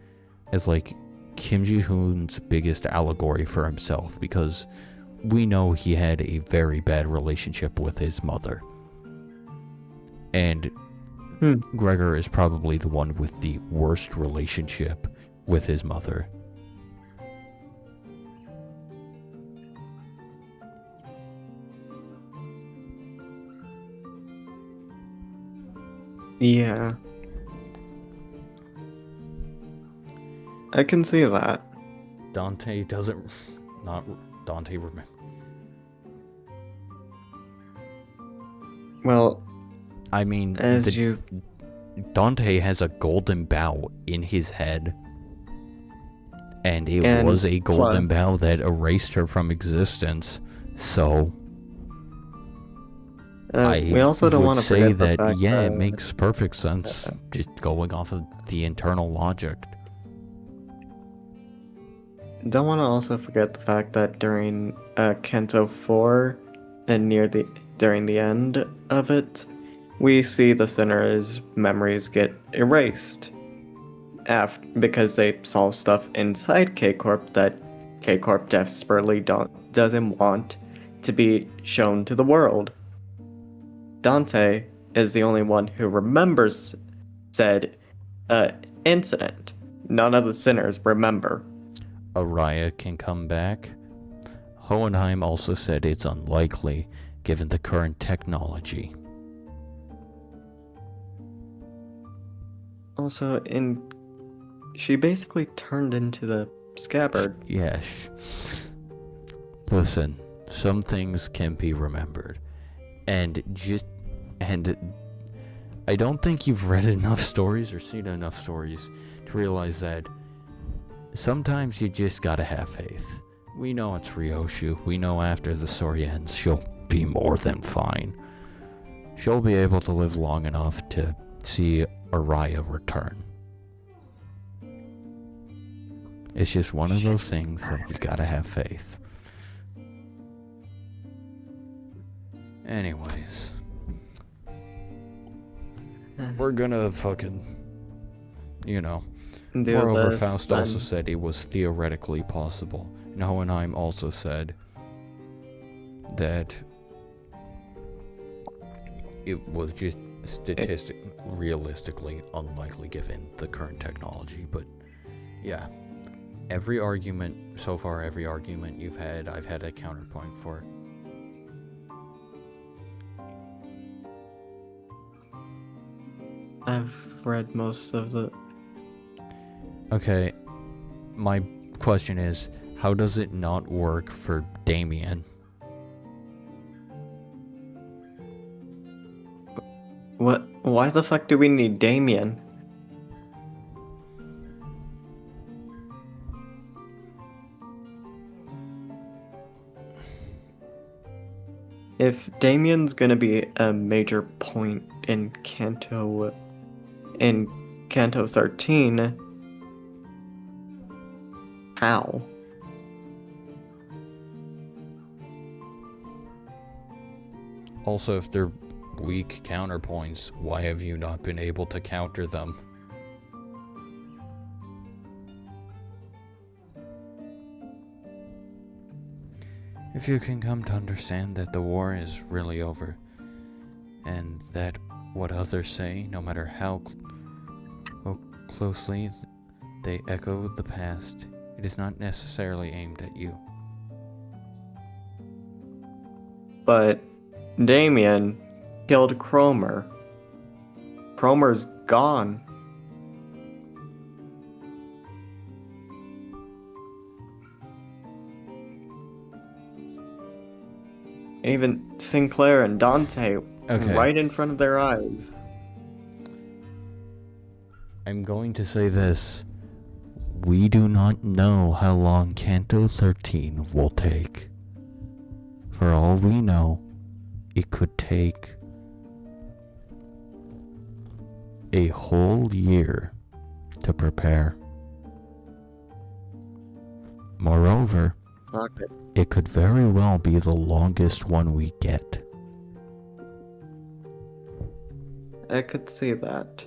as like Kim Ji-hoon's biggest allegory for himself, because we know he had a very bad relationship with his mother. And Gregor is probably the one with the worst relationship with his mother. Yeah. I can see that. Dante doesn't... Not Dante remember. Well, I mean, Dante has a golden bow in his head. And it was a golden bow that erased her from existence. So... we also don't want to say forget the that, fact yeah, that it makes perfect sense, just going off of the internal logic. Don't want to also forget the fact that during Kanto 4 and during the end of it, we see the sinner's memories get erased because they saw stuff inside K-Corp that K-Corp desperately doesn't want to be shown to the world. Dante is the only one who remembers said incident. None of the sinners remember. Araya can come back. Hohenheim also said it's unlikely, given the current technology. Also, she basically turned into the scabbard. Yes. Listen, some things can be remembered. And I don't think you've read enough stories or seen enough stories to realize that sometimes you just gotta have faith. We know it's Ryoshu. We know after the story ends, she'll be more than fine. She'll be able to live long enough to see Araya return. It's just one of those things that you gotta have faith. Anyways, we're gonna fucking, moreover, Faust also said it was theoretically possible. And Hohenheim also said that it was just realistically unlikely given the current technology. But yeah, every argument you've had, I've had a counterpoint for. I've read most of the... Okay, my question is, how does it not work for Damien? What? Why the fuck do we need Damien? If Damien's gonna be a major point in Kanto 13, how? Also, if they're weak counterpoints, why have you not been able to counter them? If you can come to understand that the war is really over, and that what others say, no matter how closely they echo the past, it is not necessarily aimed at you. But Damien killed Cromer. Cromer's gone. Even Sinclair and Dante, right in front of their eyes. I'm going to say this. We do not know how long Canto 13 will take. For all we know, it could take a whole year to prepare. Moreover, Okay. It could very well be the longest one we get. I could see that.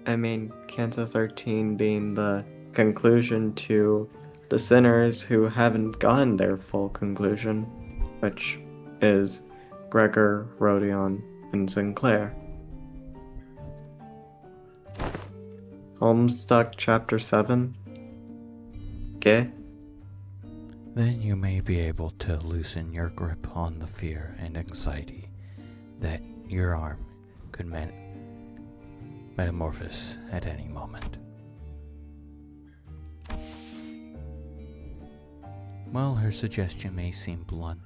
I mean, Kansas 13 being the conclusion to the sinners who haven't gotten their full conclusion, which is Gregor, Rodion, and Sinclair. Homestuck Chapter 7. Okay. Then you may be able to loosen your grip on the fear and anxiety that your arm could metamorphose at any moment. While her suggestion may seem blunt,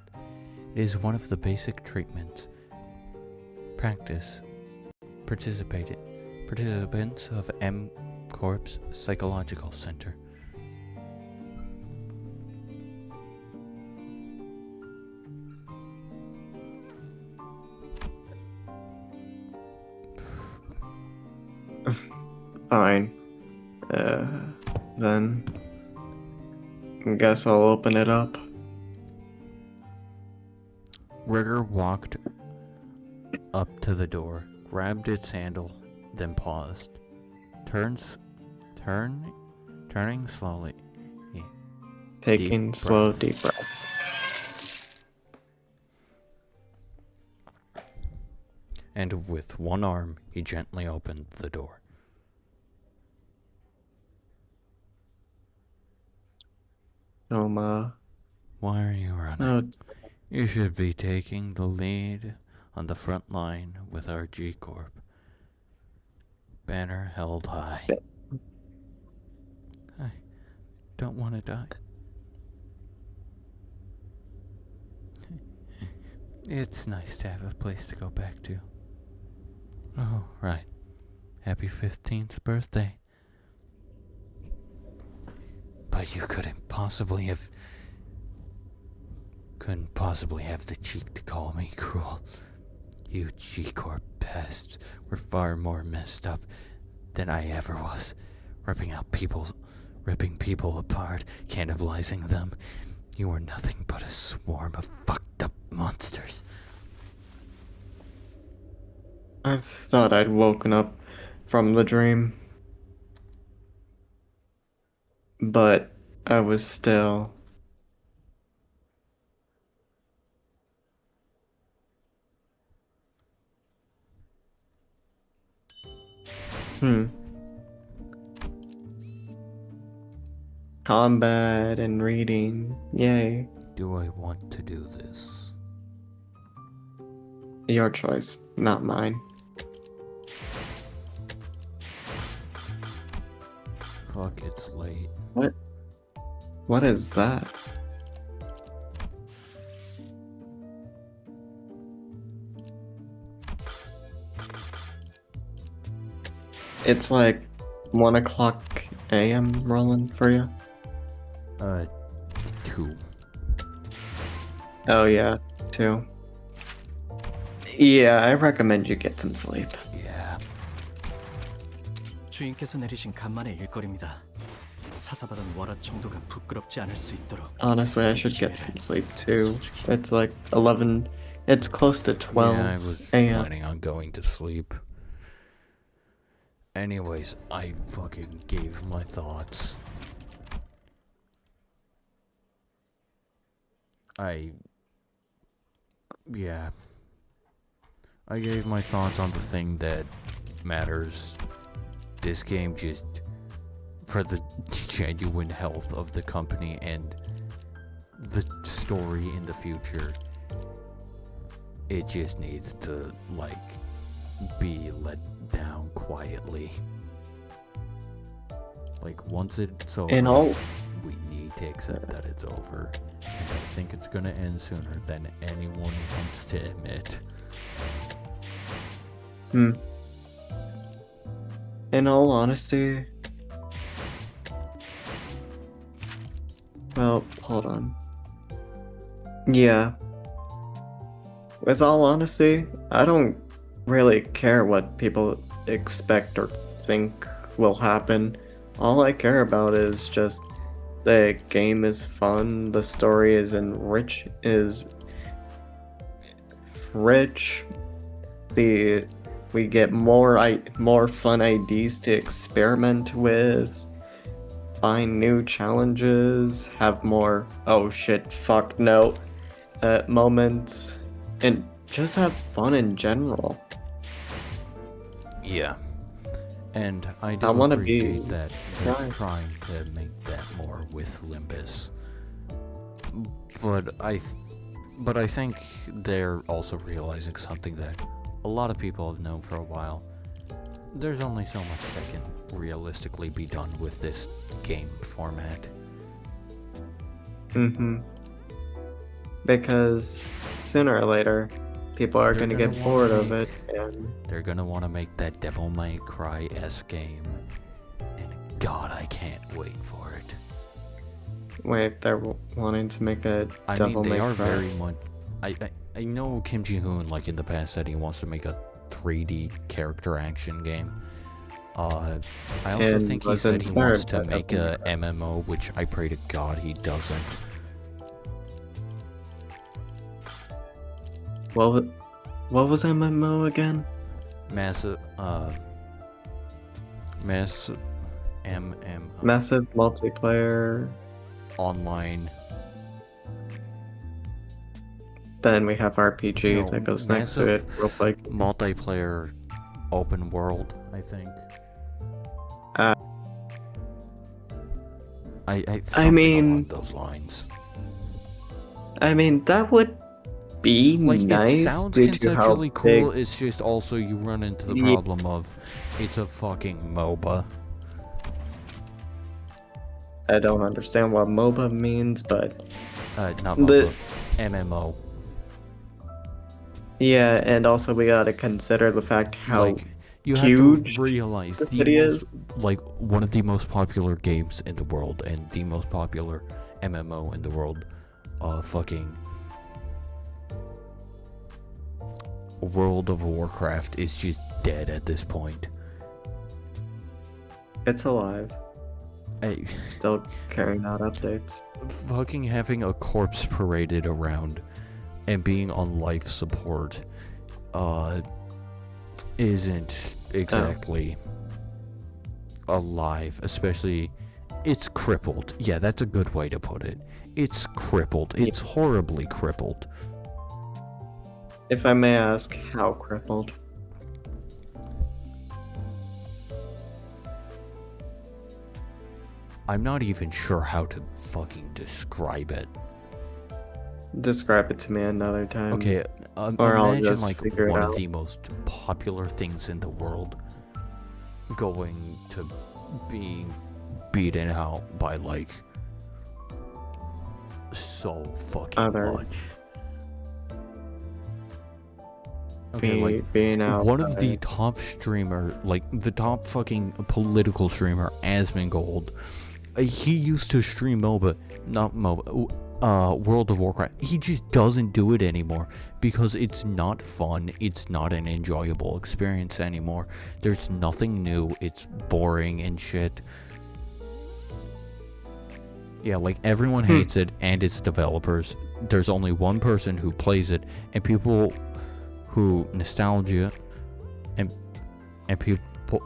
it is one of the basic treatments participants of M Corp's Psychological Center. Fine. Then guess I'll open it up. Rigger walked up to the door, grabbed its handle, then paused. Turning slowly. Taking Deep slow, breath. deep breaths. And with one arm, he gently opened the door. Why Why are you running? Oh, You should be taking the lead on the front line with our G Corp. Banner held high. I don't want to die. It's nice to have a place to go back to. Oh, right. Happy 15th birthday. But you couldn't possibly have the cheek to call me cruel. You G-Corp pests were far more messed up than I ever was. Ripping people apart, cannibalizing them. You were nothing but a swarm of fucked up monsters. I thought I'd woken up from the dream. But I was still. Combat and reading. Yay. Do I want to do this? Your choice, not mine. Fuck, it's late. What is that? It's like 1 o'clock a.m. rolling for you? 2. Oh yeah, 2. Yeah, I recommend you get some sleep. Yeah. 주인께서 내리신 간만의 일거리입니다. 사사받은 월화 정도가 부끄럽지 않을 수 있도록. Honestly, I should get some sleep too. It's like 11. It's close to 12 Yeah, I was a.m. planning on going to sleep. Anyways, I fucking gave my thoughts. I gave my thoughts on the thing that matters. This game just, for the genuine health of the company and the story in the future, it just needs to, like, be let down quietly. Like, once it's over, In all- we need to accept that it's over. And I think it's gonna end sooner than anyone wants to admit. In all honesty, well, hold on. Yeah. With all honesty, I don't really care what people expect or think will happen. all I care about is just the game is fun, the story is rich, we get more fun IDs to experiment with, find new challenges, have more oh shit, fuck no moments, and just have fun in general. Yeah. And I do I wanna appreciate be that they're right. trying to make that more with Limbus. But I think they're also realizing something that a lot of people have known for a while. There's only so much that can realistically be done with this game format. Because sooner or later, people are They're gonna gonna get bored wanna of it, make- and They're gonna want to make that Devil May Cry-esque game. And God, I can't wait for it. wait, they're wanting to make a I Devil mean, they May are Cry. very much. I know Kim Ji-hoon, like in the past, said he wants to make a 3D character action game. I also And think he was said he wants inspired to by make Devil a MMO, which I pray to God he doesn't. What was MMO again? Massive MMO Massive multiplayer. online. Then we have RPG No, that goes next to massive it. Real like multiplayer open world, I think. Uh, I something mean- along those lines. I mean, that would be Like, nice it sounds due to how conceptually cool, big. it's just also you run into the Yeah. problem of it's a fucking MOBA. I don't understand what MOBA means, but Not The- MOBA, MMO. yeah, and also we gotta consider the fact how Like, you have huge to realize the the city most, is. like, one of the most popular games in the world and the most popular MMO in the world, fucking World of Warcraft is just dead at this point. It's alive, Hey, still carrying out updates. fucking having a corpse paraded around and being on life support, isn't exactly alive, especially it's crippled. Yeah, that's a good way to put it. It's crippled. It's horribly crippled. If I may ask, how crippled? I'm not even sure how to fucking describe it. Describe it to me another time. Okay, Or I'll imagine just like figure it one of out. the most popular things in the world going to being beaten out by like so fucking Other- much. Okay, like Being out. one of by- the top streamer, like the top fucking political streamer, Asmongold, he used to stream MOBA, not MOBA, World of Warcraft. He just doesn't do it anymore because it's not fun. It's not an enjoyable experience anymore. There's nothing new. It's boring and shit. Yeah, like everyone hates it and its developers. There's only one person who plays it, and people who nostalgia and people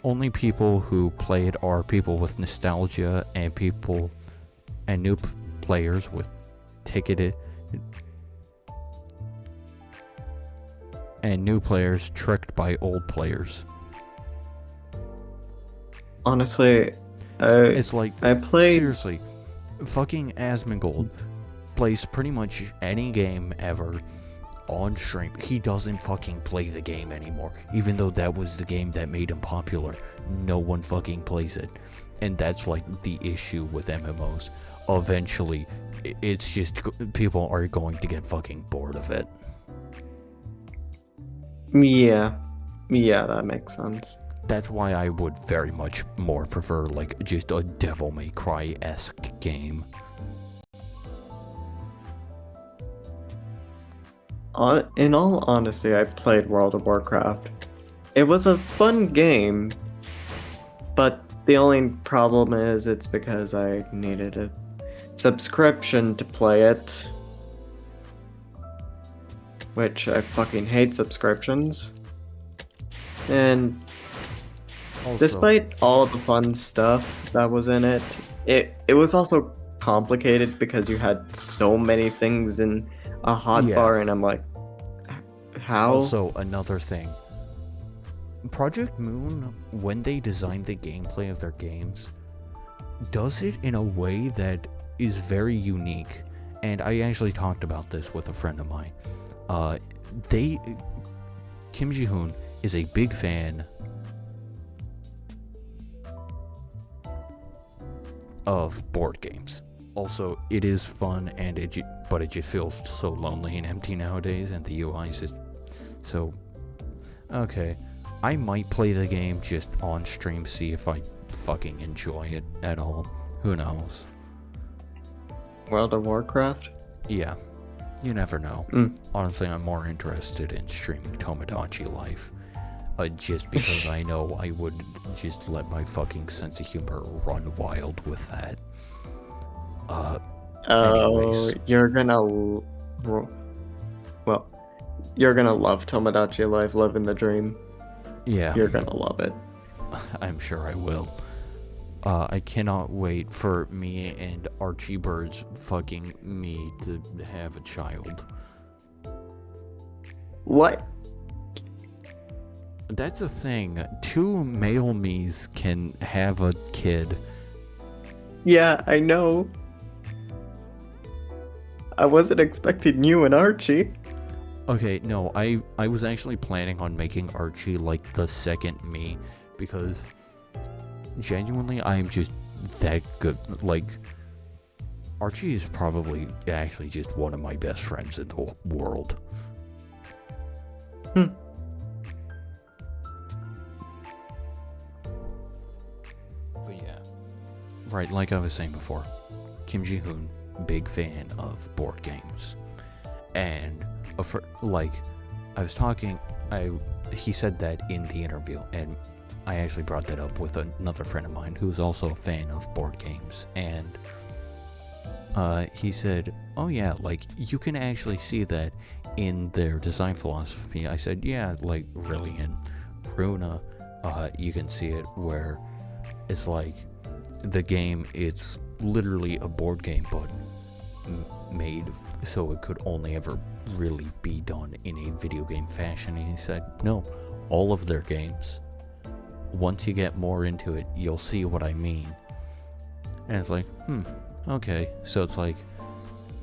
only people who play it are people with nostalgia and people and new players with ticketed and new players tricked by old players. Honestly, It's like I played. seriously, fucking Asmongold plays pretty much any game ever on stream. He doesn't fucking play the game anymore, even though that was the game that made him popular. No one fucking plays it, and that's like the issue with MMOs. Eventually, it's just people are going to get fucking bored of it. Yeah, that makes sense. That's why I would very much more prefer like just a Devil May Cry-esque game. In all honesty, I played World of Warcraft. It was a fun game, but the only problem is it's because I needed a subscription to play it. Which I fucking hate subscriptions. And Also, despite all the fun stuff that was in it, it was also complicated because you had so many things in a hotbar, and I'm like, how? Also, another thing. Project Moon, when they designed the gameplay of their games, does it in a way that is very unique. And I actually talked about this with a friend of mine. Kim Ji-hoon is a big fan of board games. Also, it is fun, and but it just feels so lonely and empty nowadays, and the UI is so. Okay, I might play the game just on stream, see if I fucking enjoy it at all. Who knows? World of Warcraft? Yeah, you never know. Mm. Honestly, I'm more interested in streaming Tomodachi Life. Just because I know I would just let my fucking sense of humor run wild with that. Anyways. You're gonna you're gonna love Tomodachi Life, living the dream. Yeah, You're gonna love it. I'm sure I will. I cannot wait for me and Archie Bird's fucking me to have a child. What? That's a thing. 2 male me's can have a kid. Yeah, I know. I wasn't expecting you and Archie. Okay, no, I was actually planning on making Archie like the second me, because genuinely I'm just that good. Like, Archie is probably actually just one of my best friends in the world. Hmm. But yeah. Right, like I was saying before, Kim Ji-hoon, big fan of board games. And like, I was talking, he said that in the interview, and I actually brought that up with another friend of mine who's also a fan of board games, and he said, oh yeah, like, you can actually see that in their design philosophy. I said, yeah, like, really, in Runa, you can see it where it's like, the game, it's literally a board game, but made so it could only ever really be done in a video game fashion. And he said, no, all of their games, once you get more into it, you'll see what I mean. And it's like, okay. So it's like,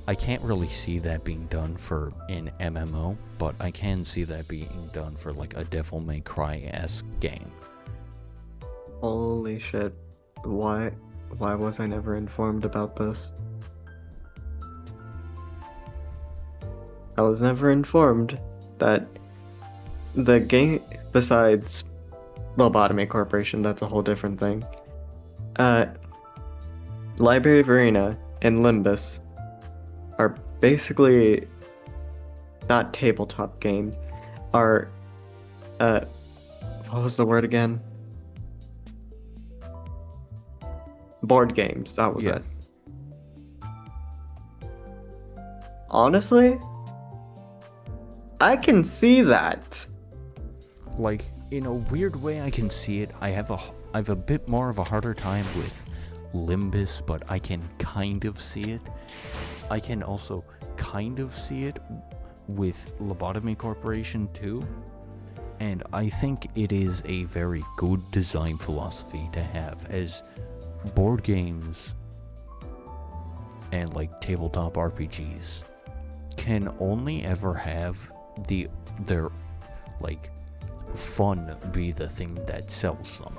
I can't really see that being done for an MMO, but I can see that being done for like a Devil May Cry-esque game. Holy shit. Why was I never informed about this? I was never informed that the game, besides Lobotomy Corporation, that's a whole different thing. Library of Arena and Limbus are basically not tabletop games, are what was the word again? Board games, that was it. Honestly, I can see that. Like, in a weird way, I can see it. I have a bit more of a harder time with Limbus, but I can kind of see it. I can also kind of see it with Lobotomy Corporation too. And I think it is a very good design philosophy to have, as board games and like tabletop RPGs can only ever have their like fun be the thing that sells them.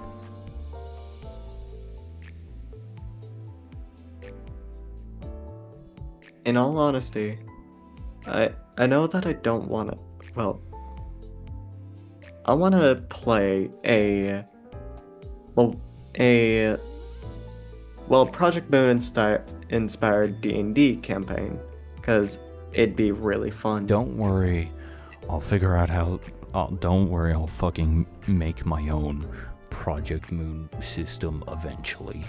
In all honesty, I know that I don't want to. Well, I want to play a Project Moon inspired D&D campaign, because it'd be really fun. Don't worry, I'll figure out how. Don't worry, I'll fucking make my own Project Moon system eventually.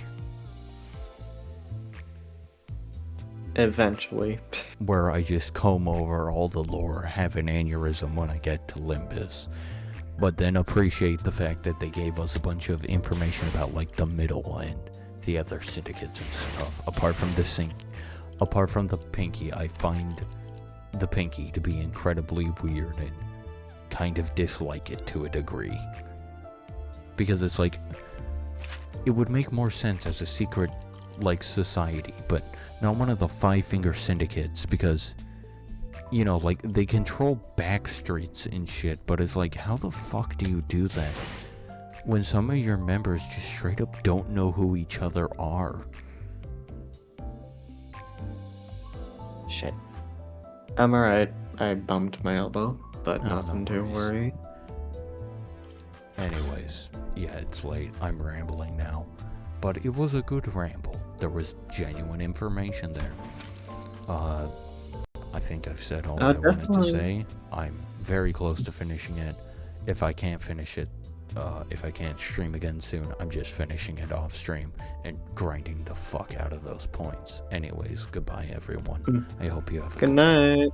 Eventually. Where I just comb over all the lore, have an aneurysm when I get to Limbus. But then appreciate the fact that they gave us a bunch of information about like the middle and the other syndicates and stuff. Apart from the Pinky, I find the Pinky to be incredibly weird and kind of dislike it to a degree. Because it's like, it would make more sense as a secret like society, but not one of the Five-Finger Syndicates, because, you know, like, they control back streets and shit, but it's like, how the fuck do you do that when some of your members just straight up don't know who each other are? Shit. I'm alright. I bumped my elbow, but Oh, no nothing to worries. worry. Anyways, yeah, it's late. I'm rambling now. But it was a good ramble. There was genuine information there. I think I've said all I wanted to Definitely. say. I'm very close to finishing it. If I can't finish it, if I can't stream again soon, I'm just finishing it off stream and grinding the fuck out of those points. Anyways, goodbye everyone. I hope you have a Good night.